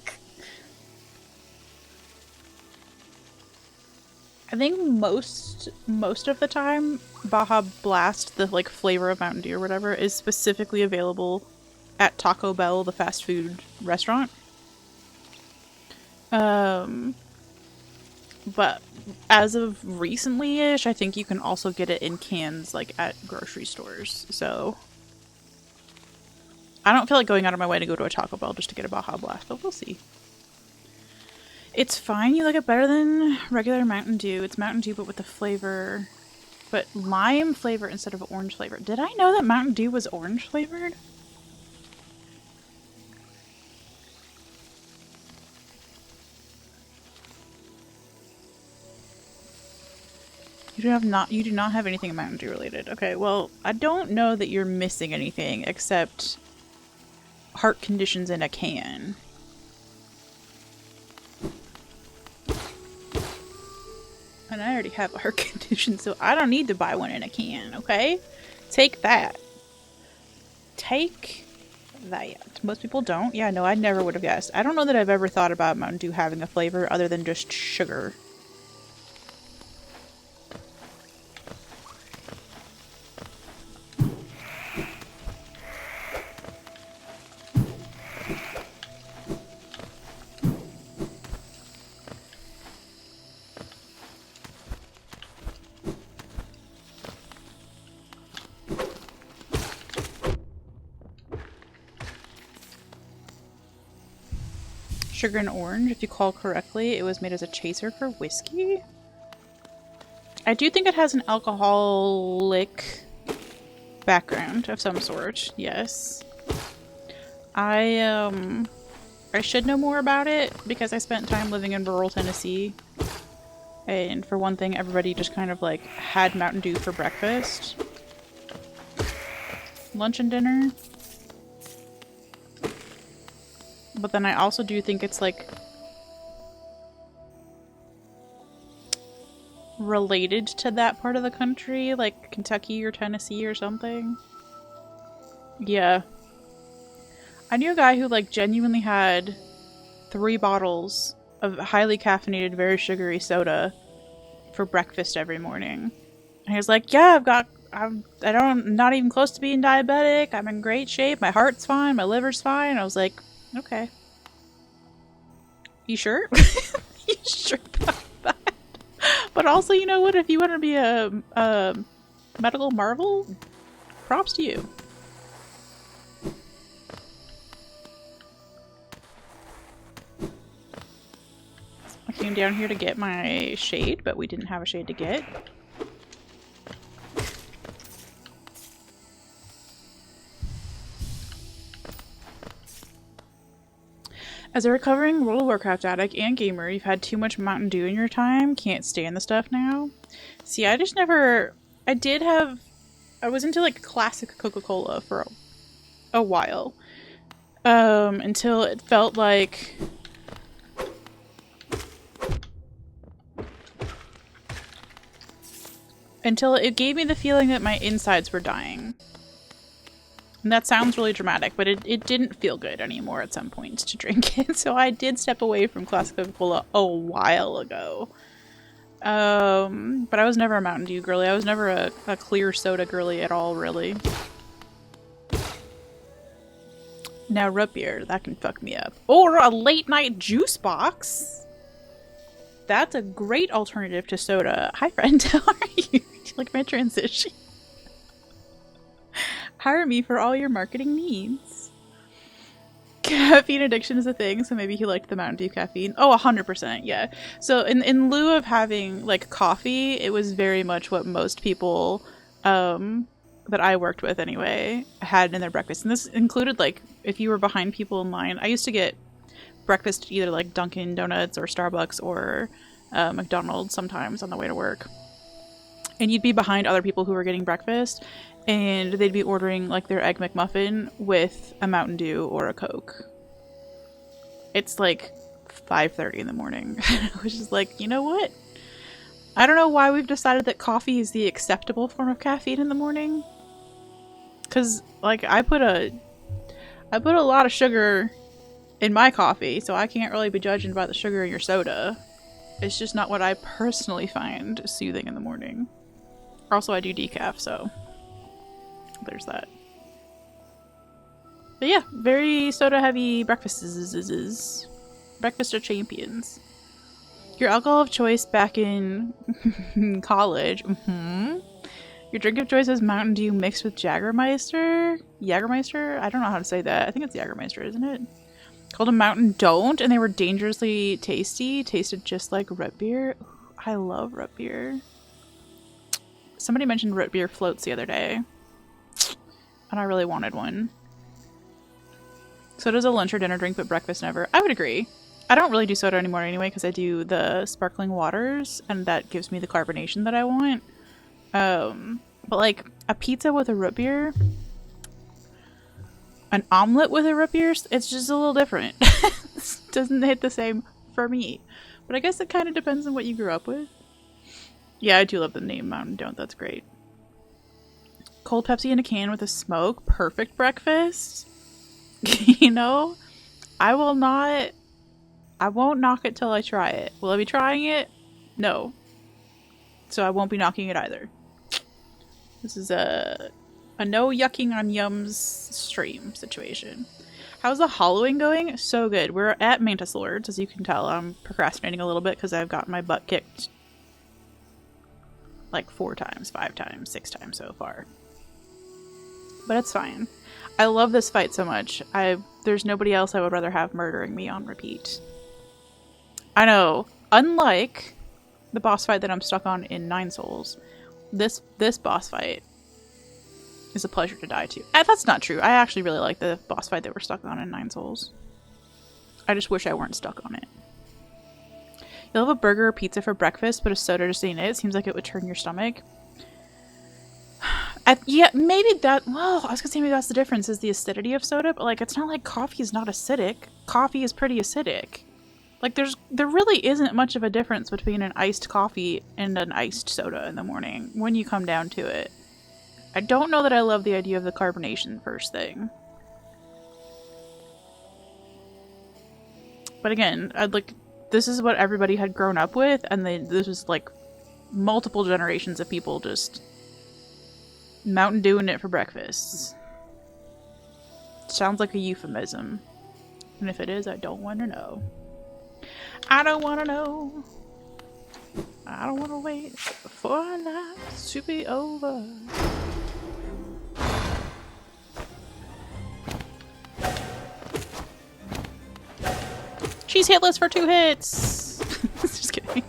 S1: I think most of the time, Baja Blast, the like flavor of Mountain Dew or whatever, is specifically available at Taco Bell, the fast food restaurant. But as of recently-ish, I think you can also get it in cans, like, at grocery stores, so... I don't feel like going out of my way to go to a Taco Bell just to get a Baja Blast, but we'll see. It's fine, you like it better than regular Mountain Dew. It's Mountain Dew, but with the flavor... But lime flavor instead of orange flavor. Did I know that Mountain Dew was orange flavored? You do not have anything Mountain Dew related. Okay, well, I don't know that you're missing anything except heart conditions in a can. And I already have a heart condition, so I don't need to buy one in a can, okay? Take that. Take that. Most people don't. Yeah, no, I never would have guessed. I don't know that I've ever thought about Mountain Dew having a flavor other than just sugar. Sugar and orange, if you call correctly, it was made as a chaser for whiskey. I do think it has an alcoholic background of some sort, yes. I should know more about it because I spent time living in rural Tennessee. And for one thing, everybody just kind of like had Mountain Dew for breakfast, lunch and dinner. But then I also do think it's like related to that part of the country, like Kentucky or Tennessee or something. Yeah. I knew a guy who like genuinely had 3 bottles of highly caffeinated, very sugary soda for breakfast every morning. And he was like, yeah, I'm not even close to being diabetic. I'm in great shape. My heart's fine. My liver's fine. I was like, okay. You sure? You sure about that? But also, you know what? If you want to be a medical marvel, props to you. I came down here to get my shade, but we didn't have a shade to get. As a recovering World of Warcraft addict and gamer, you've had too much Mountain Dew in your time, can't stand the stuff now. See, I just never... I was into like classic Coca-Cola for a while. Until it felt like... Until it gave me the feeling that my insides were dying. And that sounds really dramatic, but it didn't feel good anymore at some point to drink it. So I did step away from classic Coca-Cola a while ago. But I was never a Mountain Dew girly. I was never a clear soda girly at all, really. Now root beer, that can fuck me up. Or a late night juice box. That's a great alternative to soda. Hi friend, how are you? Do you like my transition? Hire me for all your marketing needs. Caffeine addiction is a thing, so maybe he liked the Mountain Dew caffeine. Oh, 100%, yeah. So in lieu of having, like, coffee, it was very much what most people, that I worked with anyway, had in their breakfast. And this included, like, if you were behind people in line, I used to get breakfast at either, like, Dunkin' Donuts or Starbucks or McDonald's sometimes on the way to work. And you'd be behind other people who were getting breakfast, and they'd be ordering like their Egg McMuffin with a Mountain Dew or a Coke. It's like 5:30 in the morning. Which is like, you know what? I don't know why we've decided that coffee is the acceptable form of caffeine in the morning. Cause like I put a lot of sugar in my coffee, so I can't really be judged by the sugar in your soda. It's just not what I personally find soothing in the morning. Also, I do decaf, so there's that. But yeah, very soda-heavy breakfasts. Breakfast of champions. Your alcohol of choice back in college. Your drink of choice is Mountain Dew mixed with Jägermeister? Jägermeister? I don't know how to say that. I think it's Jägermeister, isn't it? Called a Mountain Don't, and they were dangerously tasty. Tasted just like root beer. Ooh, I love root beer. Somebody mentioned root beer floats the other day. And I really wanted one. Soda's a lunch or dinner drink, but breakfast never. I would agree. I don't really do soda anymore anyway, because I do the sparkling waters, and that gives me the carbonation that I want. But like, a pizza with a root beer... An omelet with a root beer, it's just a little different. Doesn't hit the same for me. But I guess it kind of depends on what you grew up with. Yeah, I do love the name Mountain Don't. That's great. Cold Pepsi in a can with a smoke. Perfect breakfast. You know? I won't knock it till I try it. Will I be trying it? No. So I won't be knocking it either. This is a no yucking on yums stream situation. How's the hollowing going? So good. We're at Mantis Lords, as you can tell. I'm procrastinating a little bit because I've gotten my butt kicked like 4 times, 5 times, 6 times so far. But it's fine. I love this fight so much. There's nobody else I would rather have murdering me on repeat. I know. Unlike the boss fight that I'm stuck on in 9 Souls, this boss fight is a pleasure to die to. That's not true. I actually really like the boss fight that we're stuck on in 9 Souls. I just wish I weren't stuck on it. You'll have a burger or pizza for breakfast, but a soda just ain't it. It seems like it would turn your stomach. Yeah, maybe that... Well, I was gonna say maybe that's the difference, is the acidity of soda, but, like, it's not like coffee is not acidic. Coffee is pretty acidic. Like, there really isn't much of a difference between an iced coffee and an iced soda in the morning, when you come down to it. I don't know that I love the idea of the carbonation first thing. But again, this is what everybody had grown up with, and this was, like, multiple generations of people just Mountain Dewing it for breakfast. Sounds like a euphemism. And if it is, I don't want to know. I don't want to know. I don't want to wait for our lives to be over. She's hitless for 2 hits! Just kidding.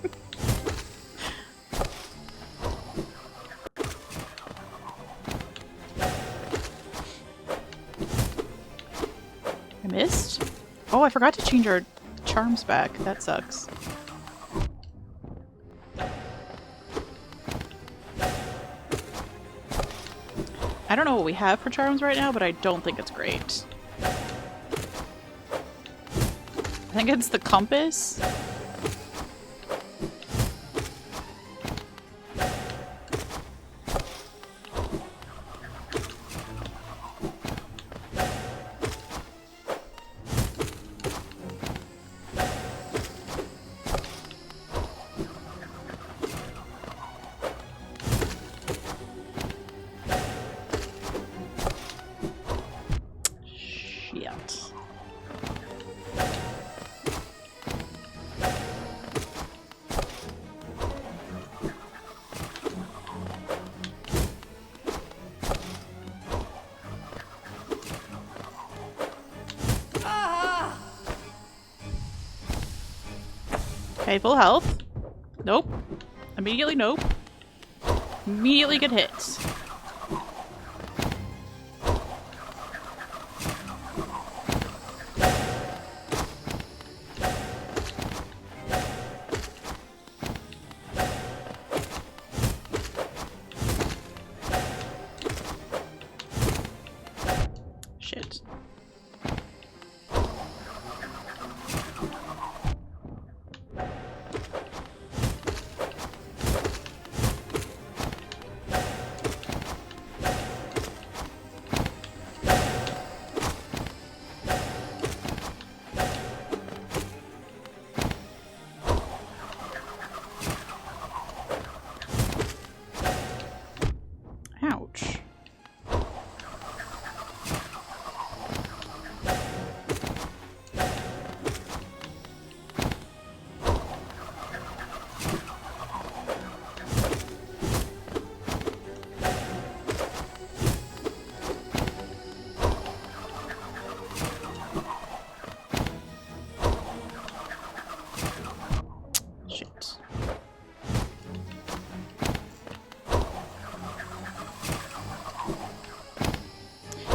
S1: I missed? Oh, I forgot to change our charms back. That sucks. I don't know what we have for charms right now, but I don't think it's great. I think it's the compass. Okay, full health. Nope. Immediately nope. Immediately get hit. Shit. Ouch. Shit.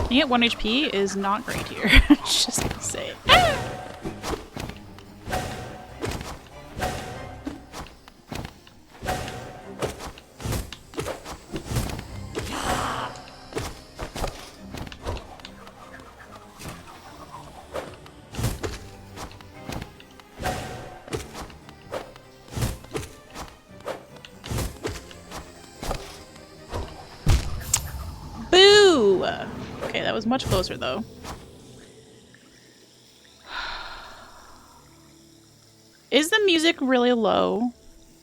S1: Being at 1 HP is not great here. Just gonna say. Woo! Okay, that was much closer though. Is the music really low?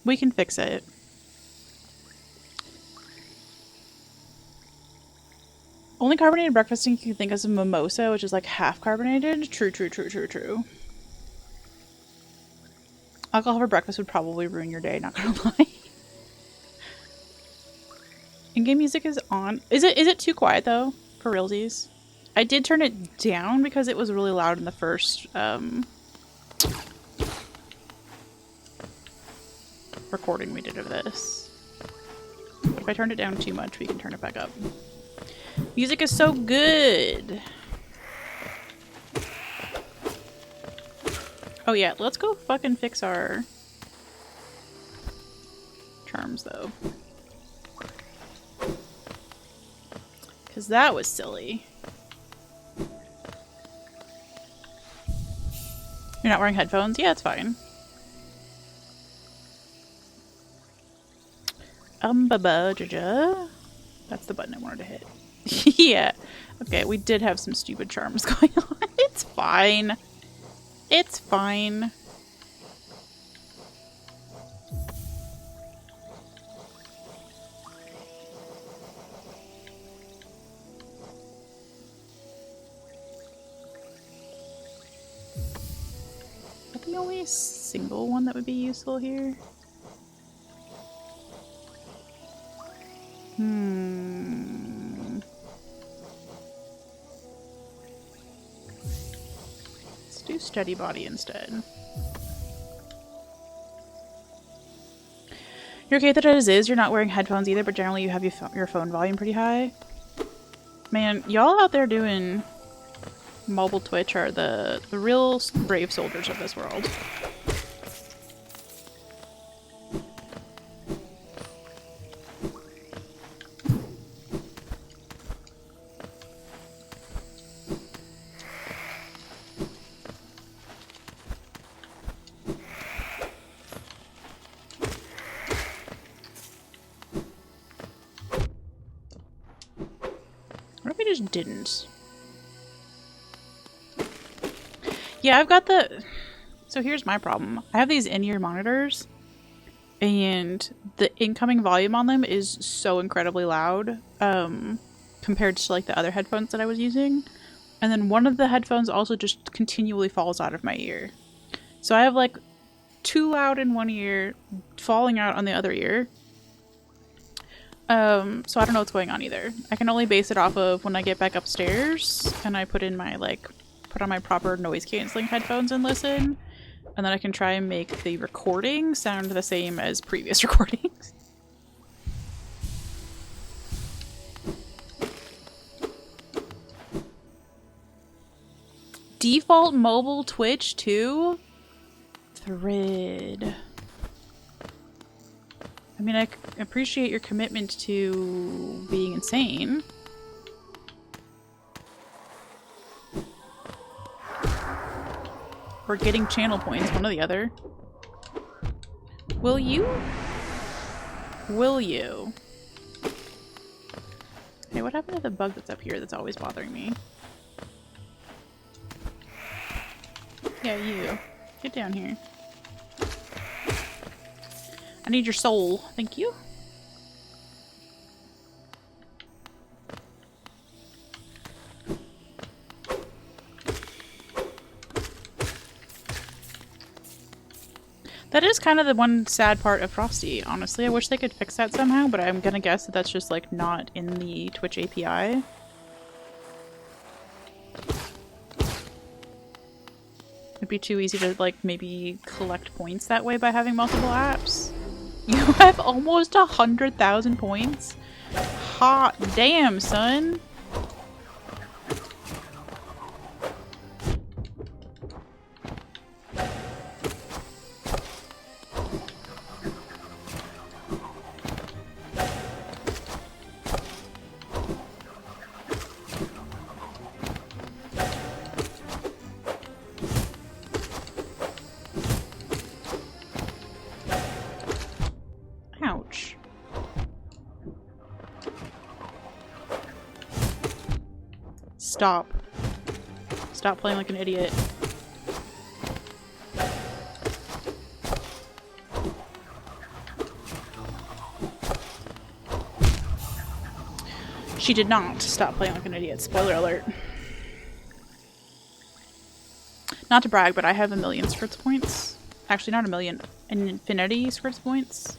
S1: We can fix it. Only carbonated breakfast you can think of is a mimosa, which is like half carbonated. True, true, true, true, true. Alcohol for breakfast would probably ruin your day, not gonna lie. In-game music is on. Is it too quiet though? For realsies? I did turn it down because it was really loud in the first recording we did of this. But if I turned it down too much, we can turn it back up. Music is so good! Oh yeah, let's go fucking fix our charms though. Because that was silly. You're not wearing headphones? Yeah, it's fine. Ba-ba-ja-ja. That's the button I wanted to hit. Yeah. Okay, we did have some stupid charms going on. It's fine. It's fine. Is that the only single one that would be useful here? Let's do steady body instead. You're okay that it is. You're not wearing headphones either, but generally you have your phone volume pretty high. Man, y'all out there doing mobile Twitch are the real brave soldiers of this world. What if we just didn't? Yeah, I've got the... So here's my problem. I have these in-ear monitors, and the incoming volume on them is so incredibly loud compared to like the other headphones that I was using. And then one of the headphones also just continually falls out of my ear. So I have like too loud in one ear, falling out on the other ear. So I don't know what's going on either. I can only base it off of when I get back upstairs and I put in my put on my proper noise canceling headphones and listen, and then I can try and make the recording sound the same as previous recordings. Default mobile Twitch too? Thread. I mean, I appreciate your commitment to being insane. Or getting channel points, one or the other. Will you? Will you? Hey, what happened to the bug that's up here that's always bothering me? Yeah, you. Get down here. I need your soul. Thank you. That is kind of the one sad part of Frosty, honestly. I wish they could fix that somehow, but I'm gonna guess that that's just, like, not in the Twitch API. It'd be too easy to, like, maybe collect points that way by having multiple apps. You have almost 100,000 points? Hot damn, son! stop. Stop playing like an idiot. She did not stop playing like an idiot. Spoiler alert. Not to brag, but I have 1,000,000 scripts points. Actually, not 1,000,000. An infinity scripts points.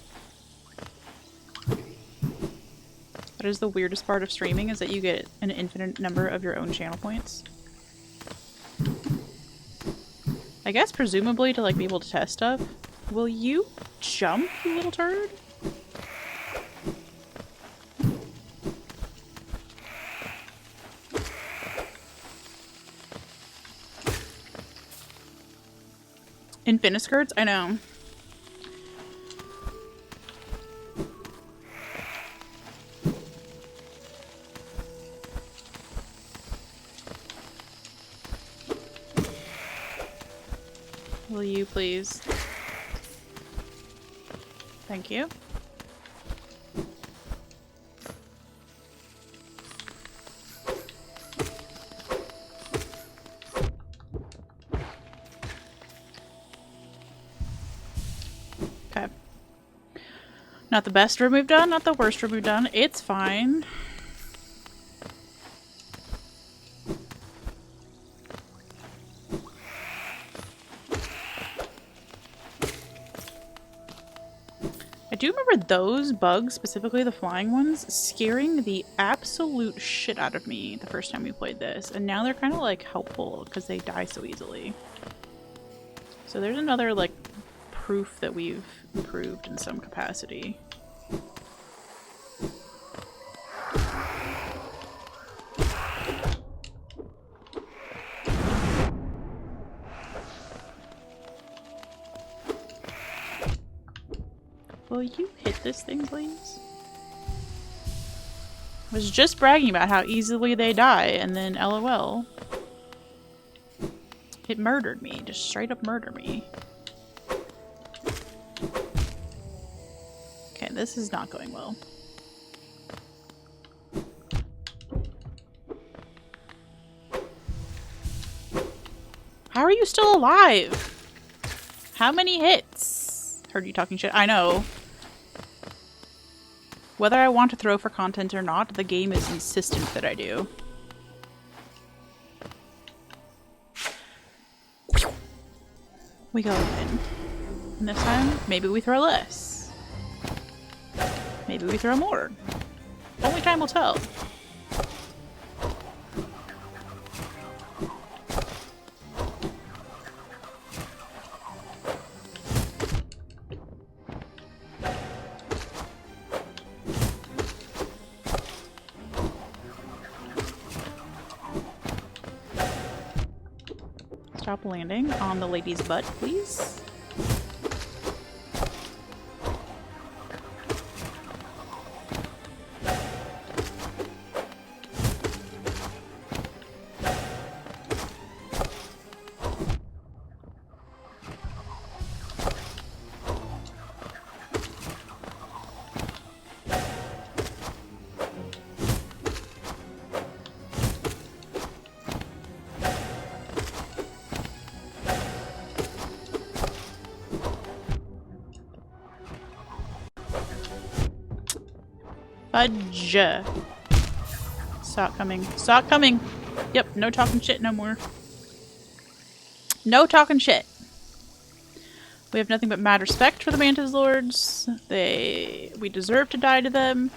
S1: That is the weirdest part of streaming, is that you get an infinite number of your own channel points. I guess presumably to like be able to test stuff. Will you jump, you little turd? Infiniskirts? I know. Will you please? Thank you. Okay. Not the best room we've done, not the worst room we've done. It's fine. I do remember those bugs, specifically the flying ones, scaring the absolute shit out of me the first time we played this. And now they're kind of like helpful because they die so easily. So there's another like proof that we've improved in some capacity. Will you hit this thing, please? I was just bragging about how easily they die, and then LOL. It murdered me. Just straight up murder me. Okay, this is not going well. How are you still alive? How many hits? Heard you talking shit. I know. Whether I want to throw for content or not, the game is insistent that I do. We go in. And this time, maybe we throw less. Maybe we throw more. Only time will tell. Stop landing on the lady's butt, please. Fudge. Stop coming. Stop coming. Yep, no talking shit no more. No talking shit. We have nothing but mad respect for the Mantis Lords. We deserve to die to them.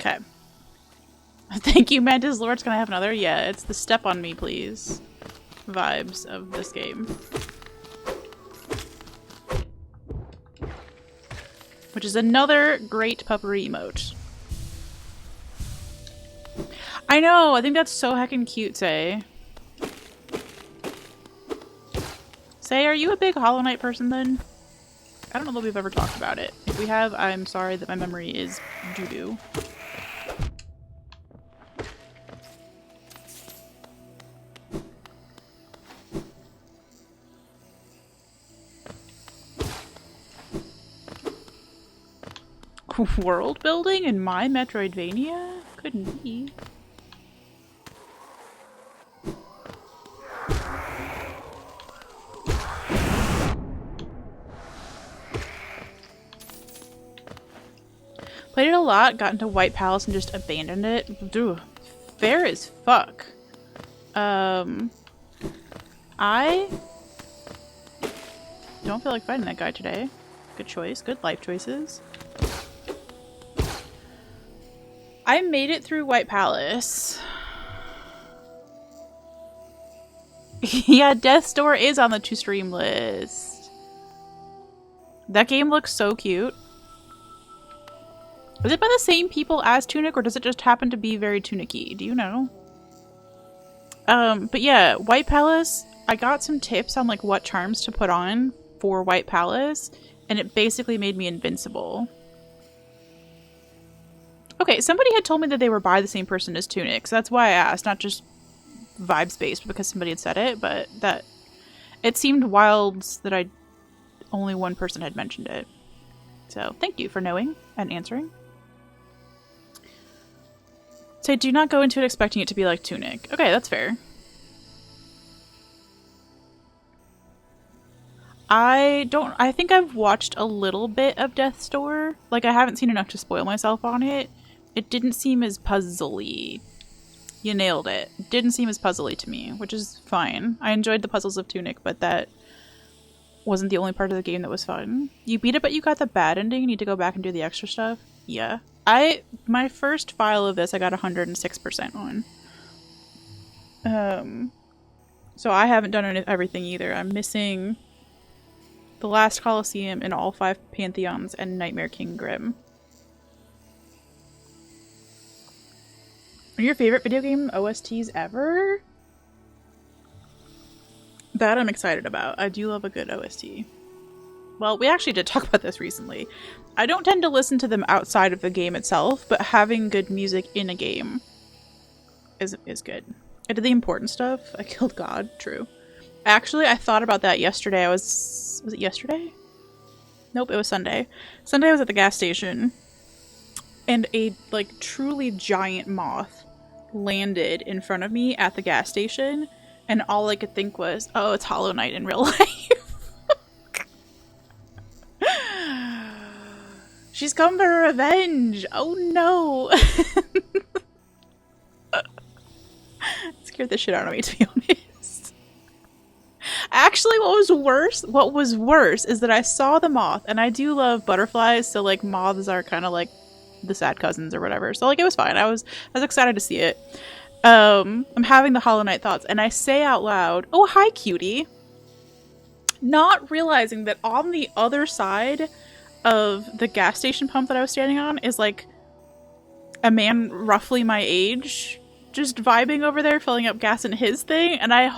S1: Okay. Thank you, Mantis Lords. Can I have another? Yeah, it's the step on me, please vibes of this game. Which is another great puppery emote. I know! I think that's so heckin' cute, Say. Say, are you a big Hollow Knight person then? I don't know that we've ever talked about it. If we have, I'm sorry that my memory is doo-doo. World building in my Metroidvania? Couldn't be. Played it a lot, got into White Palace and just abandoned it. Dude, fair as fuck. I don't feel like fighting that guy today. Good choice. Good life choices. I made it through White Palace. Yeah, Death's Door is on the to stream list. That game looks so cute. Is it by the same people as Tunic, or does it just happen to be very Tunic-y? Do you know? But yeah, White Palace, I got some tips on like what charms to put on for White Palace, and it basically made me invincible. Okay, somebody had told me that they were by the same person as Tunic, so that's why I asked, not just vibes-based because somebody had said it, but that it seemed wild that only one person had mentioned it. So thank you for knowing and answering. So do not go into it expecting it to be like Tunic. Okay, that's fair. I think I've watched a little bit of Death's Door. Like, I haven't seen enough to spoil myself on it. It didn't seem as puzzly. You nailed it. It didn't seem as puzzly to me, which is fine. I enjoyed the puzzles of Tunic, but that wasn't the only part of the game that was fun. You beat it, but you got the bad ending. You need to go back and do the extra stuff. Yeah. My first file of this, I got 106% on. So I haven't done everything either. I'm missing the last Colosseum and all 5 Pantheons and Nightmare King Grim. Are your favorite video game OSTs ever? That I'm excited about. I do love a good OST. Well, we actually did talk about this recently. I don't tend to listen to them outside of the game itself, but having good music in a game is good. I did the important stuff. I killed God. True. Actually, I thought about that yesterday. Was it yesterday? Nope, it was Sunday. Sunday I was at the gas station, and a, like, truly giant moth landed in front of me at the gas station, and all I could think was, oh, it's Hollow Knight in real life. She's come for revenge! Oh no! It scared the shit out of me, to be honest. Actually, what was worse is that I saw the moth, and I do love butterflies, so like moths are kind of like the sad cousins or whatever. So like it was fine. I was excited to see it. I'm having the Hollow Knight thoughts, and I say out loud, "Oh, hi, cutie." Not realizing that on the other side of the gas station pump that I was standing on is like a man roughly my age just vibing over there, filling up gas in his thing, and I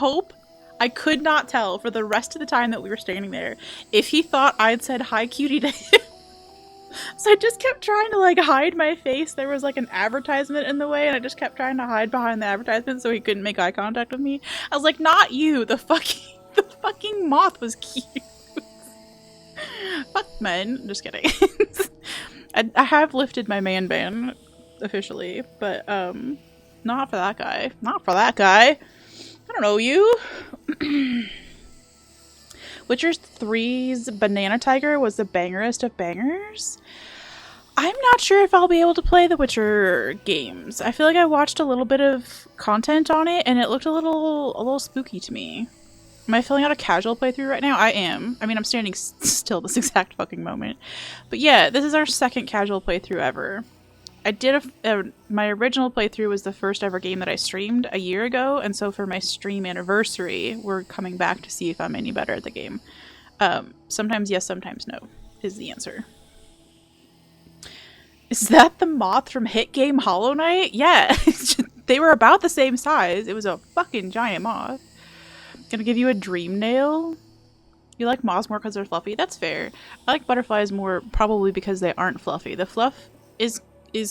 S1: could not tell for the rest of the time that we were standing there if he thought I'd said hi cutie to him. So I just kept trying to like hide my face. There was like an advertisement in the way, and I just kept trying to hide behind the advertisement so he couldn't make eye contact with me. I was like, not you, the fucking moth was cute. Fuck men. Just kidding. I have lifted my man ban officially, but not for that guy. Not for that guy. I don't know you. Witcher 3's Banana Tiger was the bangerest of bangers. I'm not sure if I'll be able to play the Witcher games. I feel like I watched a little bit of content on it, and it looked a little spooky to me. Am I filling out a casual playthrough right now? I am. I mean, I'm standing still this exact fucking moment. But yeah, this is our second casual playthrough ever. I did my original playthrough was the first ever game that I streamed a year ago, and so for my stream anniversary, we're coming back to see if I'm any better at the game. Sometimes yes, sometimes no, is the answer. Is that the moth from hit game Hollow Knight? Yeah, they were about the same size. It was a fucking giant moth. Gonna give you a dream nail. You like moths more because they're fluffy? That's fair. I like butterflies more probably because they aren't fluffy. The fluff is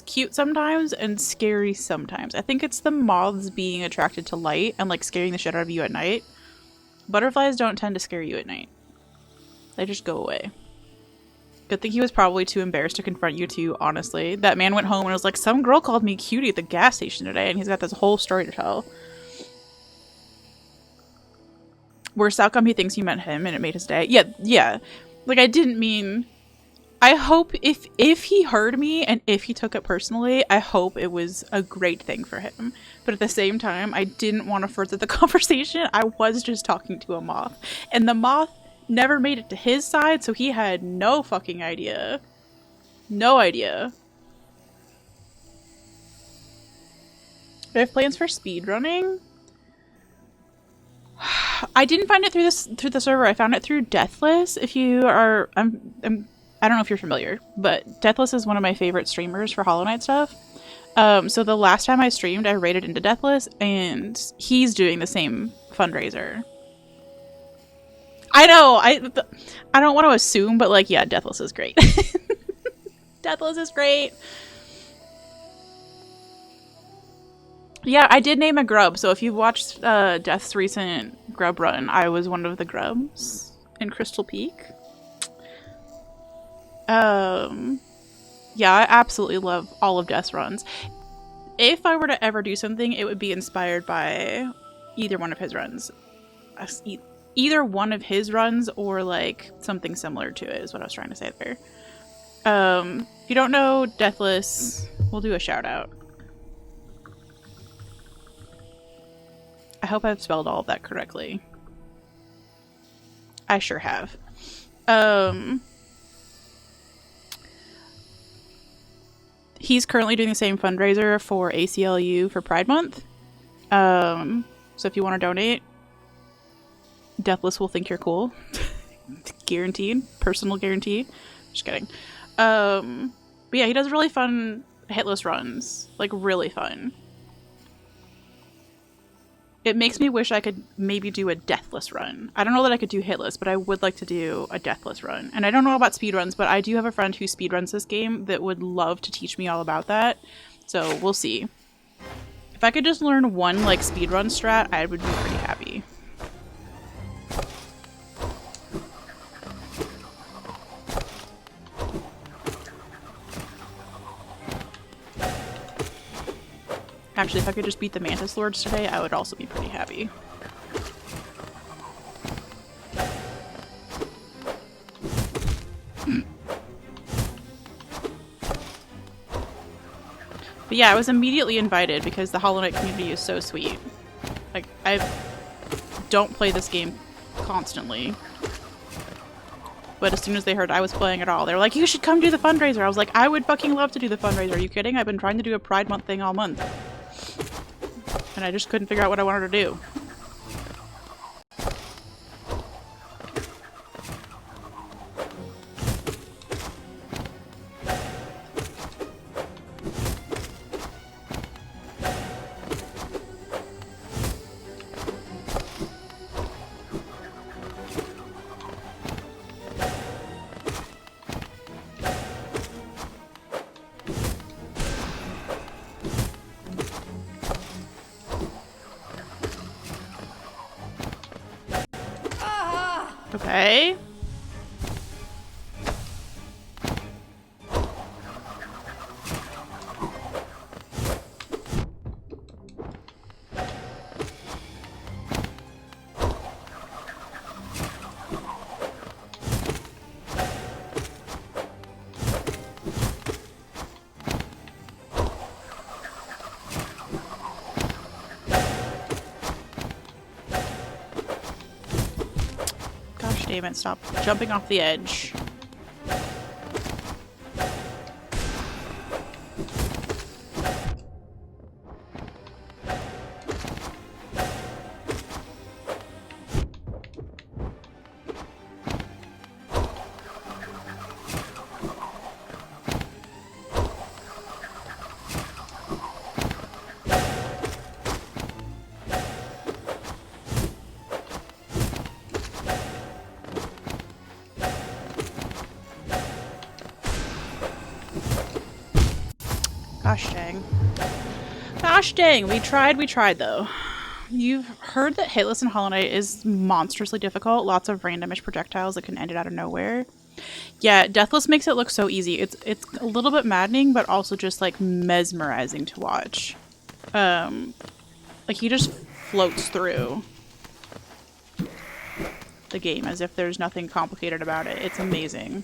S1: cute sometimes and scary sometimes. I think it's the moths being attracted to light and like scaring the shit out of you at night. Butterflies don't tend to scare you at night. They just go away. Good thing he was probably too embarrassed to confront you two, honestly. That man went home and was like, some girl called me cutie at the gas station today, and he's got this whole story to tell. Worst outcome, he thinks you meant him and it made his day. Yeah. Like, I didn't mean... I hope if he heard me and if he took it personally, I hope it was a great thing for him. But at the same time, I didn't want to further the conversation. I was just talking to a moth. And the moth never made it to his side, so he had no fucking idea. No idea. I have plans for speedrunning. I didn't find it through the server. I found it through Deathless. If you are, I don't know if you're familiar, but Deathless is one of my favorite streamers for Hollow Knight stuff. So the last time I streamed, I raided into Deathless, and he's doing the same fundraiser. I know, I don't want to assume, but like, yeah, Deathless is great. Deathless is great. Yeah, I did name a grub, so if you've watched Death's recent grub run, I was one of the grubs in Crystal Peak. Yeah, I absolutely love all of Death's runs. If I were to ever do something, it would be inspired by either one of his runs. Either one of his runs or like something similar to it is what I was trying to say there. If you don't know Deathless, we'll do a shout out. I hope I've spelled all of that correctly. I sure have. He's currently doing the same fundraiser for ACLU for Pride Month. So if you want to donate, Deathless will think you're cool. Guaranteed. Personal guarantee. Just kidding. But yeah, he does really fun hitless runs. Like, really fun. It makes me wish I could maybe do a deathless run. I don't know that I could do hitless, but I would like to do a deathless run. And I don't know about speedruns, but I do have a friend who speedruns this game that would love to teach me all about that. So we'll see. If I could just learn one like speedrun strat, I would be pretty happy. Actually, if I could just beat the Mantis Lords today, I would also be pretty happy. But yeah, I was immediately invited because the Hollow Knight community is so sweet. Like, I don't play this game constantly. But as soon as they heard I was playing it all, they were like, you should come do the fundraiser. I was like, I would fucking love to do the fundraiser. Are you kidding? I've been trying to do a Pride Month thing all month. And I just couldn't figure out what I wanted to do. Okay. Damn it, stop jumping off the edge. Gosh dang. Gosh dang, we tried though. You've heard that Hitless in Hollow Knight is monstrously difficult. Lots of randomish projectiles that can end it out of nowhere. Yeah, Deathless makes it look so easy. It's a little bit maddening, but also just like mesmerizing to watch. Like he just floats through the game as if there's nothing complicated about it. It's amazing.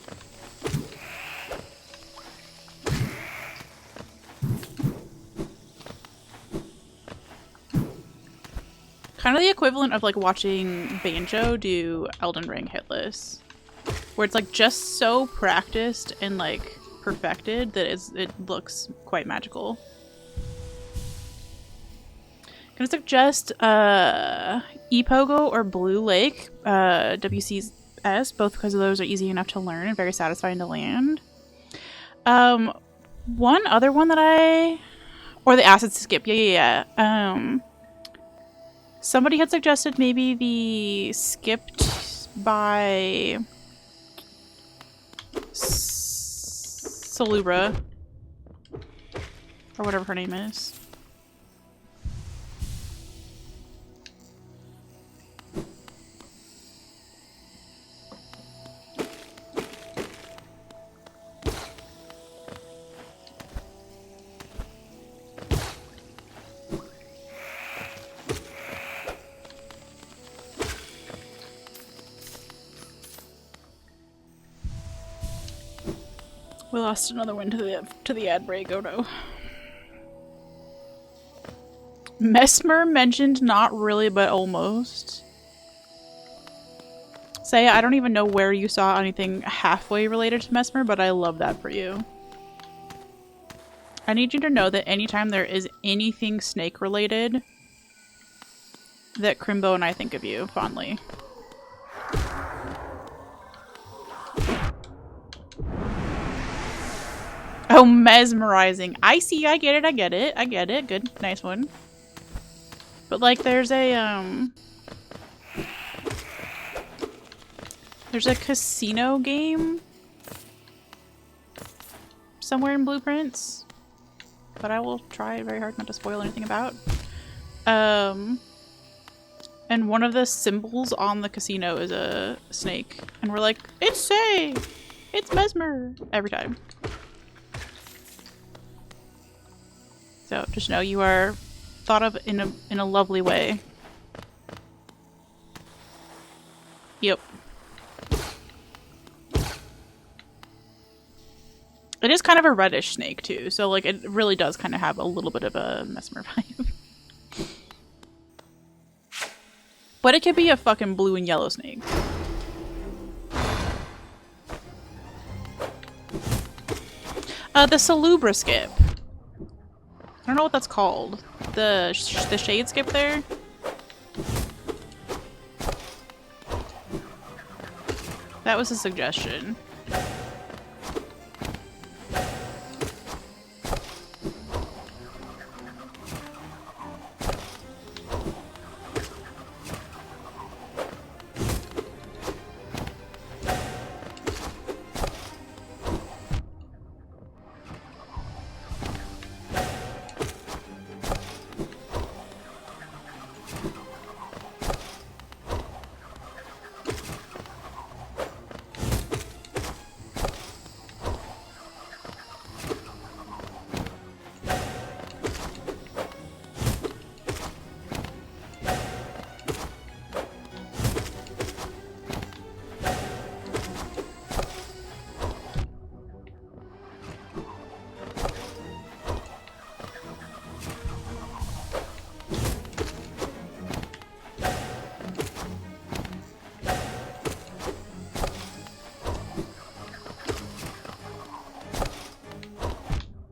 S1: Kind of the equivalent of like watching Banjo do Elden Ring Hitless, where it's like just so practiced and like perfected that it looks quite magical. Gonna suggest Epogo or Blue Lake, WCS, both because those are easy enough to learn and very satisfying to land. One other one that or the Acid Skip, yeah. Somebody had suggested maybe the skipped by Salubra, or whatever her name is. We lost another one to the ad break. Oh no. Mesmer mentioned not really, but almost. Say, I don't even know where you saw anything halfway related to Mesmer, but I love that for you. I need you to know that anytime there is anything snake related, that Crimbo and I think of you fondly. Oh, mesmerizing. I see, I get it. Good, nice one. But like there's a casino game somewhere in Blueprints, but I will try very hard not to spoil anything about. And one of the symbols on the casino is a snake, and we're like, it's Say! It's Mesmer! Every time. So just know you are thought of in a lovely way. Yep. It is kind of a reddish snake too, so like it really does kind of have a little bit of a Mesmer vibe. But it could be a fucking blue and yellow snake. The Salubra skip. I don't know what that's called. The shade skip there? That was a suggestion.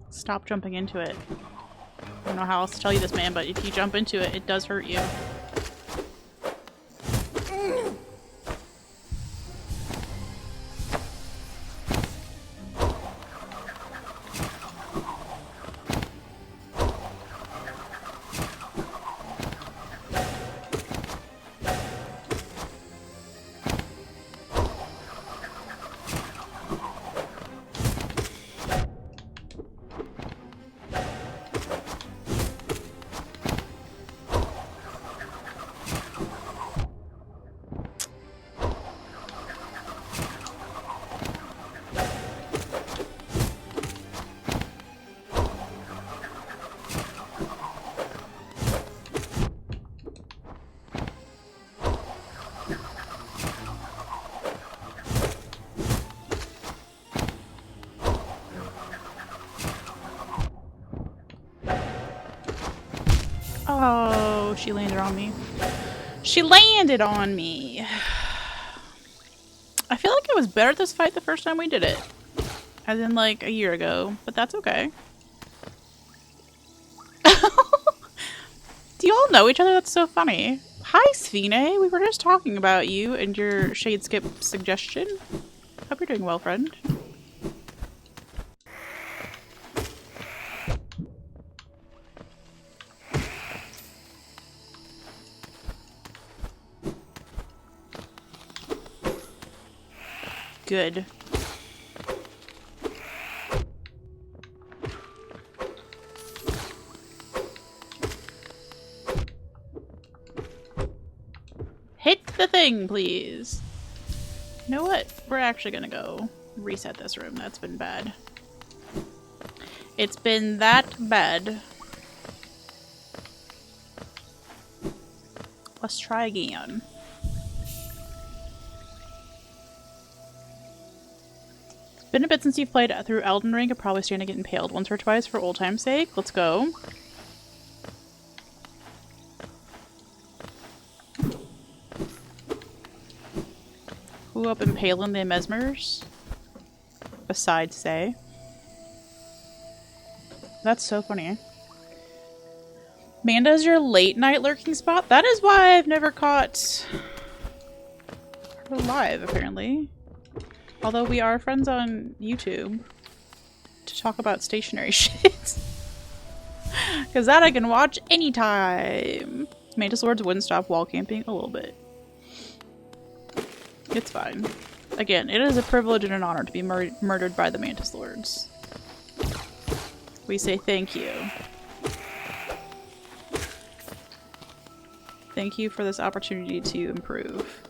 S1: Stop jumping into it. I don't know how else to tell you this, man, but if you jump into it, it does hurt you. Oh, she landed on me. She landed on me. I feel like I was better at this fight the first time we did it. As in, like, a year ago. But that's okay. Do you all know each other? That's so funny. Hi, Sphene. We were just talking about you and your shade skip suggestion. Hope you're doing well, friend. Good. Hit the thing, please. You know what? We're actually gonna go reset this room. That's been bad. It's been that bad. Let's try again. It's been a bit since you've played through Elden Ring. Could probably stand to get impaled once or twice for old time's sake. Let's go. Who up impaling the mesmers? Besides say. That's so funny. Manda's your late night lurking spot? That is why I've never caught her live, apparently. Although we are friends on YouTube to talk about stationary shit. Because that I can watch anytime. Mantis Lords wouldn't stop wall camping a little bit. It's fine. Again, it is a privilege and an honor to be murdered by the Mantis Lords. We say thank you. Thank you for this opportunity to improve.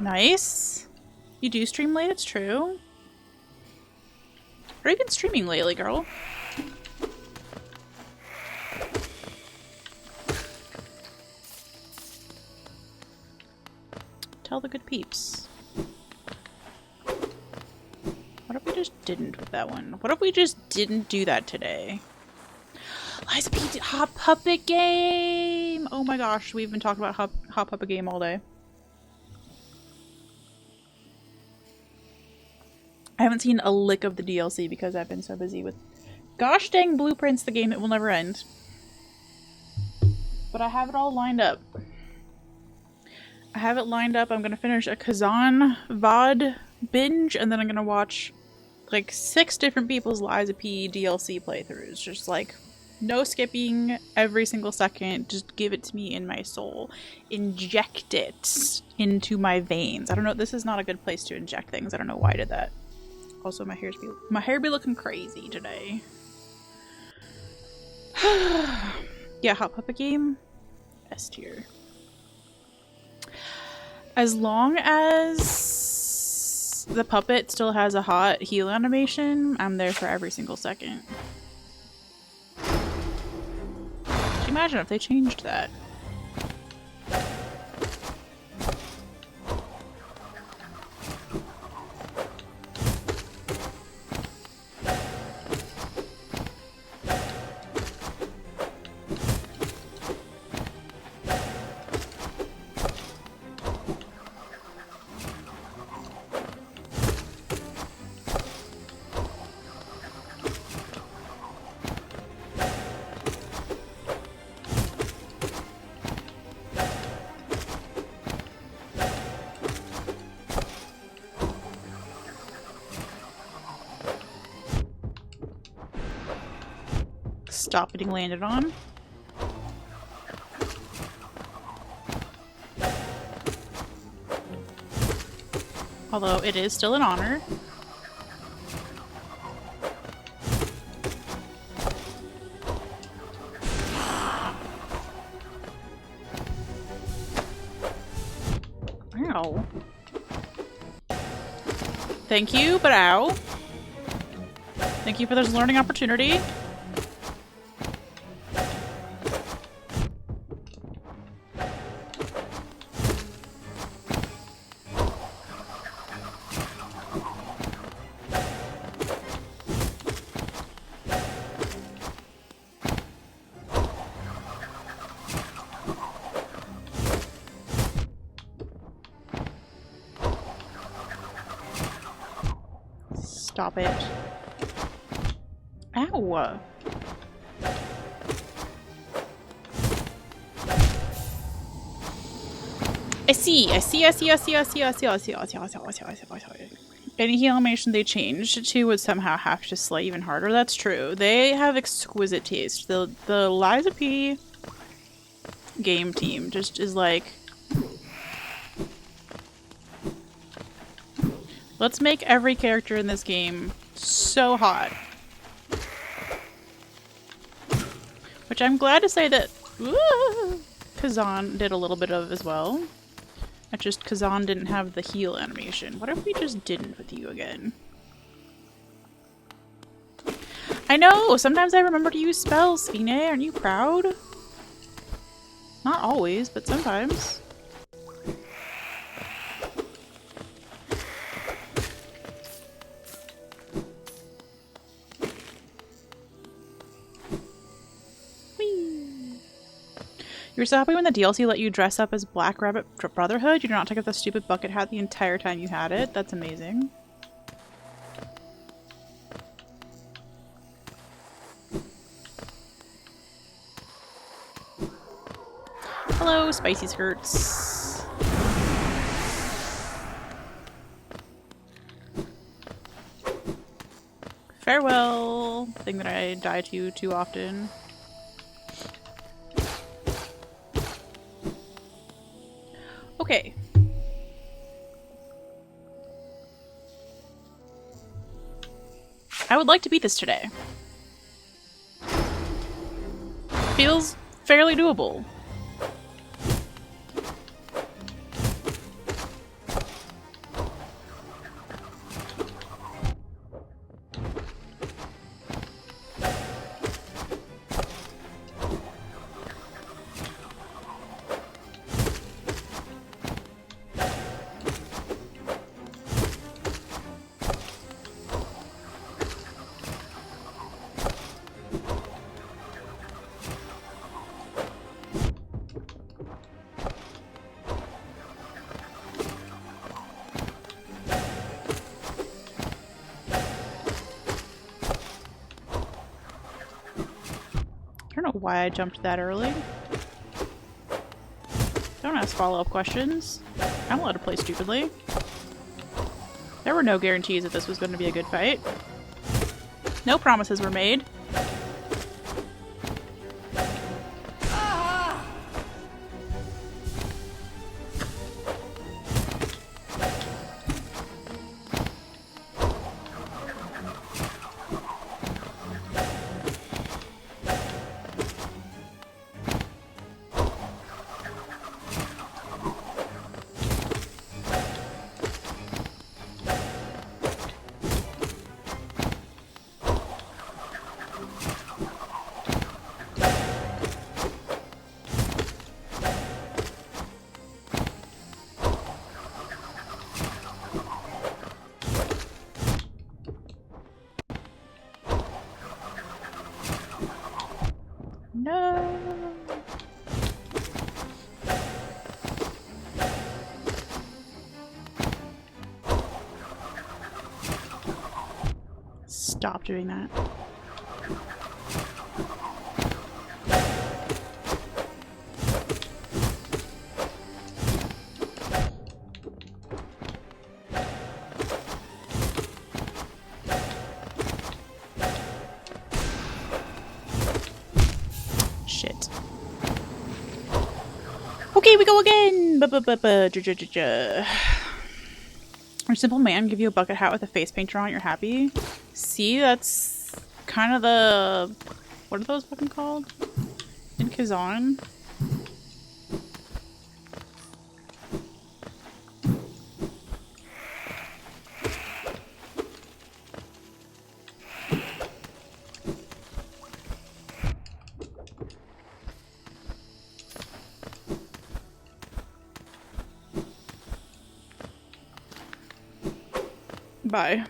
S1: Nice. You do stream late, it's true. Where have you been streaming lately, girl? Tell the good peeps. What if we just didn't with that one? What if we just didn't do that today? Liza P. Hot Puppet Game! Oh my gosh, we've been talking about Hot Puppet Game all day. I haven't seen a lick of the DLC because I've been so busy with gosh dang Blueprints, the game that will never end. But I have it all lined up. I have it lined up. I'm gonna finish a Kazan VOD binge, and then I'm gonna watch like 6 different people's Liza P DLC playthroughs. Just like no skipping, every single second. Just give it to me in my soul. Inject it into my veins. I don't know. This is not a good place to inject things. I don't know why I did that. Also, my hair be looking crazy today. Yeah, Hot Puppet Game. S tier. As long as the puppet still has a hot heal animation, I'm there for every single second. Could you imagine if they changed that? Stop getting landed on. Although it is still an honor. Ow. Thank you, but ow. Thank you for this learning opportunity. Stop it. Ow! I see. Any heal animation they changed to would somehow have to slay even harder. That's true. They have exquisite taste. The Liza P game team just is like, let's make every character in this game so hot. Which I'm glad to say that Kazan did a little bit of as well. It's just Kazan didn't have the heal animation. What if we just didn't with you again? I know! Sometimes I remember to use spells, Fine. Aren't you proud? Not always, but sometimes. You were so happy when the DLC let you dress up as Black Rabbit Brotherhood? You did not take off the stupid bucket hat the entire time you had it? That's amazing. Hello, Spicy Skirts. Farewell, thing that I die to too often. Okay. I would like to beat this today. Feels fairly doable. I don't know why I jumped that early. Don't ask follow-up questions. I'm allowed to play stupidly. There were no guarantees that this was going to be a good fight. No promises were made. No. Stop doing that. Shit. Okay, we go again! Or simple man give you a bucket hat with a face painter on it, you're happy? See, that's kind of the... What are those fucking called? In Kazan? Bye.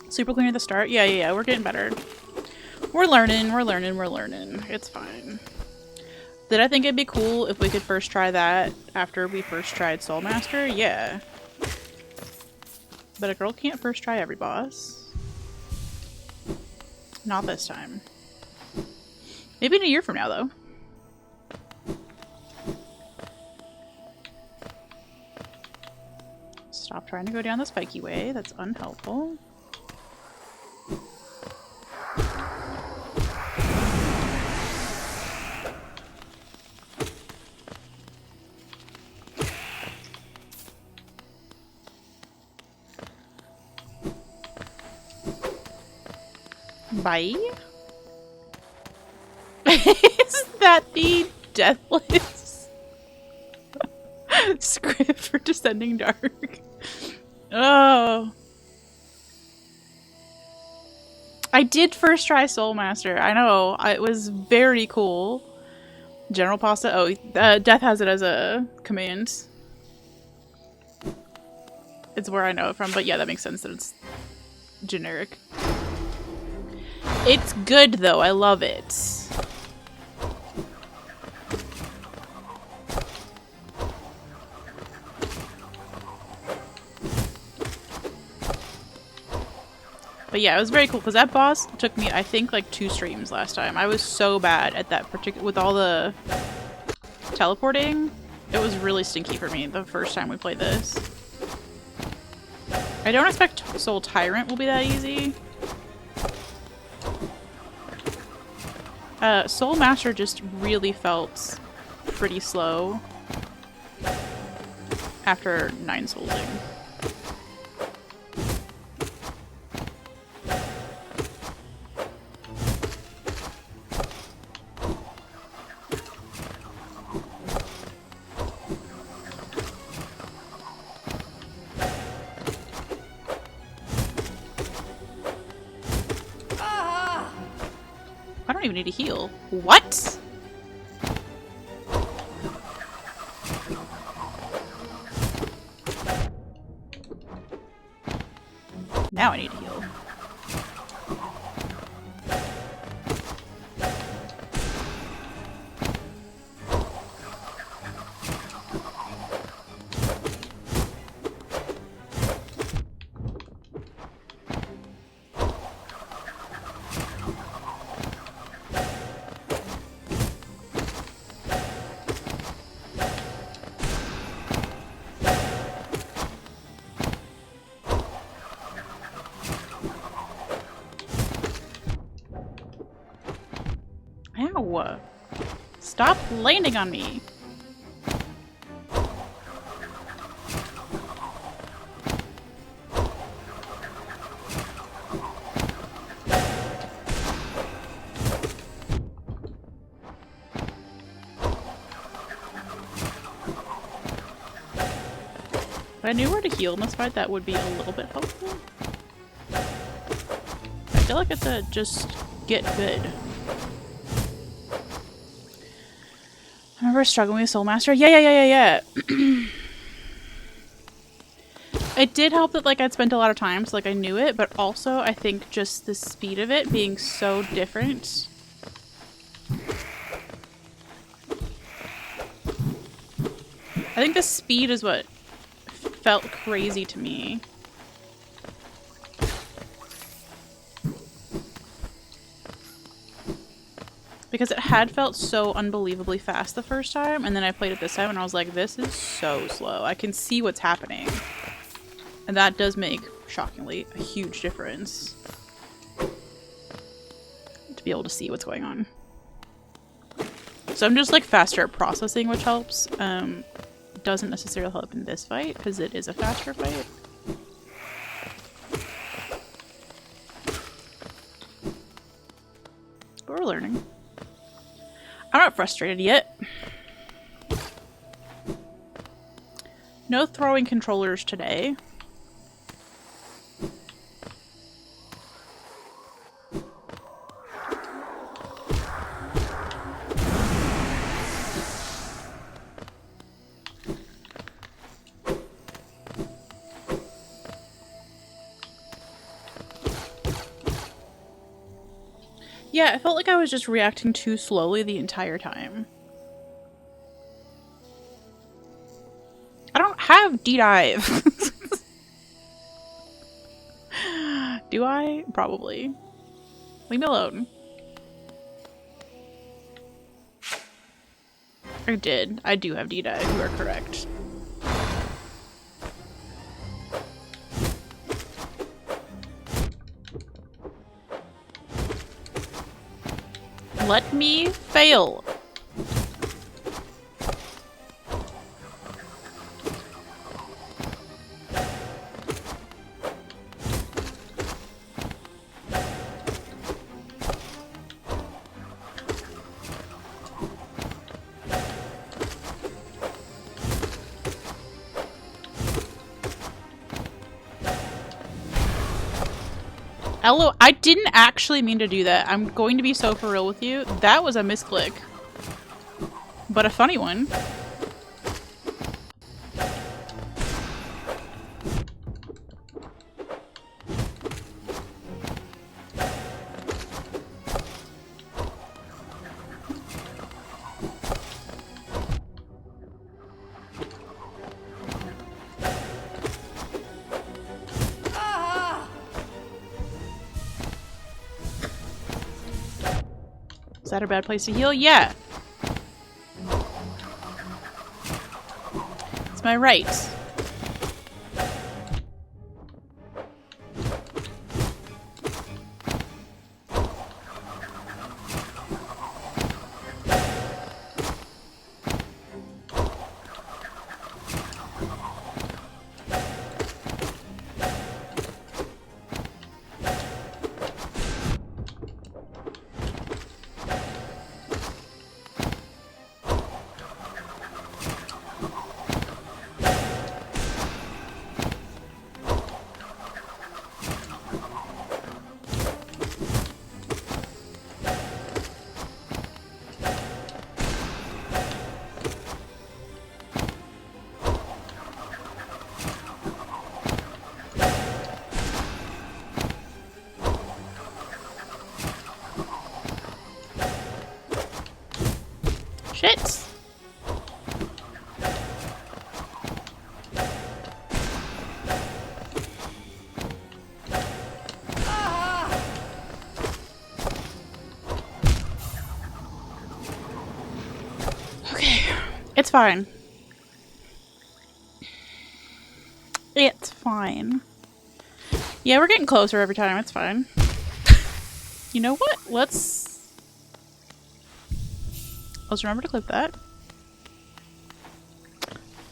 S1: Super clean at the start? Yeah, we're getting better. We're learning. It's fine. Did I think it'd be cool if we could first try that after we first tried Soulmaster? Yeah. But a girl can't first try every boss. Not this time. Maybe in a year from now, though. Stop trying to go down the spiky way. That's unhelpful. Bye. Is that the Deathless script for Descending Dark? Oh. I did first try Soulmaster. I know. It was very cool. General Pasta. Oh, Death has it as a command. It's where I know it from, but yeah, that makes sense that it's generic. It's good though, I love it. But yeah, it was very cool because that boss took me, I think, like 2 streams last time. I was so bad at that particular, with all the teleporting. It was really stinky for me the first time we played this. I don't expect Soul Tyrant will be that easy. Soul Master just really felt pretty slow after 9 soulsing. I don't even need to heal. What? Now I need to heal. Ow! Stop landing on me! If I knew where to heal in this fight, that would be a little bit helpful. I feel like it's a just get good. I remember struggling with Soulmaster. Yeah. It did help that, like, I'd spent a lot of time, so, like, I knew it, but also I think just the speed of it being so different. I think the speed is what felt crazy to me. Because it had felt so unbelievably fast the first time, and then I played it this time and I was like, this is so slow. I can see what's happening. And that does make, shockingly, a huge difference. To be able to see what's going on. So I'm just like faster at processing, which helps. Doesn't necessarily help in this fight, because it is a faster fight. But we're learning. I'm not frustrated yet. No throwing controllers today. Yeah, I felt like I was just reacting too slowly the entire time. I don't have D-dive. Do I? Probably. Leave me alone. I did. I do have D-dive. You are correct. Let me fail. Hello, I didn't actually mean to do that. I'm going to be so for real with you. That was a misclick. But a funny one. Is that a bad place to heal? Yeah. It's my right. Shit! Okay, it's fine. It's fine. Yeah, we're getting closer every time, it's fine. You know what? Let's remember to clip that.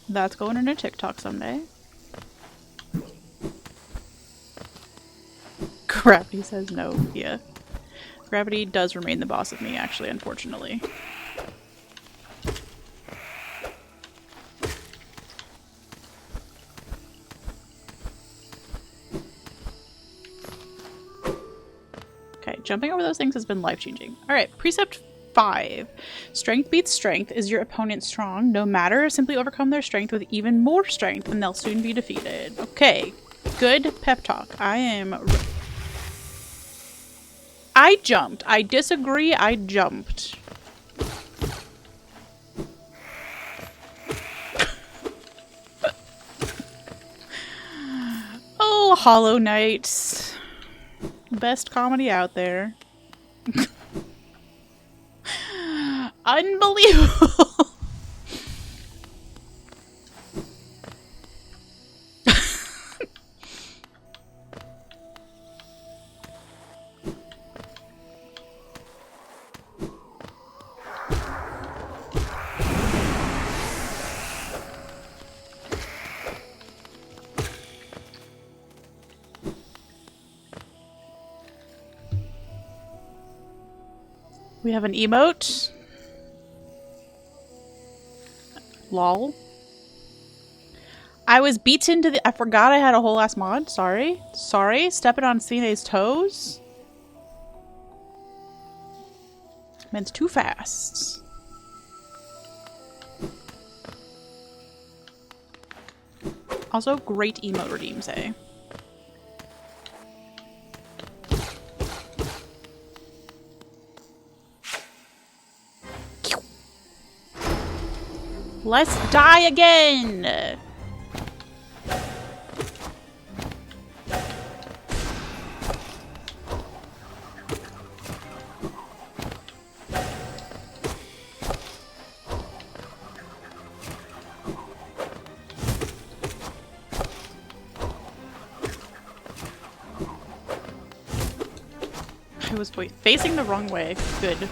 S1: That's going into TikTok someday. Gravity says no. Yeah. Gravity does remain the boss of me, actually, unfortunately. Okay, jumping over those things has been life-changing. Alright, precept 5. Strength beats strength. Is your opponent strong? No matter. Simply overcome their strength with even more strength and they'll soon be defeated. Okay. Good pep talk. I jumped. I disagree. I jumped. Oh, Hollow Knight. Best comedy out there. Unbelievable. We have an emote. Lol. I was beaten to the— I forgot I had a whole ass mod. Sorry. Sorry. Stepping on Cine's toes. Man's too fast. Also, great emote redeems, eh? Let's die again! I was facing the wrong way. Good.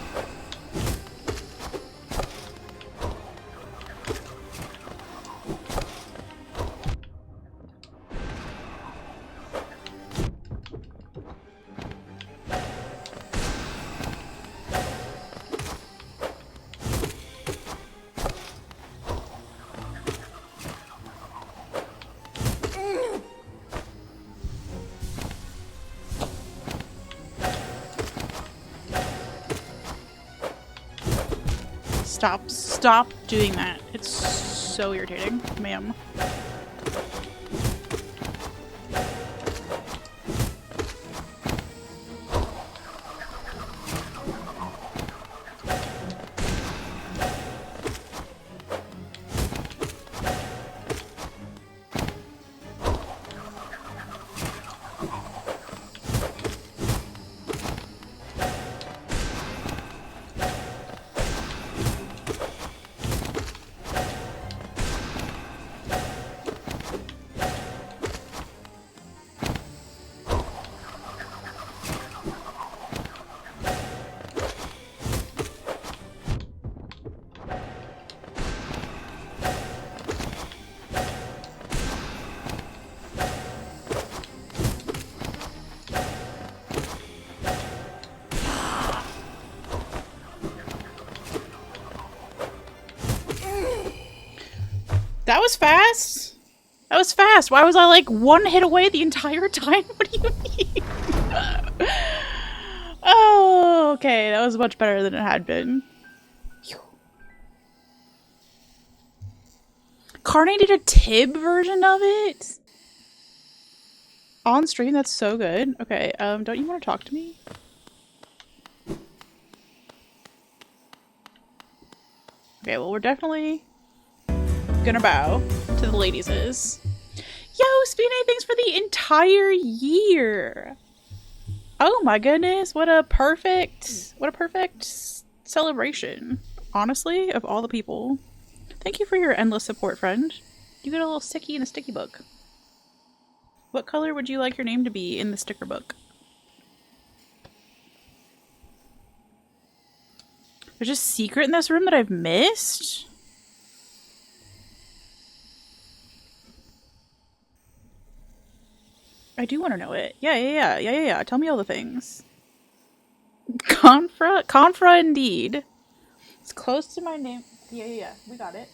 S1: Stop doing that. It's so irritating, ma'am. That was fast. That was fast. Why was I like one hit away the entire time? What do you mean? Oh, okay. That was much better than it had been. Carney did a Tib version of it? On stream? That's so good. Okay, don't you want to talk to me? Okay, well, we're definitely gonna bow to the ladies'. Yo, Spine, thanks for the entire year. Oh my goodness, what a perfect celebration. Honestly, of all the people. Thank you for your endless support, friend. You get a little sticky in the sticky book. What color would you like your name to be in the sticker book? There's a secret in this room that I've missed? I do want to know it. Yeah. Tell me all the things. Confra indeed. It's close to my name. Yeah. We got it.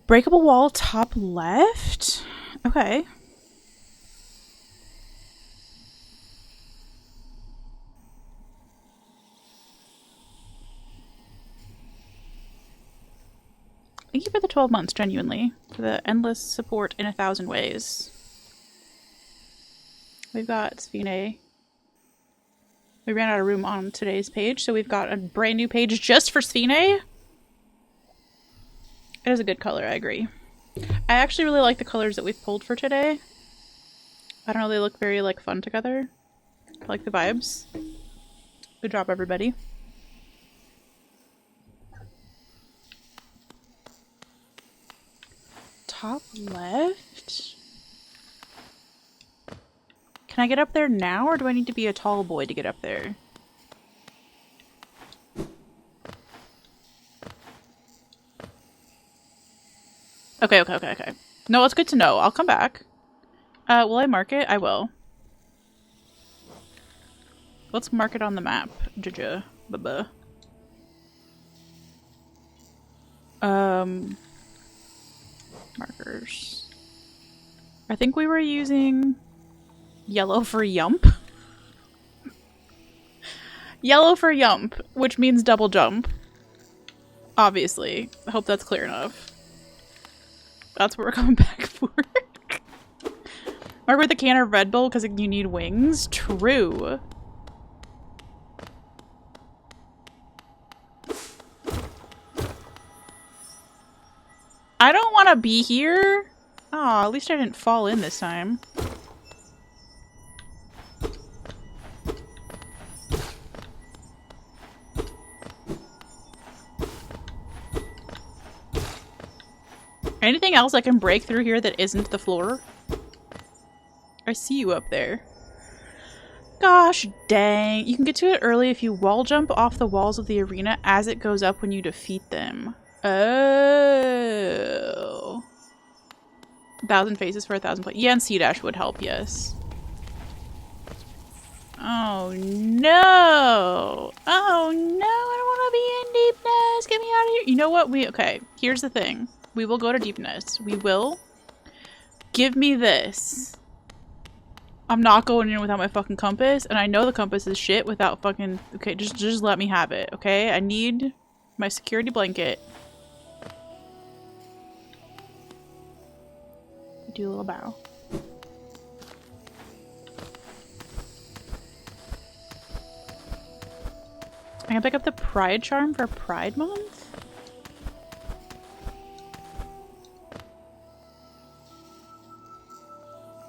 S1: Breakable wall top left? Okay. Thank you for the 12 months, genuinely. For the endless support in 1,000 ways. We've got Sphine. We ran out of room on today's page, so we've got a brand new page just for Sphine. It is a good color, I agree. I actually really like the colors that we've pulled for today. I don't know, they look very, like, fun together. I like the vibes. Good job, everybody. Top left? Can I get up there now, or do I need to be a tall boy to get up there? Okay. No, it's good to know. I'll come back. Will I mark it? I will. Let's mark it on the map. Jaja. Bubba. Markers. I think we were using yellow for yump. Yellow for yump, which means double jump. Obviously. I hope that's clear enough. That's what we're coming back for. Or with a can of Red Bull because you need wings? True. I don't want to be here. Oh, at least I didn't fall in this time. Anything else I can break through here that isn't the floor? I see you up there. Gosh dang. You can get to it early if you wall jump off the walls of the arena as it goes up when you defeat them. Oh. 1,000 faces for 1,000 plays. Yeah, and C-dash would help, yes. Oh no! Oh no, I don't want to be in Deepnest! Get me out of here! You know what? Okay, here's the thing. We will go to Deepnest. We will. Give me this. I'm not going in without my fucking compass, and I know the compass is shit without fucking... Okay, just let me have it, okay? I need my security blanket. Do a little bow. I can pick up the Pride Charm for Pride Month?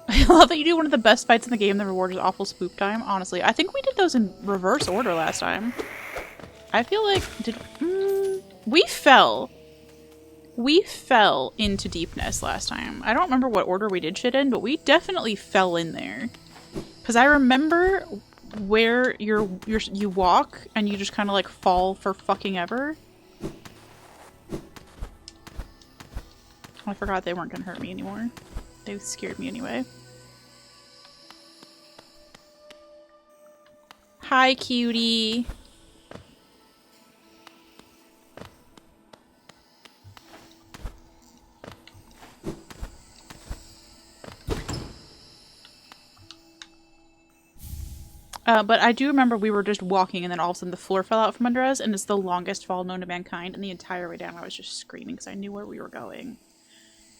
S1: I love that you do one of the best fights in the game. The reward is awful spook time. Honestly, I think we did those in reverse order last time. I feel like we fell into Deepnest last time. I don't remember what order we did shit in, but we definitely fell in there. Because I remember where you walk and you just kind of like fall for fucking ever. I forgot they weren't gonna hurt me anymore. They scared me anyway. Hi, cutie. But I do remember we were just walking and then all of a sudden the floor fell out from under us, and it's the longest fall known to mankind, and the entire way down I was just screaming because I knew where we were going.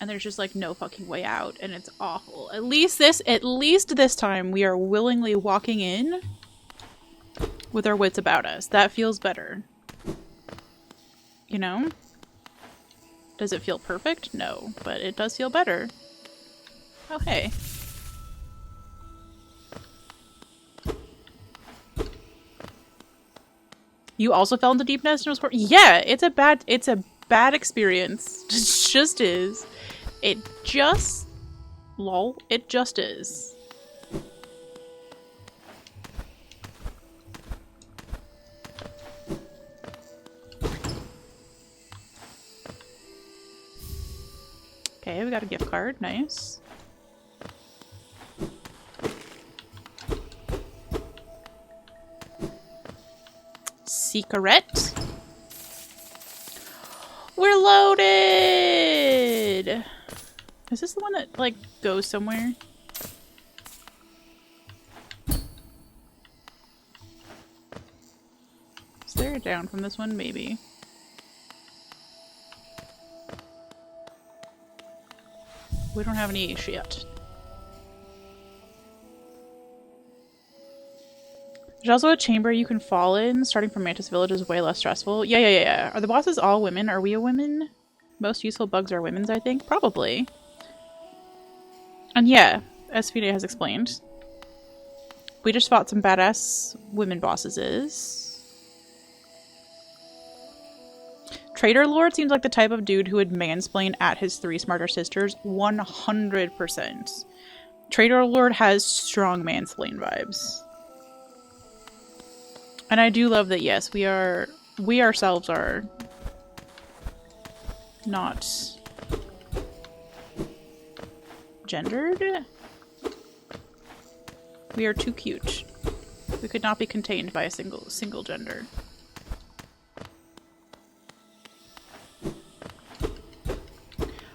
S1: And there's just like no fucking way out, and it's awful. At least this time we are willingly walking in with our wits about us. That feels better. You know? Does it feel perfect? No, but it does feel better. Oh, hey. You also fell into Deepnest and was yeah, it's a bad experience. It just is. It just is. Okay, we got a gift card. Nice. Secret. We're loaded! Is this the one that, like, goes somewhere? Is there a down from this one? Maybe. We don't have any shit. There's also a chamber you can fall in. Starting from Mantis Village is way less stressful. Yeah. Are the bosses all women? Are we a women? Most useful bugs are women's, I think. Probably. And yeah, as Fide has explained, we just fought some badass women bosses. Trader Lord seems like the type of dude who would mansplain at his 3 smarter sisters 100%. Trader Lord has strong mansplain vibes. And I do love that, yes, we ourselves are not gendered. We are too cute. We could not be contained by a single gender.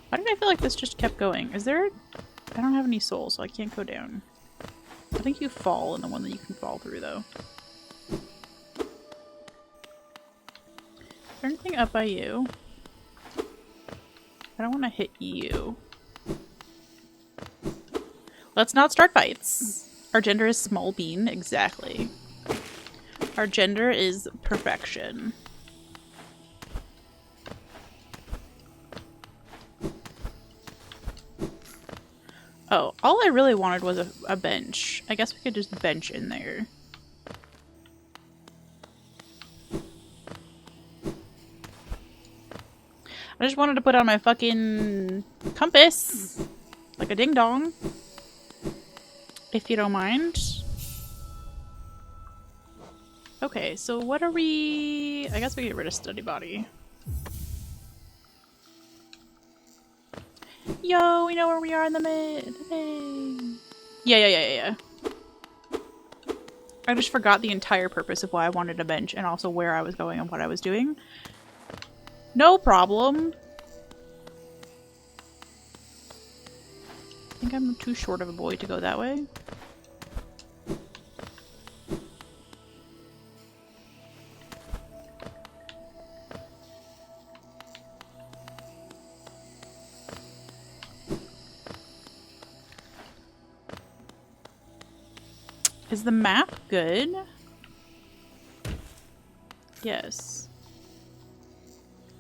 S1: Why did I feel like this just kept going? Is there... I don't have any souls, so I can't go down. I think you fall in the one that you can fall through, though. Is there anything up by you? I don't want to hit you. Let's not start fights. Our gender is small bean, exactly. Our gender is perfection. Oh, all I really wanted was a bench. I guess we could just bench in there. I just wanted to put on my fucking compass. Like a ding-dong. If you don't mind. Okay, so what are we... I guess we get rid of study body. Yo, we know where we are in the mid. Hey. Yeah. I just forgot the entire purpose of why I wanted a bench and also where I was going and what I was doing. No problem. I think I'm too short of a boy to go that way. Is the map good? Yes.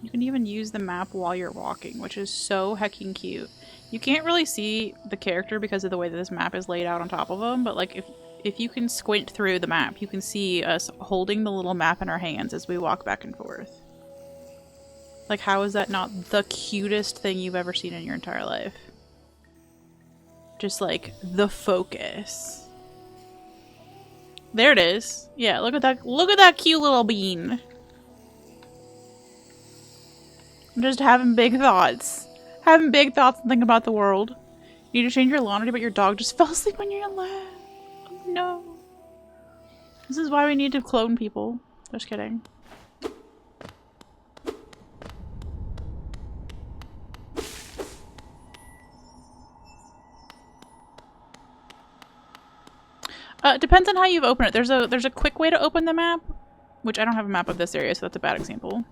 S1: You can even use the map while you're walking, which is so hecking cute. You can't really see the character because of the way that this map is laid out on top of them, but like if you can squint through the map, you can see us holding the little map in our hands as we walk back and forth. Like, how is that not the cutest thing you've ever seen in your entire life? Just like the focus. There it is. Yeah, look at that cute little bean. I'm just having big thoughts. Having big thoughts and thinking about the world. You need to change your laundry, but your dog just fell asleep on your lap. Oh no. This is why we need to clone people. Just kidding. Depends on how you've opened it. There's a quick way to open the map, which I don't have a map of this area, so that's a bad example.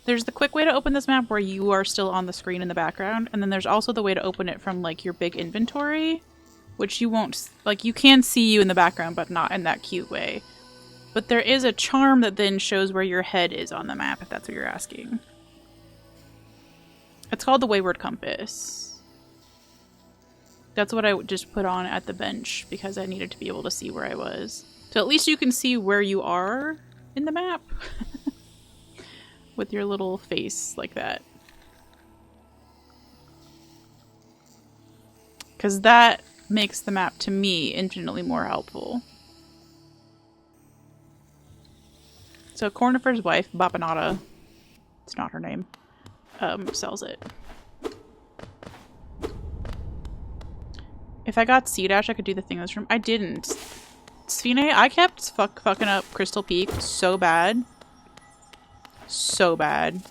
S1: There's the quick way to open this map where you are still on the screen in the background, and then there's also the way to open it from like your big inventory, which you won't, like, you can see you in the background, but not in that cute way. But there is a charm that then shows where your head is on the map, if that's what you're asking. It's called the Wayward Compass. That's what I just put on at the bench because I needed to be able to see where I was. So at least you can see where you are in the map. With your little face like that. Because that makes the map, to me, infinitely more helpful. So Cornifer's wife, Babanata, it's not her name, sells it. If I got C-Dash, I could do the thing in this room. I didn't. Sphine, I kept fucking up Crystal Peak so bad. So bad.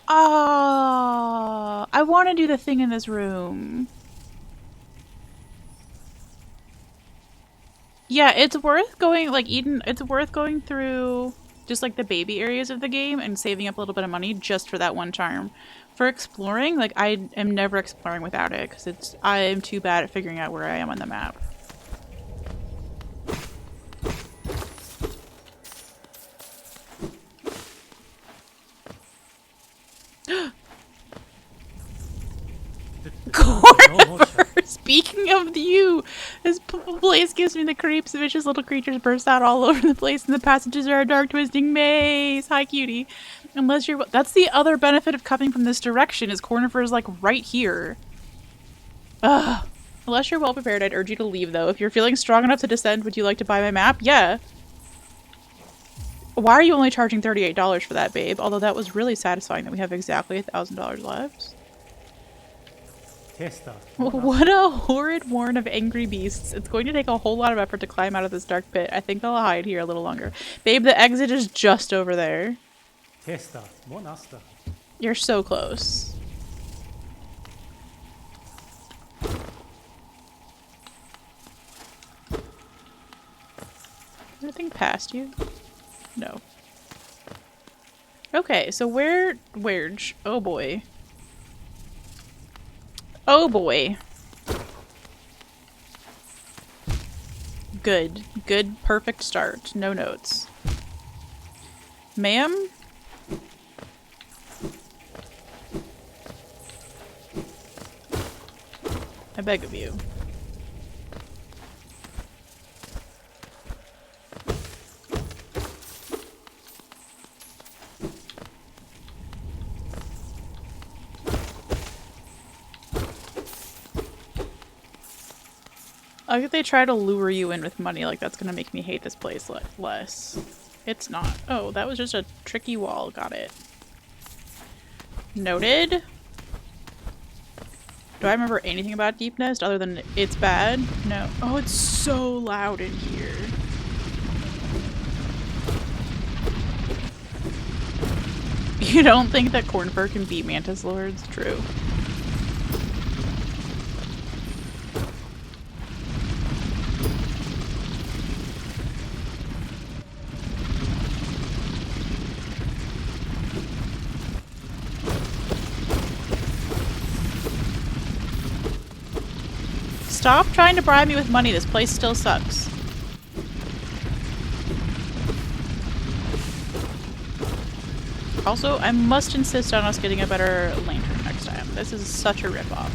S1: Ah, I want to do the thing in this room. Yeah, it's worth going, like, Eden, it's worth going through just, like, the baby areas of the game and saving up a little bit of money just for that one charm. For exploring, like, I am never exploring without it, because I am too bad at figuring out where I am on the map. Cornifer! Speaking of you, this place gives me the creeps. Vicious little creatures burst out all over the place, and the passages are a dark, twisting maze. Hi, cutie. Unless you're... That's the other benefit of coming from this direction, is Cornifer is, like, right here. Ugh. Unless you're well prepared, I'd urge you to leave, though. If you're feeling strong enough to descend, would you like to buy my map? Yeah. Why are you only charging $38 for that, babe? Although that was really satisfying that we have exactly $1,000 left. What a horrid warren of angry beasts. It's going to take a whole lot of effort to climb out of this dark pit. I think I'll hide here a little longer. Babe, the exit is just over there. You're so close. Anything past you? No. Okay, so where'd... Oh boy. Oh boy. Good. Good, perfect start. No notes. Ma'am? I beg of you. I think they try to lure you in with money, like that's gonna make me hate this place less. It's not. Oh, that was just a tricky wall. Got it. Noted. Do I remember anything about Deepnest other than it's bad? No. Oh, it's so loud in here. You don't think that Cornfur can beat Mantis Lords? True. Stop trying to bribe me with money. This place still sucks. Also, I must insist on us getting a better lantern next time. This is such a ripoff.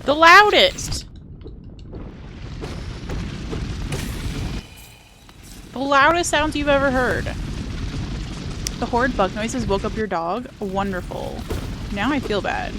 S1: The loudest! The loudest sounds you've ever heard. The horrid bug noises woke up your dog? Wonderful. Now I feel bad.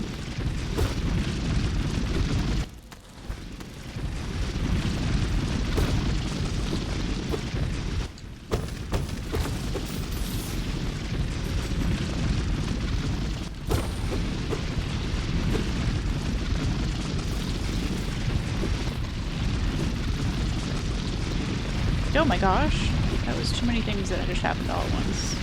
S1: Oh my gosh. That was too many things that just happened all at once.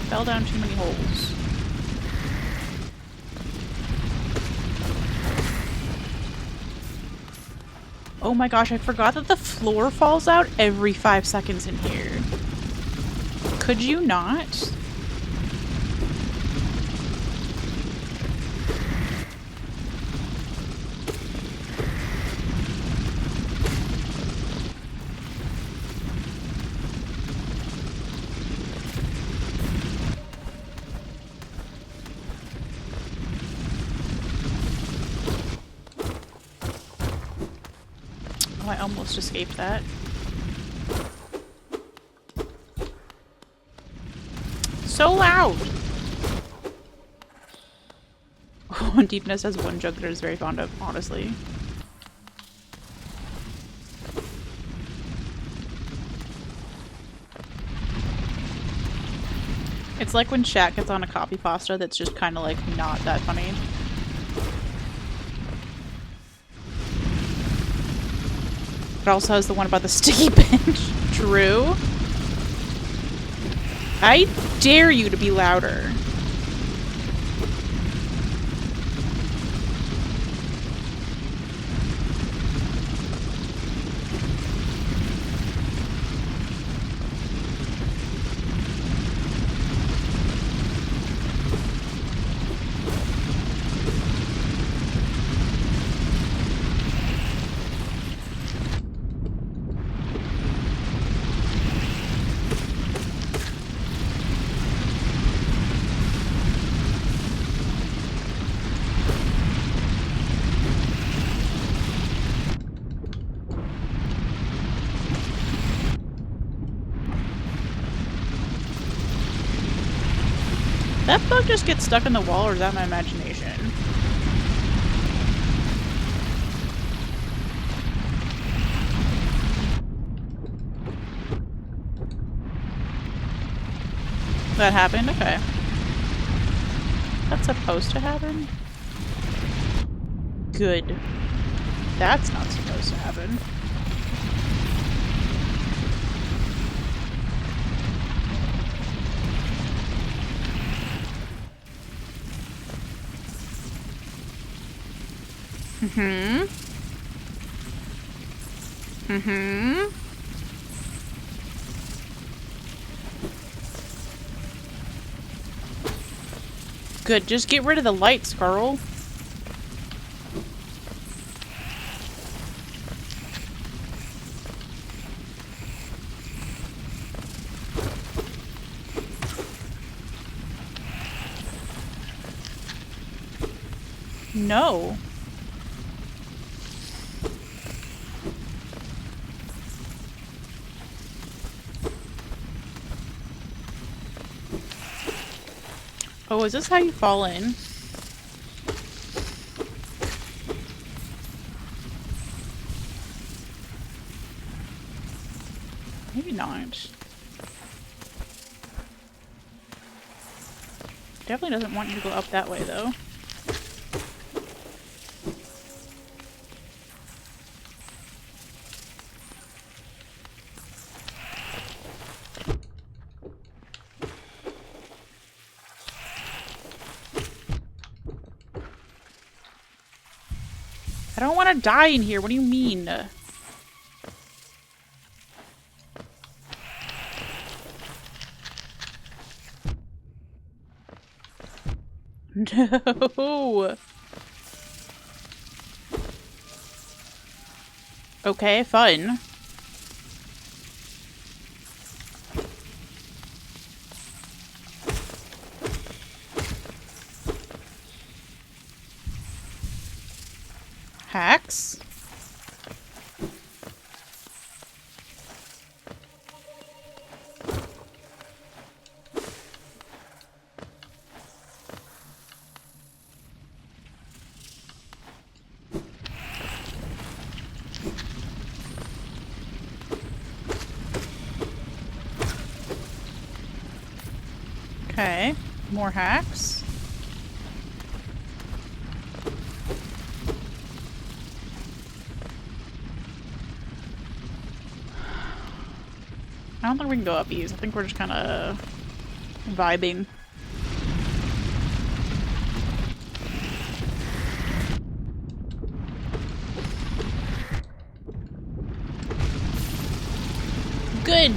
S1: Fell down too many holes. Oh my gosh, I forgot that the floor falls out every 5 seconds in here. Could you not? I almost escaped that. So loud! Oh, and Deepnest has one joke that I was very fond of, honestly. It's like when Shaq gets on a copy pasta that's just kind of like not that funny. It also has the one about the sticky bench. True. I dare you to be louder. That bug just gets stuck in the wall, or is that my imagination? That happened? Okay. That's supposed to happen? Good. That's not supposed to happen. Good, just get rid of the lights, girl. No. Oh, is this how you fall in? Maybe not. Definitely doesn't want you to go up that way, though. I don't want to die in here. What do you mean? No. Okay, fun. Hacks? Okay, more hacks. I don't think we can go up these. I think we're just kind of vibing. Good.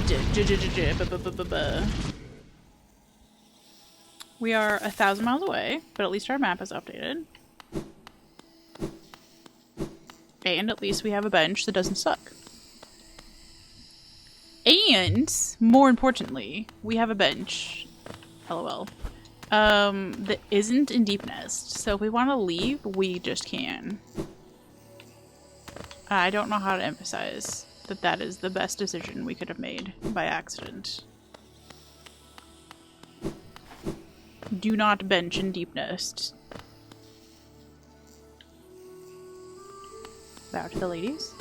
S1: We are 1,000 miles away, but at least our map is updated. And at least we have a bench that doesn't suck. And, more importantly, we have a bench, LOL, that isn't in Deepnest. So if we want to leave, we just can. I don't know how to emphasize that that is the best decision we could have made by accident. Do not bench in Deepnest. Bow to the ladies.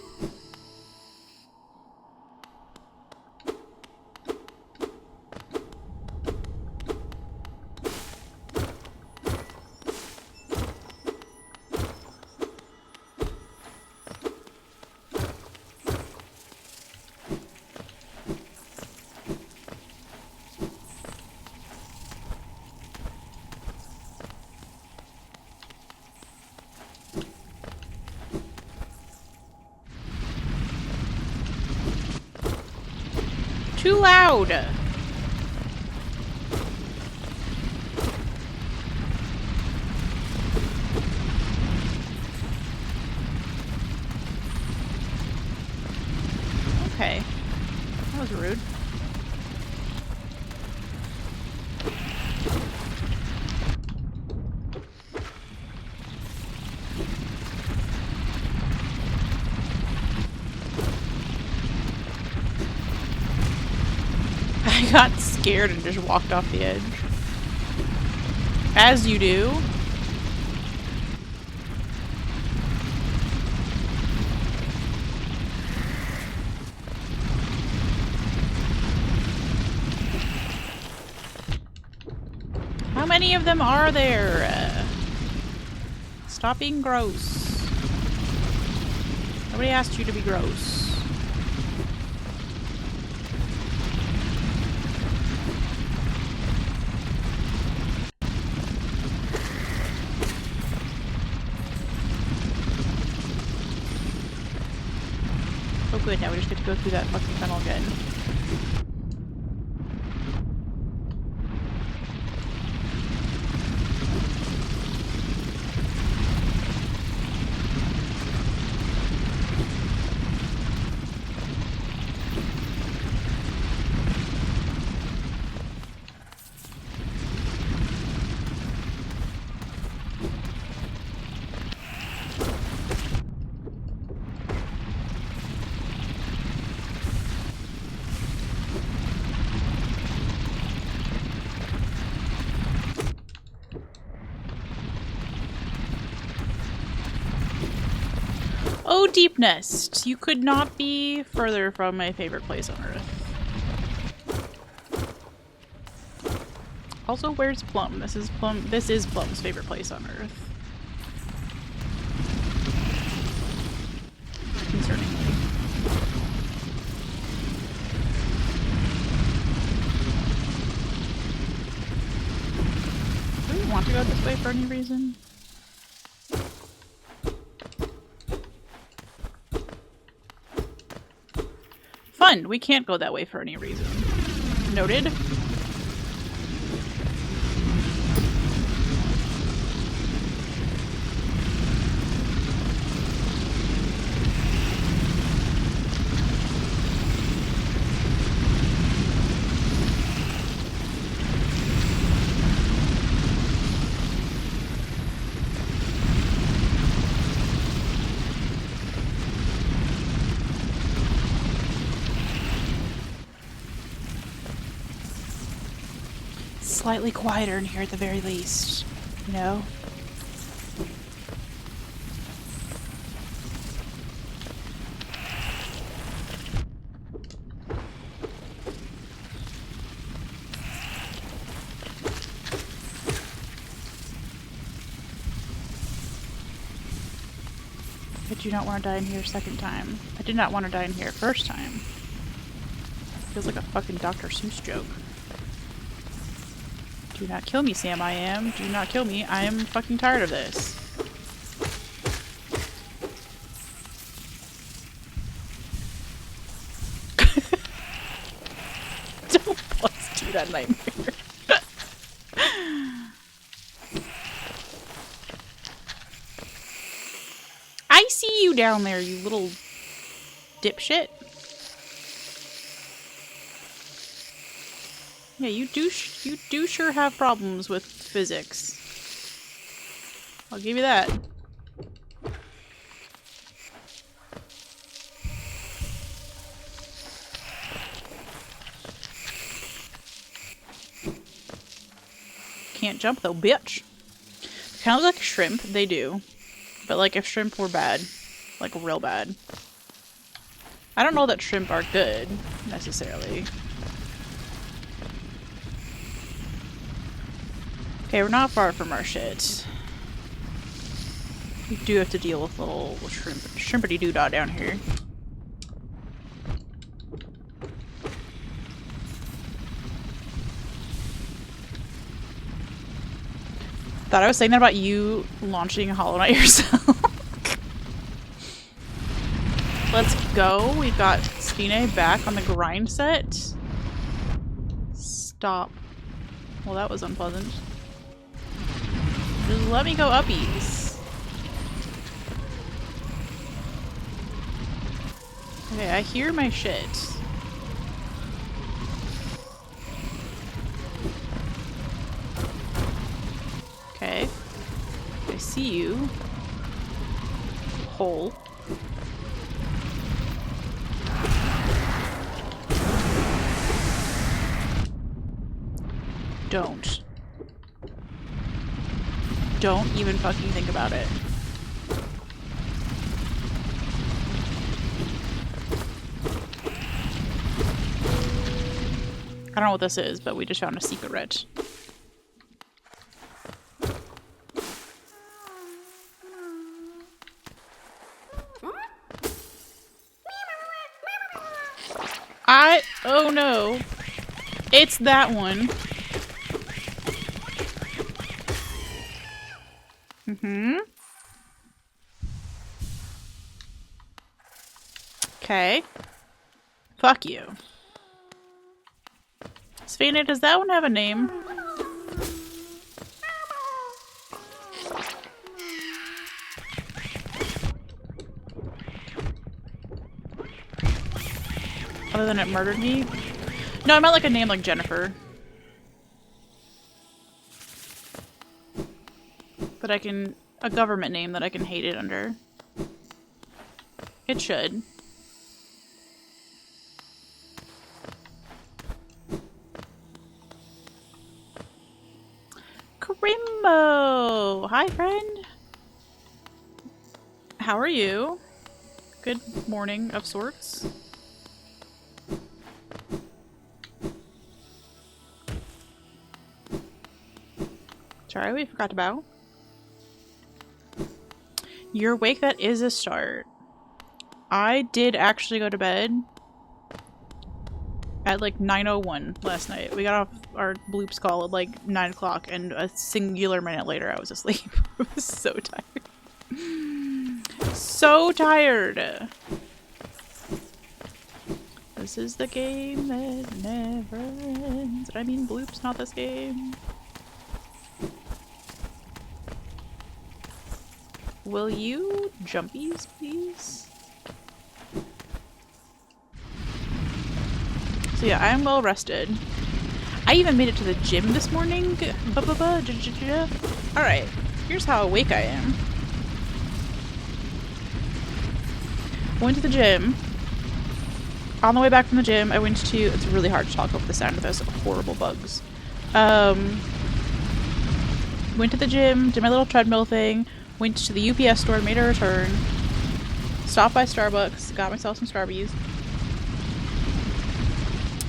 S1: Too loud! Okay. That was rude. I got scared and just walked off the edge. As you do. How many of them are there? Stop being gross. Nobody asked you to be gross. Oh good, now we just get to go through that fucking tunnel again. Oh, Deepnest! You could not be further from my favorite place on Earth. Also, where's Plum? This is Plum's favorite place on Earth. Concerningly. Do we want to go this way for any reason? Fun! We can't go that way for any reason. Noted. Slightly quieter in here at the very least, you know? I do not want to die in here second time. I did not want to die in here first time. Feels like a fucking Dr. Seuss joke. Do not kill me, Sam. I am. Do not kill me. I am fucking tired of this. Don't plus do that nightmare. I see you down there, you little dipshit. Yeah, you do sure have problems with physics. I'll give you that. Can't jump though, bitch. Kind of like shrimp, they do. But like if shrimp were bad, like real bad. I don't know that shrimp are good, necessarily. Okay, we're not far from our shit. We do have to deal with little shrimpity doodah down here. Thought I was saying that about you launching Hollow Knight yourself. Let's go. We've got Spine back on the grind set. Stop. Well, that was unpleasant. Just let me go uppies. Okay, I hear my shit. Okay. I see you. Hole. Don't. Don't even fucking think about it. I don't know what this is, but we just found a secret. Oh no. It's that one. Mm-hmm. Okay. Fuck you. Svena, does that one have a name? Other than it murdered me? No, I meant like a name like Jennifer. That I can... a government name that I can hate it under. It should. Crimbo! Hi, friend! How are you? Good morning of sorts. Sorry, we forgot to bow. You're awake, that is a start. I did actually go to bed at like 9:01 last night. We got off our bloops call at like 9 o'clock, and a singular minute later I was asleep. I was so tired. So tired! This is the game that never ends. I mean bloops, not this game. Will you jumpies, please? So yeah, I am well rested. I even made it to the gym this morning. Alright, here's how awake I am. Went to the gym. On the way back from the gym, I went to... It's really hard to talk over the sound of those horrible bugs. Went to the gym, did my little treadmill thing, went to the UPS store, made a return, stopped by Starbucks, got myself some Starbies.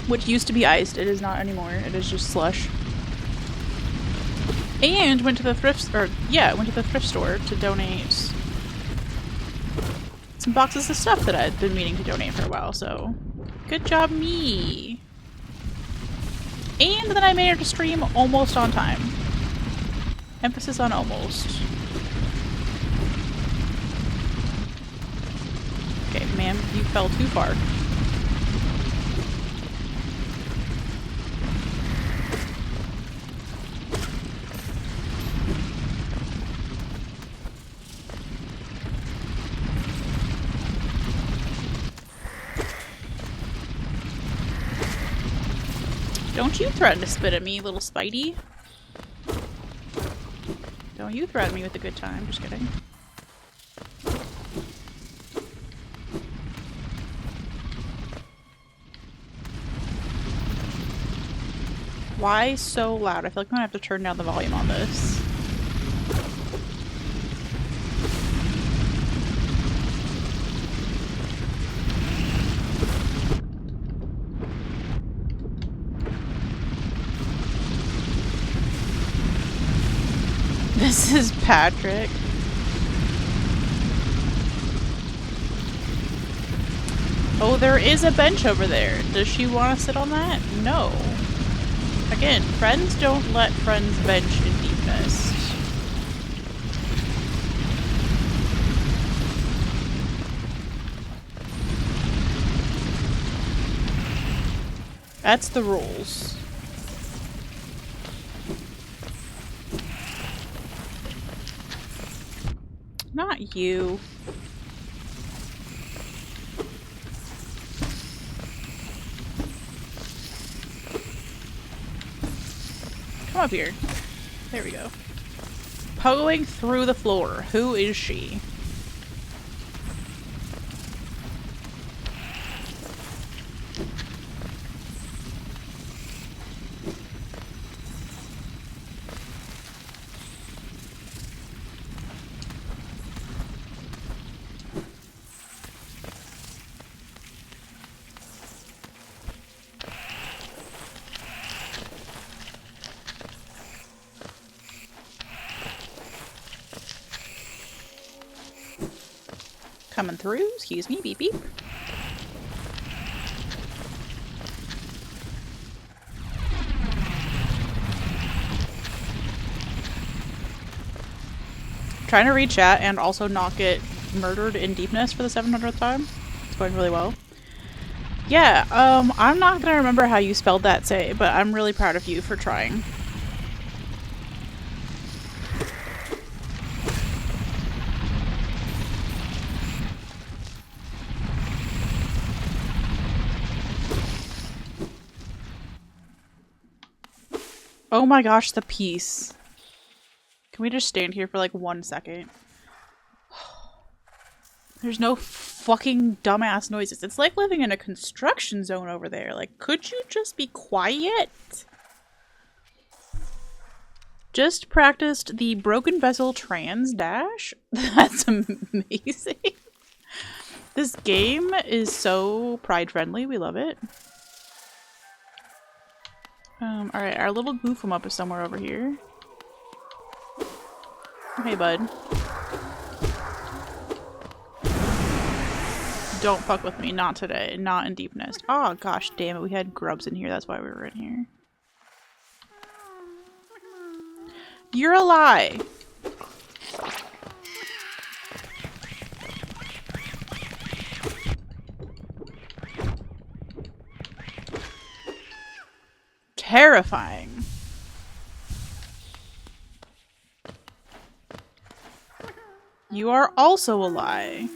S1: Which used to be iced. It is not anymore. It is just slush. And went to the thrift store to donate some boxes of stuff that I'd been meaning to donate for a while, so good job me. And then I made it to stream almost on time. Emphasis on almost. Okay, ma'am, you fell too far. Don't you threaten to spit at me, little Spidey. Don't you threaten me with a good time. Just kidding. Why so loud? I feel like I'm gonna have to turn down the volume on this. This is Patrick. Oh, there is a bench over there. Does she want to sit on that? No. Again, friends don't let friends bench in Deepnest. That's the rules. Not you. Come up here. There we go. Pogoing through the floor. Who is she? Coming through. Excuse me. Beep beep. Trying to read chat and also not get murdered in Deepnest for the 700th time. It's going really well. Yeah, I'm not gonna remember how you spelled that say, but I'm really proud of you for trying. Oh my gosh, the peace. Can we just stand here for like 1 second? There's no fucking dumbass noises. It's like living in a construction zone over there. Like, could you just be quiet? Just practiced the broken vessel trans dash. That's amazing. This game is so pride-friendly. We love it. Alright, our little goof 'em up is somewhere over here. Hey, bud. Don't fuck with me. Not today. Not in Deepnest. Oh, gosh damn it. We had grubs in here. That's why we were in here. You're a lie. Terrifying. You are also a lie.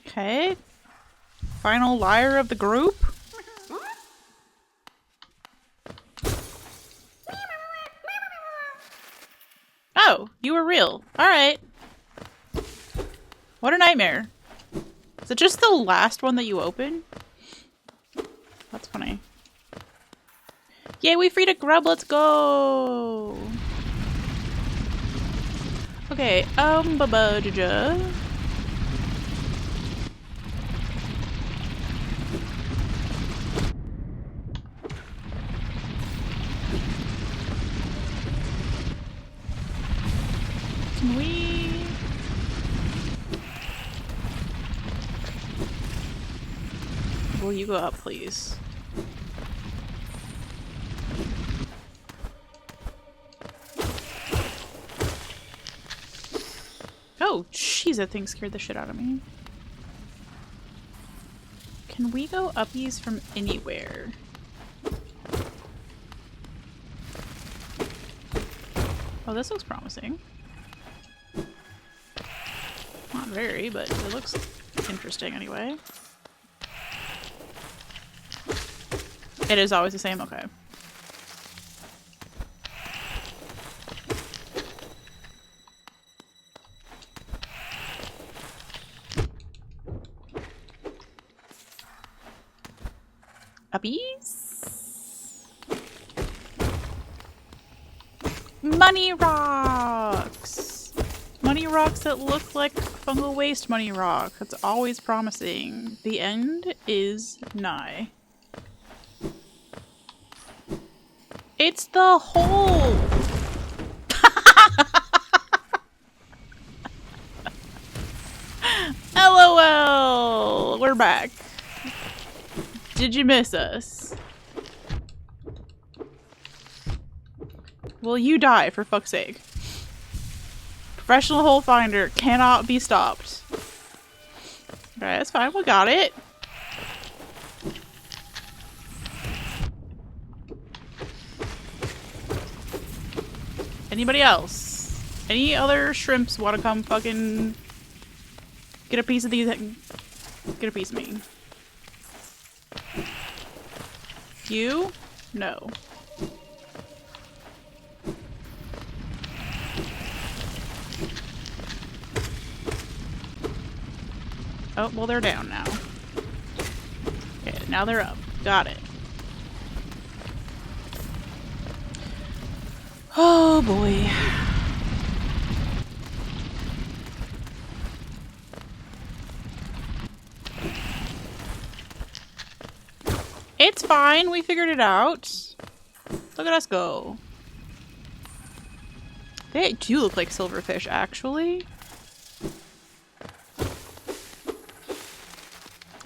S1: Okay. Final liar of the group? Oh, you were real. Alright. What a nightmare. Is it just the last one that you open? That's funny. Yay, we freed a grub, let's go! Okay, ba-ba-ja-ja. Can we... Will you go up, please? Oh, jeez, that thing scared the shit out of me. Can we go uppies from anywhere? Oh, this looks promising. Not very, but it looks interesting anyway. It is always the same? Okay. Uppies? Money rocks! Money rocks that look like fungal waste money rock. That's always promising. The end is nigh. It's the hole! LOL! We're back. Did you miss us? Will you die, for fuck's sake? Professional hole finder cannot be stopped. Alright, that's fine. We got it. Anybody else? Any other shrimps want to come fucking get a piece of these? Get a piece of me. You? No. Oh, well, they're down now. Okay, now they're up. Got it. Oh, boy. It's fine. We figured it out. Look at us go. They do look like silverfish, actually.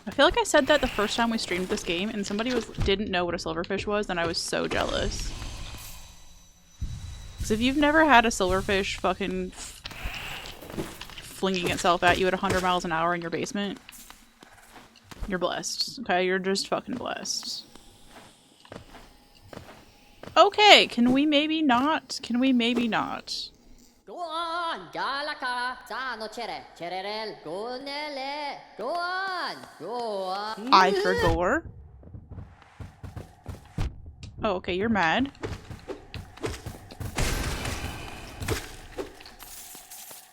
S1: I feel like I said that the first time we streamed this game and somebody didn't know what a silverfish was, and I was so jealous. Because if you've never had a silverfish fucking flinging itself at you at 100 miles an hour in your basement, you're blessed. Okay, you're just fucking blessed. Okay, can we maybe not? Can we maybe not?
S2: Go on, Galaka, Tano Chere, Cherel, Gonele, go on, go on.
S1: I for gore. Oh, okay, you're mad.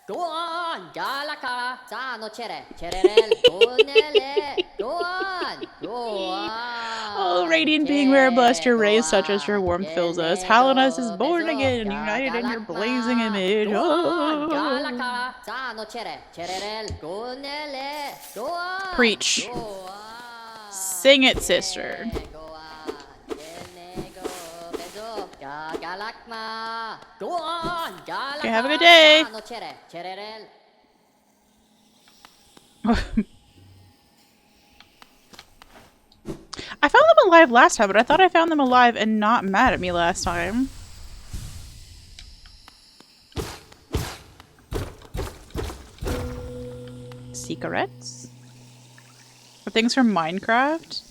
S2: Go on, Galaka, Zano Chere, Cherel, Gonele, go on, go on.
S1: Oh, radiant being rare, blessed your rays, such as your warmth fills us. Hallownest is born again, united in your blazing image. Oh.
S2: Galaka, Zano Chere, Cherel, Gonele, go on.
S1: Preach.
S2: Go on.
S1: Sing it, sister.
S2: Go on, Genego, Bezo, Galakma, go on, Galaka.
S1: Okay, have a good day.
S2: Zano Chere, Cherel.
S1: I found them alive last time, but I thought I found them alive and not mad at me last time. Secrets? Are things from Minecraft?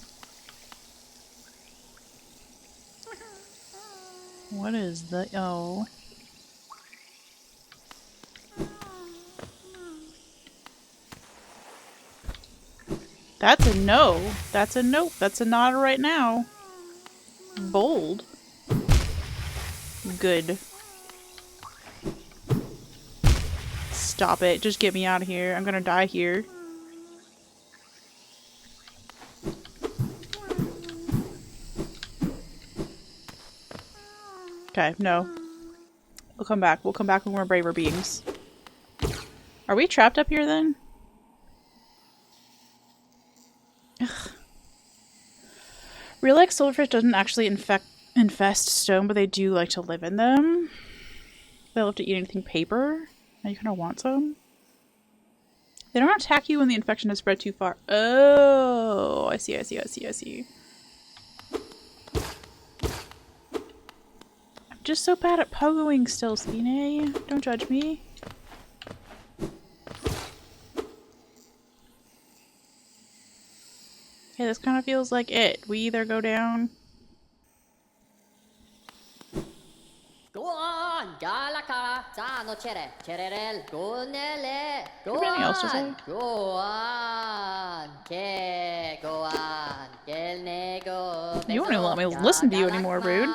S1: What is the... oh. That's a no. That's a nope. That's a not right now. Bold. Good. Stop it. Just get me out of here. I'm gonna die here. Okay, no. We'll come back. We'll come back when we're braver beings. Are we trapped up here then? Ugh. Real like silverfish doesn't actually infest stone, but they do like to live in them. They love to eat anything paper. Now you kind of want some. They don't attack you when the infection has spread too far. Oh, I see, I see, I see, I see. I'm just so bad at pogoing still, Spine. Don't judge me. Okay, this kind of feels like it. We either go down.
S2: Go on, Galaka, Zano Chere, Cherel, Gonele, go on.
S1: Anything else to say?
S2: Go on, Ke, go on, Gelnego.
S1: You won't even let me listen to you anymore, rude.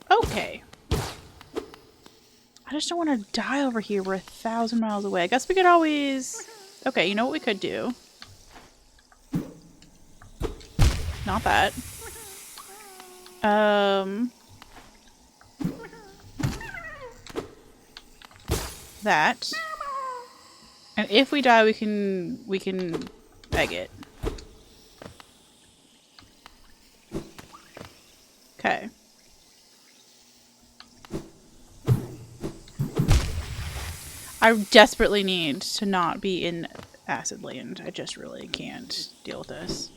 S1: Okay. I just don't want to die over here. We're 1,000 miles away. I guess we could always... Okay, you know what we could do? Not that. That. And if we die, we can beg it. Okay. I desperately need to not be in Acid Land. I just really can't deal with this.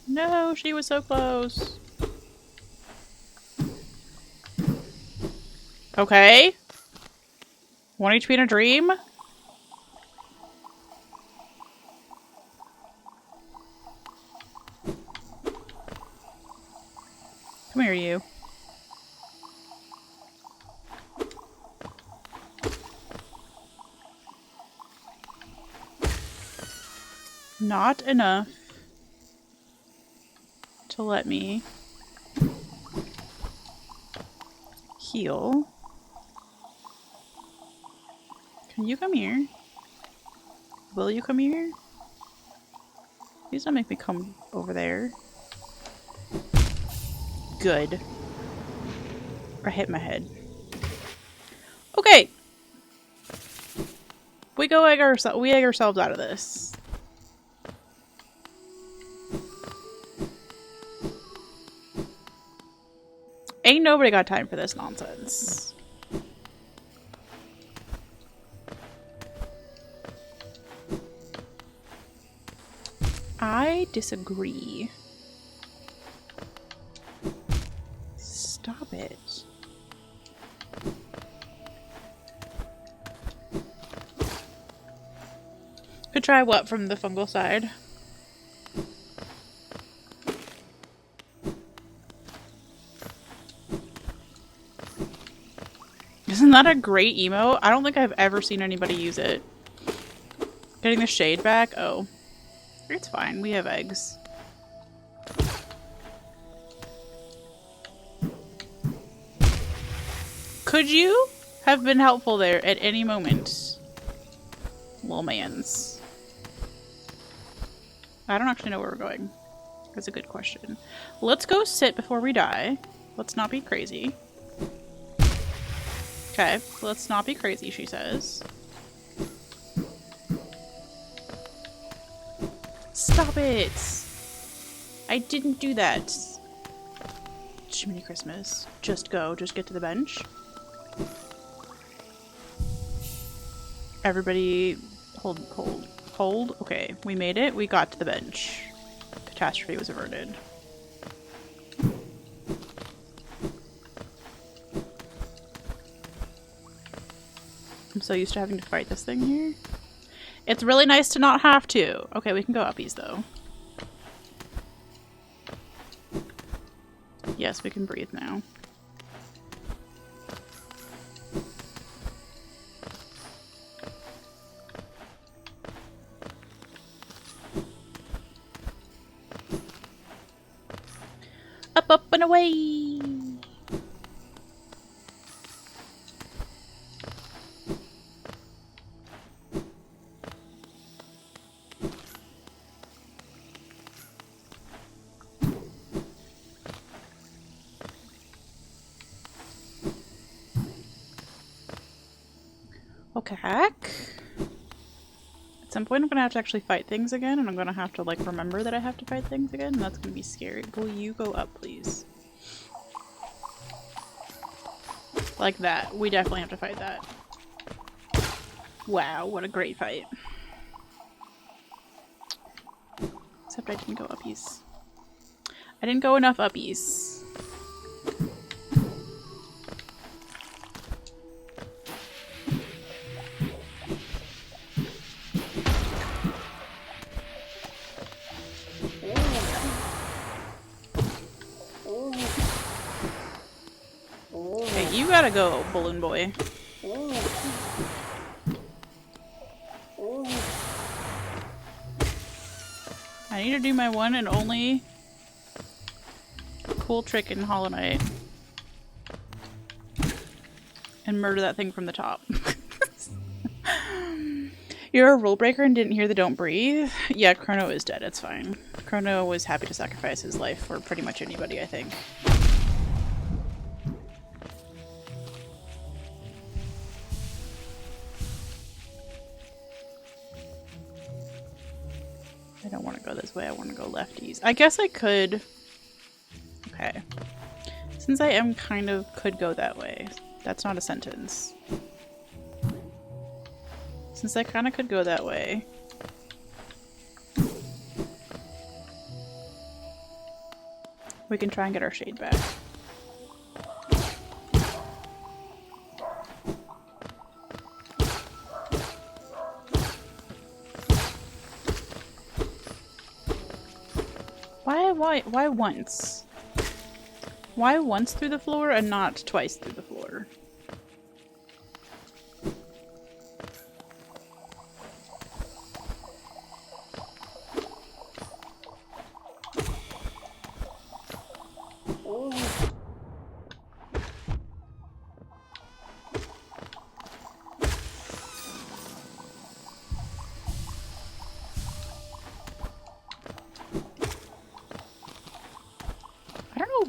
S1: No, she was so close. Okay. 1 HP in a dream? Come here, you. Not enough to let me heal. Can you come here? Will you come here? Please don't make me come over there. Good. Or hit my head. Okay. We egg ourselves out of this. Ain't nobody got time for this nonsense. I disagree. Stop it. Could try what from the fungal side? Isn't that a great emote? I don't think I've ever seen anybody use it. Getting the shade back? Oh. It's fine. We have eggs. Could you have been helpful there at any moment? Little mans. I don't actually know where we're going. That's a good question. Let's go sit before we die. Let's not be crazy. Okay, let's not be crazy, she says. Stop it! I didn't do that. Jiminy Christmas. Just go. Just get to the bench. Everybody hold. Okay, we made it. We got to the bench. Catastrophe was averted. I'm so used to having to fight this thing here. It's really nice to not have to. Okay, we can go uppies though. Yes, we can breathe now. Up, up, and away! Okay. At some point I'm gonna have to actually fight things again, and I'm gonna have to like remember that I have to fight things again, and that's gonna be scary. Will you go up, please? Like that. We definitely have to fight that. Wow, what a great fight. Except I didn't go uppies. I didn't go enough uppies. Okay, you gotta go, balloon boy. I need to do my one and only cool trick in Hollow Knight. And murder that thing from the top. You're a rule breaker and didn't hear the don't breathe? Yeah, Chrono is dead, it's fine. Chrono was happy to sacrifice his life for pretty much anybody, I think. I don't want to go this way, I want to go lefties. I guess I could... Okay. Since I am kind of could go that way. That's not a sentence. Since I kind of could go that way. We can try and get our shade back. Why once? Why once through the floor and not twice through the floor?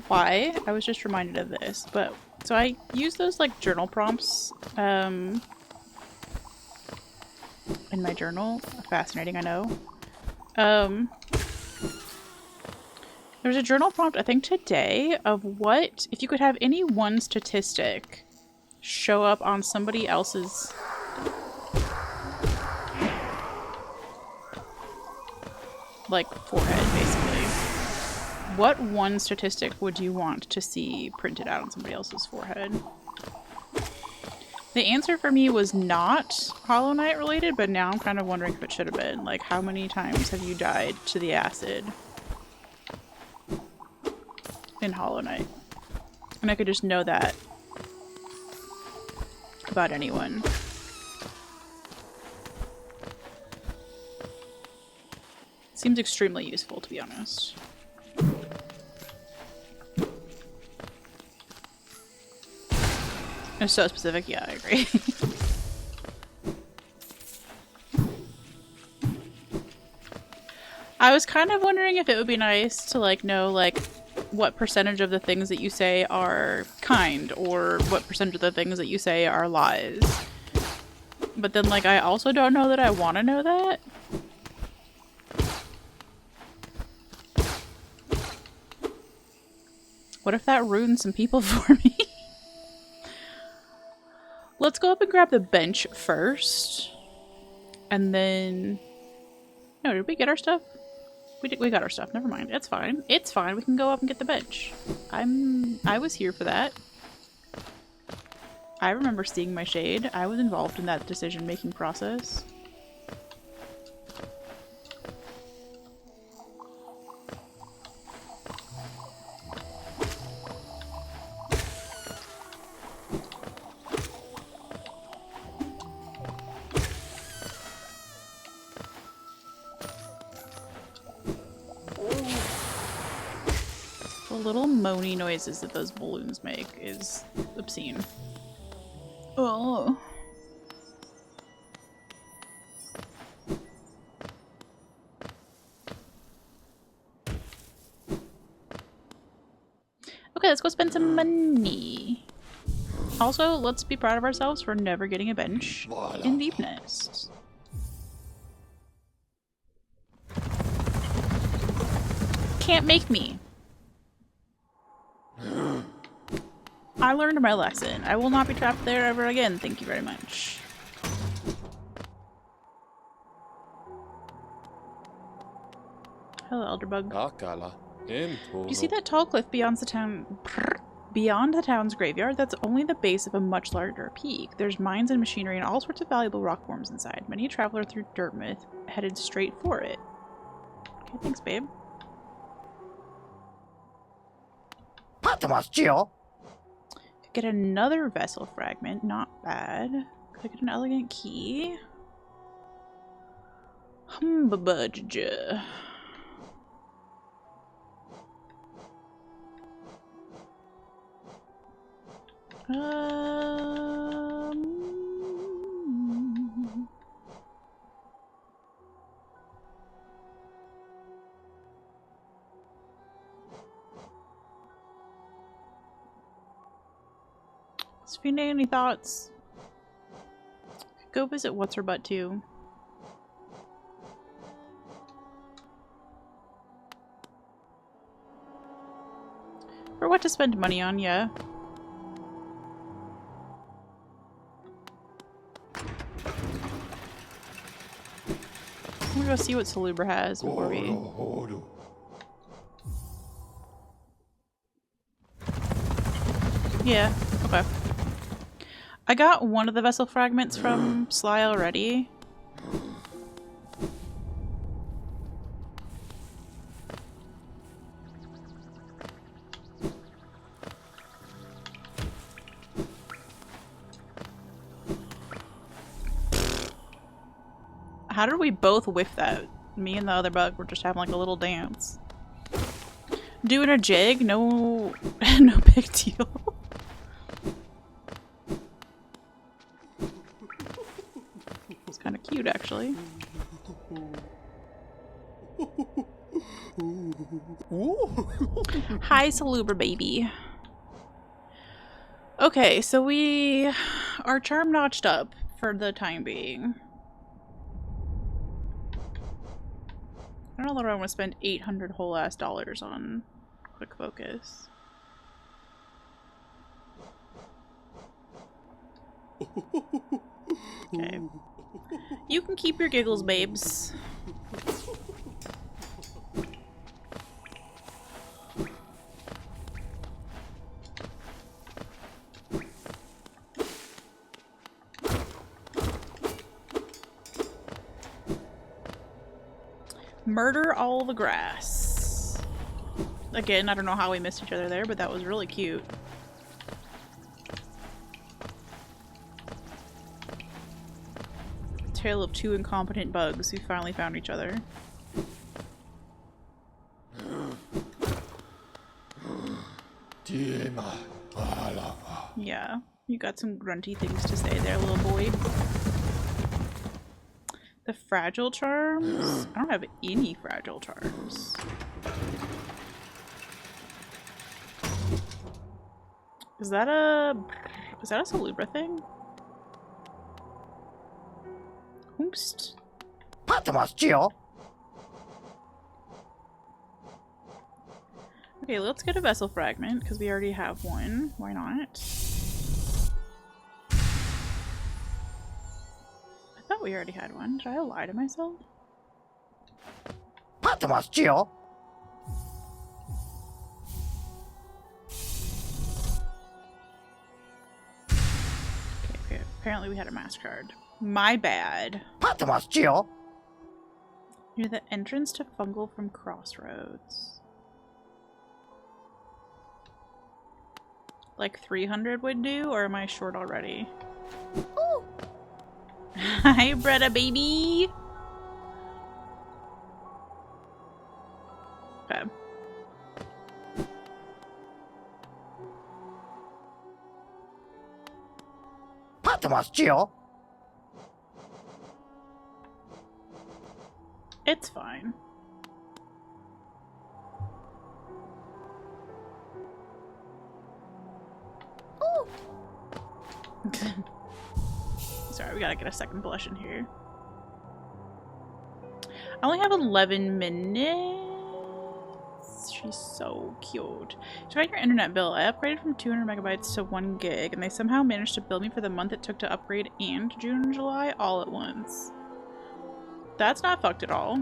S1: Why? I was just reminded of this, but so I use those like journal prompts in my journal. Fascinating, I know. There's a journal prompt I think today of what if you could have any one statistic show up on somebody else's like forehead, basically. What one statistic would you want to see printed out on somebody else's forehead? The answer for me was not Hollow Knight related, but now I'm kind of wondering if it should have been. Like, how many times have you died to the acid in Hollow Knight? And I could just know that about anyone. Seems extremely useful, to be honest. It's so specific, yeah, I agree. I was kind of wondering if it would be nice to like know like what percentage of the things that you say are kind or what percentage of the things that you say are lies. But then like I also don't know that I want to know that. What if that ruins some people for me? Let's go up and grab the bench first. And then... No, did we get our stuff? We got our stuff. Never mind. It's fine. It's fine. We can go up and get the bench. I was here for that. I remember seeing my shade. I was involved in that decision-making process. The little moany noises that those balloons make is obscene. Oh. Okay, let's go spend some money. Also, let's be proud of ourselves for never getting a bench in Deepnest. Can't make me. I learned my lesson. I will not be trapped there ever again. Thank you very much. Hello, Elderbug. Do you see that tall cliff beyond the town? Beyond the town's graveyard? That's only the base of a much larger peak. There's mines and machinery and all sorts of valuable rock forms inside. Many a traveler through Dirtmouth headed straight for it. Okay, thanks, babe. Get another vessel fragment, not bad. Could I get an elegant key? Humbabudja. Sphina, any thoughts? Go visit What's Her Butt too. For what to spend money on, yeah. I'm gonna go see what Salubra has before we... Yeah, okay. I got one of the vessel fragments from Sly already. How did we both whiff that? Me and the other bug were just having like a little dance. Doing a jig? No, no big deal. It's kind of cute, actually. Hi, Salubra baby. Okay, so we are charm notched up for the time being. I don't know that I want to spend 800 whole ass dollars on quick focus. Okay. You can keep your giggles, babes. Murder all the grass. Again, I don't know how we missed each other there, but that was really cute. Tale of two incompetent bugs who finally found each other. Yeah, you got some grunty things to say there, little boy. The fragile charms? I don't have any fragile charms. Is that a Salubra thing? Oops. Okay, let's get a vessel fragment because we already have one. Why not? I thought we already had one. Did I lie to myself? Okay, apparently we had a mask card. My bad. Near the entrance to Fungal from Crossroads. Like 300 would do, or am I short already? Ooh. Hi, Bretta baby! Okay. It's fine. Sorry, we gotta get a second blush in here. I only have 11 minutes. She's so cute. Despite your internet bill, I upgraded from 200 megabytes to 1 gig, and they somehow managed to bill me for the month it took to upgrade and June and July all at once. That's not fucked at all.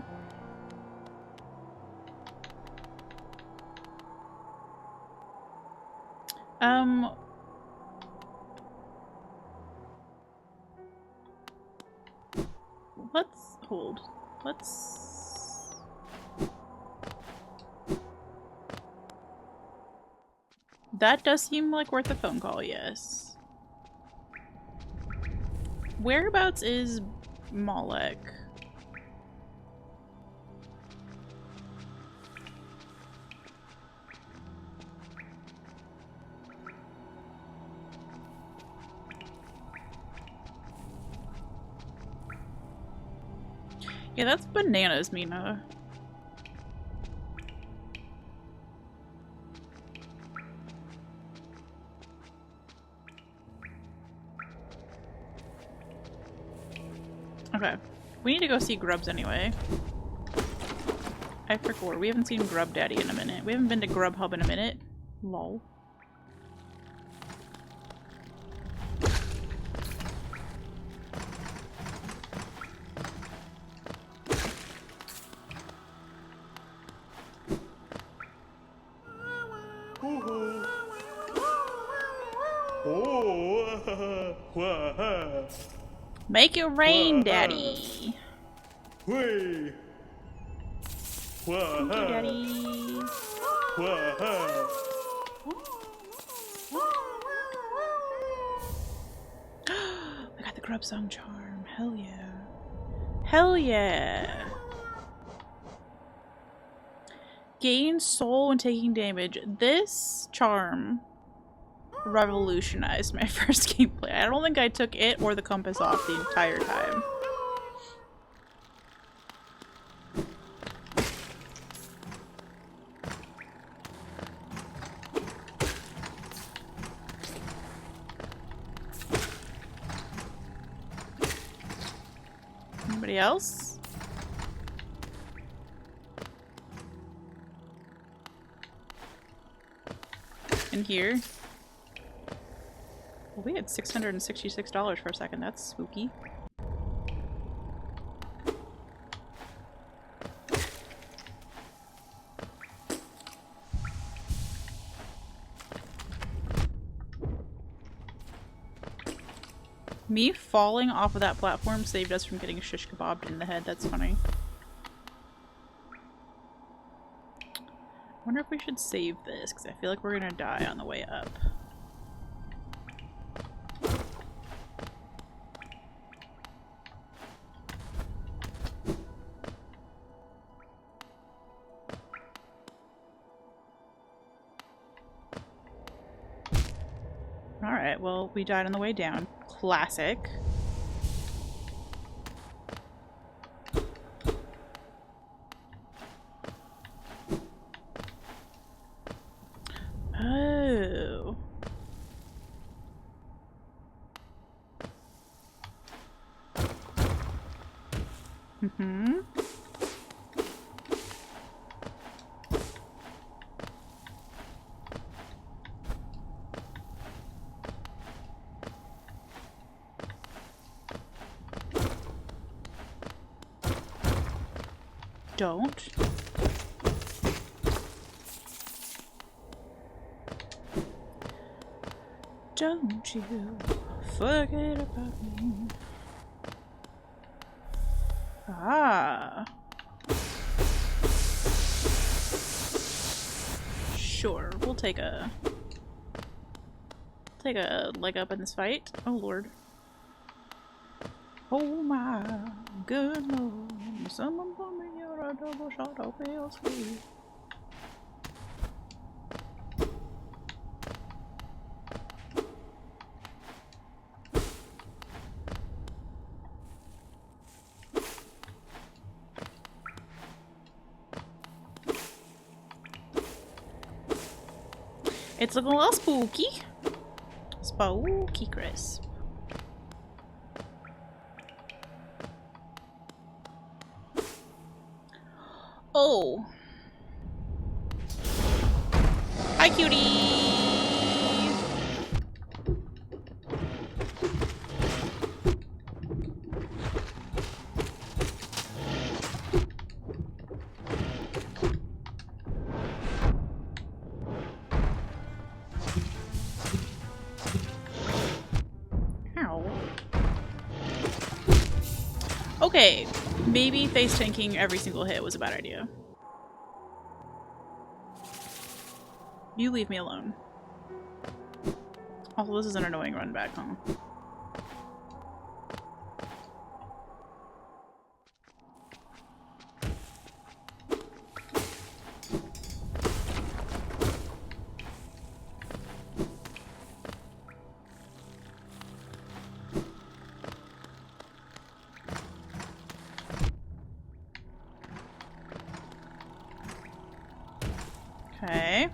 S1: Let's hold. That does seem like worth a phone call, yes. Whereabouts is Malek? Yeah, that's bananas, Mina. Okay. We need to go see Grubs anyway. I forgot. We haven't seen Grub Daddy in a minute. We haven't been to Grubhub in a minute. Lol. Make it rain, Daddy. Thank you, Daddy. I got the Grub Song charm. Hell yeah. Hell yeah. Gain soul when taking damage. This charm revolutionized my first gameplay. I don't think I took it or the compass off the entire time. Anybody else? In here? Well, we had $666 for a second. That's spooky. Me falling off of that platform saved us from getting shish kebabbed in the head. That's funny. I wonder if we should save this, because I feel like we're gonna die on the way up. Alright, well, we died on the way down. Classic. Oh. Mm-hmm. Don't. Don't you forget about me. Ah. Sure, we'll take a leg up in this fight. Oh lord. Oh my good lord. Someone put me on a double shot of PLC. It's looking a little spooky. Spooky crisp. Oh. Hi, cutie. Ow. Okay, maybe face tanking every single hit was a bad idea. You leave me alone. Also, this is an annoying run back, huh? Okay.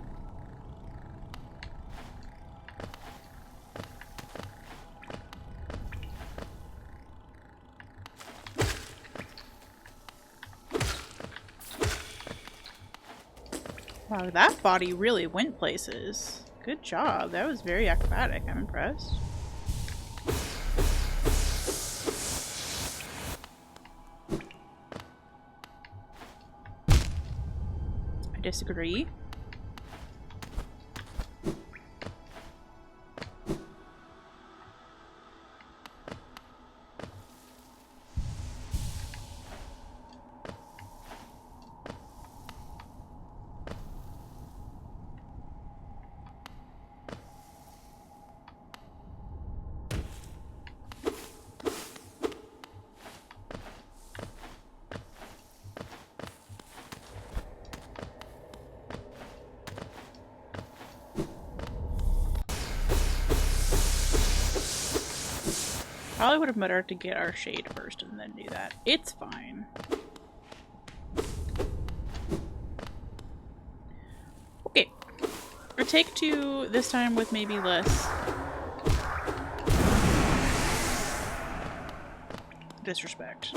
S1: Wow, that body really went places. Good job. That was very acrobatic. I'm impressed. I disagree. Probably would have better to get our shade first and then do that. It's fine. Okay. Or take two this time with maybe less disrespect.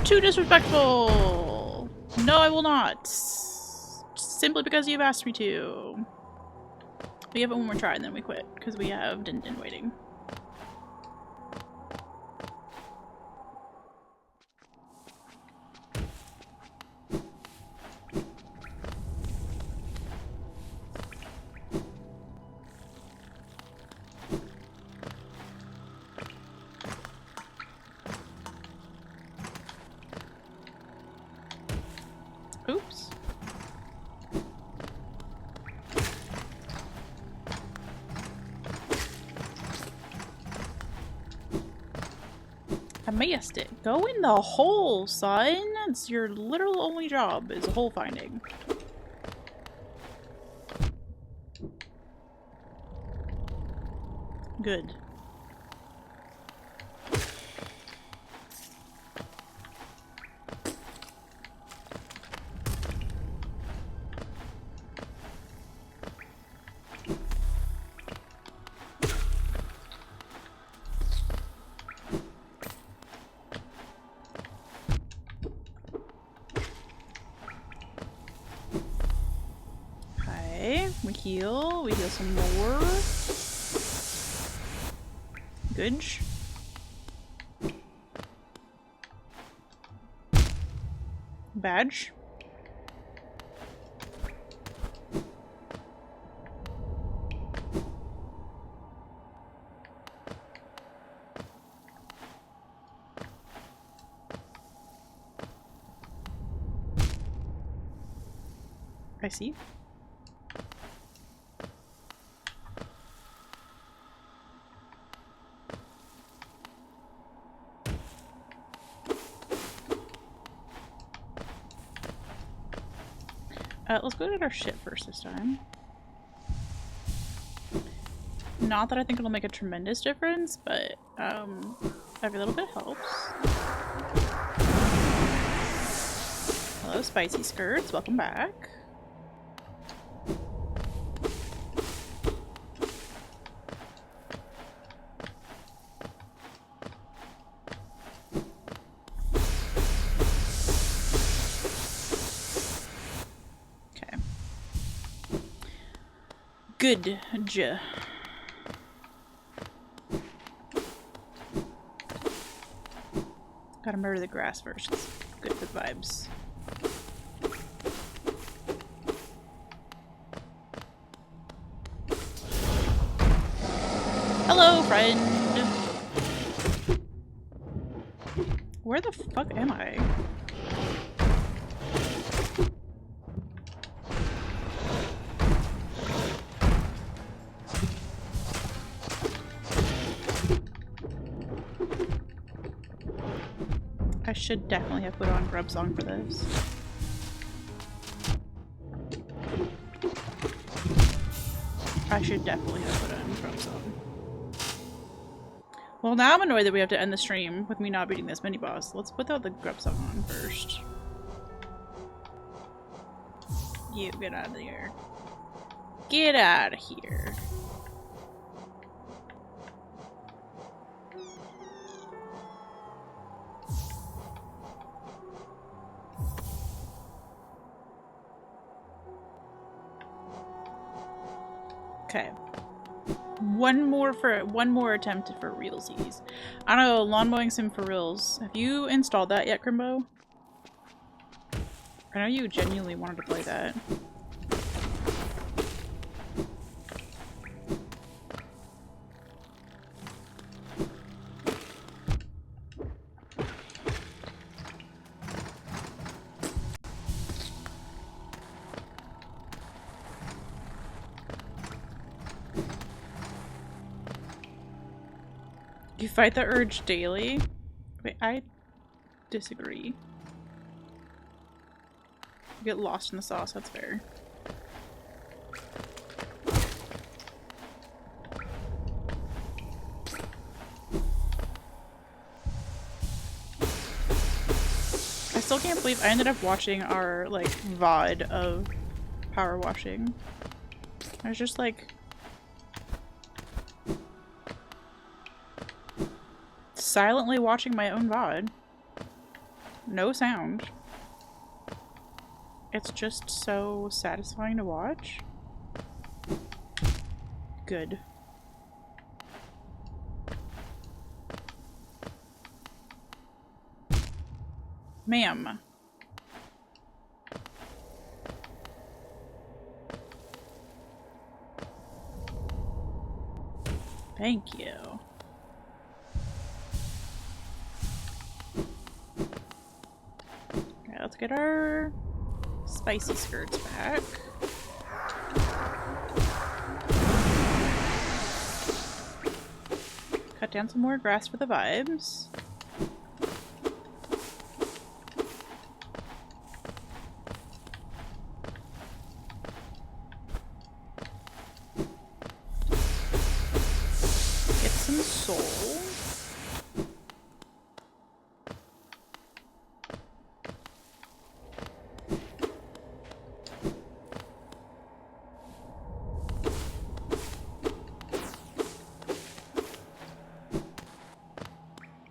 S1: too disrespectful! No, I will not. Simply because you've asked me to. We have it one more try and then we quit, because we have Din Din waiting. Oops. I missed it. Go in the hole, son. That's your literal only job, is hole finding. Good. We heal some more. Good. Badge. I see. Let's go get our shit first this time. Not that I think it'll make a tremendous difference, but every little bit helps. Hello, Spicy Skirts. Welcome back. Good. Gotta murder the grass first. Good for the vibes. Hello, friend! Where the fuck am I? I should definitely have put on Grub Song for this. I should definitely have put on Grub Song. Well, now I'm annoyed that we have to end the stream with me not beating this mini-boss. Let's put the Grub Song on first. You, get out of here. Get out of here. Okay. One more attempt for realsies. I don't know, lawn mowing sim for reals. Have you installed that yet, Crimbo? I know you genuinely wanted to play that. You fight the urge daily? Wait, I disagree. You get lost in the sauce, that's fair. I still can't believe I ended up watching our, like, VOD of power washing. I was just like... silently watching my own VOD. No sound. It's just so satisfying to watch. Good. Ma'am. Thank you. Okay, let's get our spicy skirts back. Cut down some more grass for the vibes. Get some soul.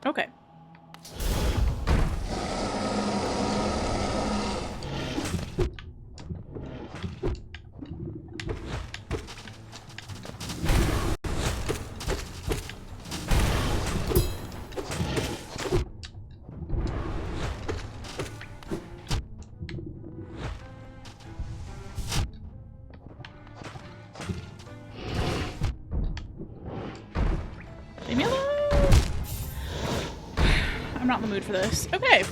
S1: Okay. Leave me alone. I'm not in the mood for this. Okay.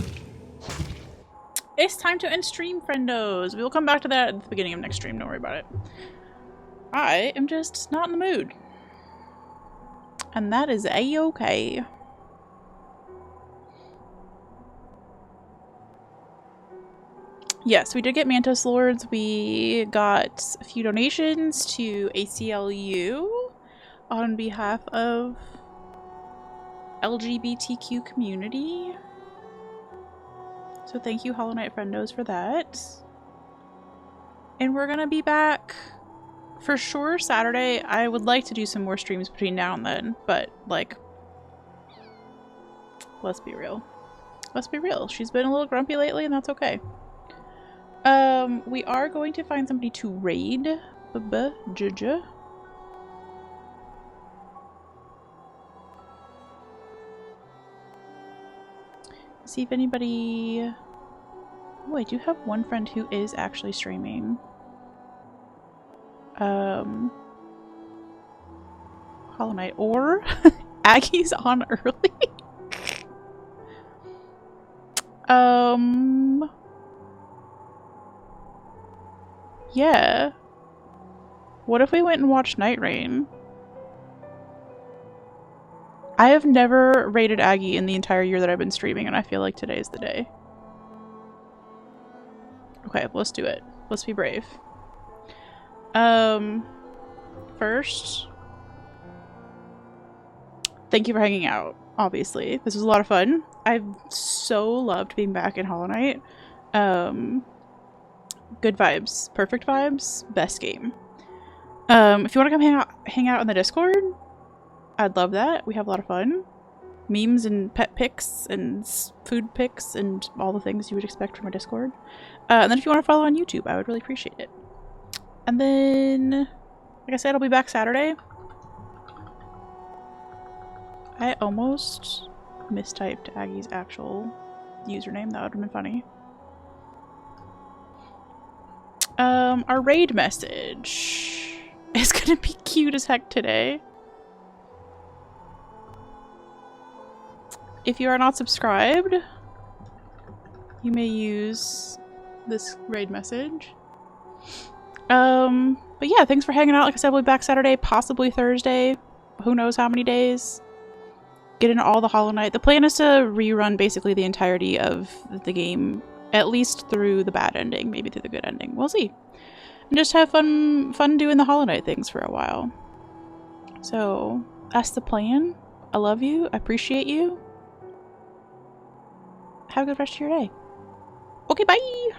S1: It's time to end stream, friendos. We will come back to that at the beginning of next stream. Don't worry about it. I am just not in the mood. And that is a-okay. Yes, we did get Mantis Lords. We got a few donations to ACLU on behalf of LGBTQ community. So thank you, Hollow Knight friendos, for that. And we're gonna be back for sure Saturday. I would like to do some more streams between now and then, but like, let's be real. Let's be real. She's been a little grumpy lately, and that's okay. We are going to find somebody to raid. Juju. See if anybody... Oh, I do have one friend who is actually streaming. Hollow Knight or Aggie's on early. Yeah. What if we went and watched Night Rain? I have never rated Aggie in the entire year that I've been streaming, and I feel like today is the day. Okay, let's do it. Let's be brave. First, thank you for hanging out, obviously. This was a lot of fun. I've so loved being back in Hollow Knight. Good vibes. Perfect vibes. Best game. If you want to come hang out on the Discord, I'd love that. We have a lot of fun. Memes and pet pics and food pics and all the things you would expect from a Discord. And then if you want to follow on YouTube, I would really appreciate it. And then, like I said, I'll be back Saturday. I almost mistyped Aggie's actual username. That would have been funny. Our raid message is gonna be cute as heck today. If you are not subscribed, you may use this raid message. But yeah, thanks for hanging out. Like I said, we'll be back Saturday, possibly Thursday. Who knows how many days. Get into all the Hollow Knight. The plan is to rerun basically the entirety of the game, at least through the bad ending, maybe through the good ending. We'll see. And just have fun doing the Hollow Knight things for a while. So that's the plan. I love you. I appreciate you. Have a good rest of your day. Okay, bye!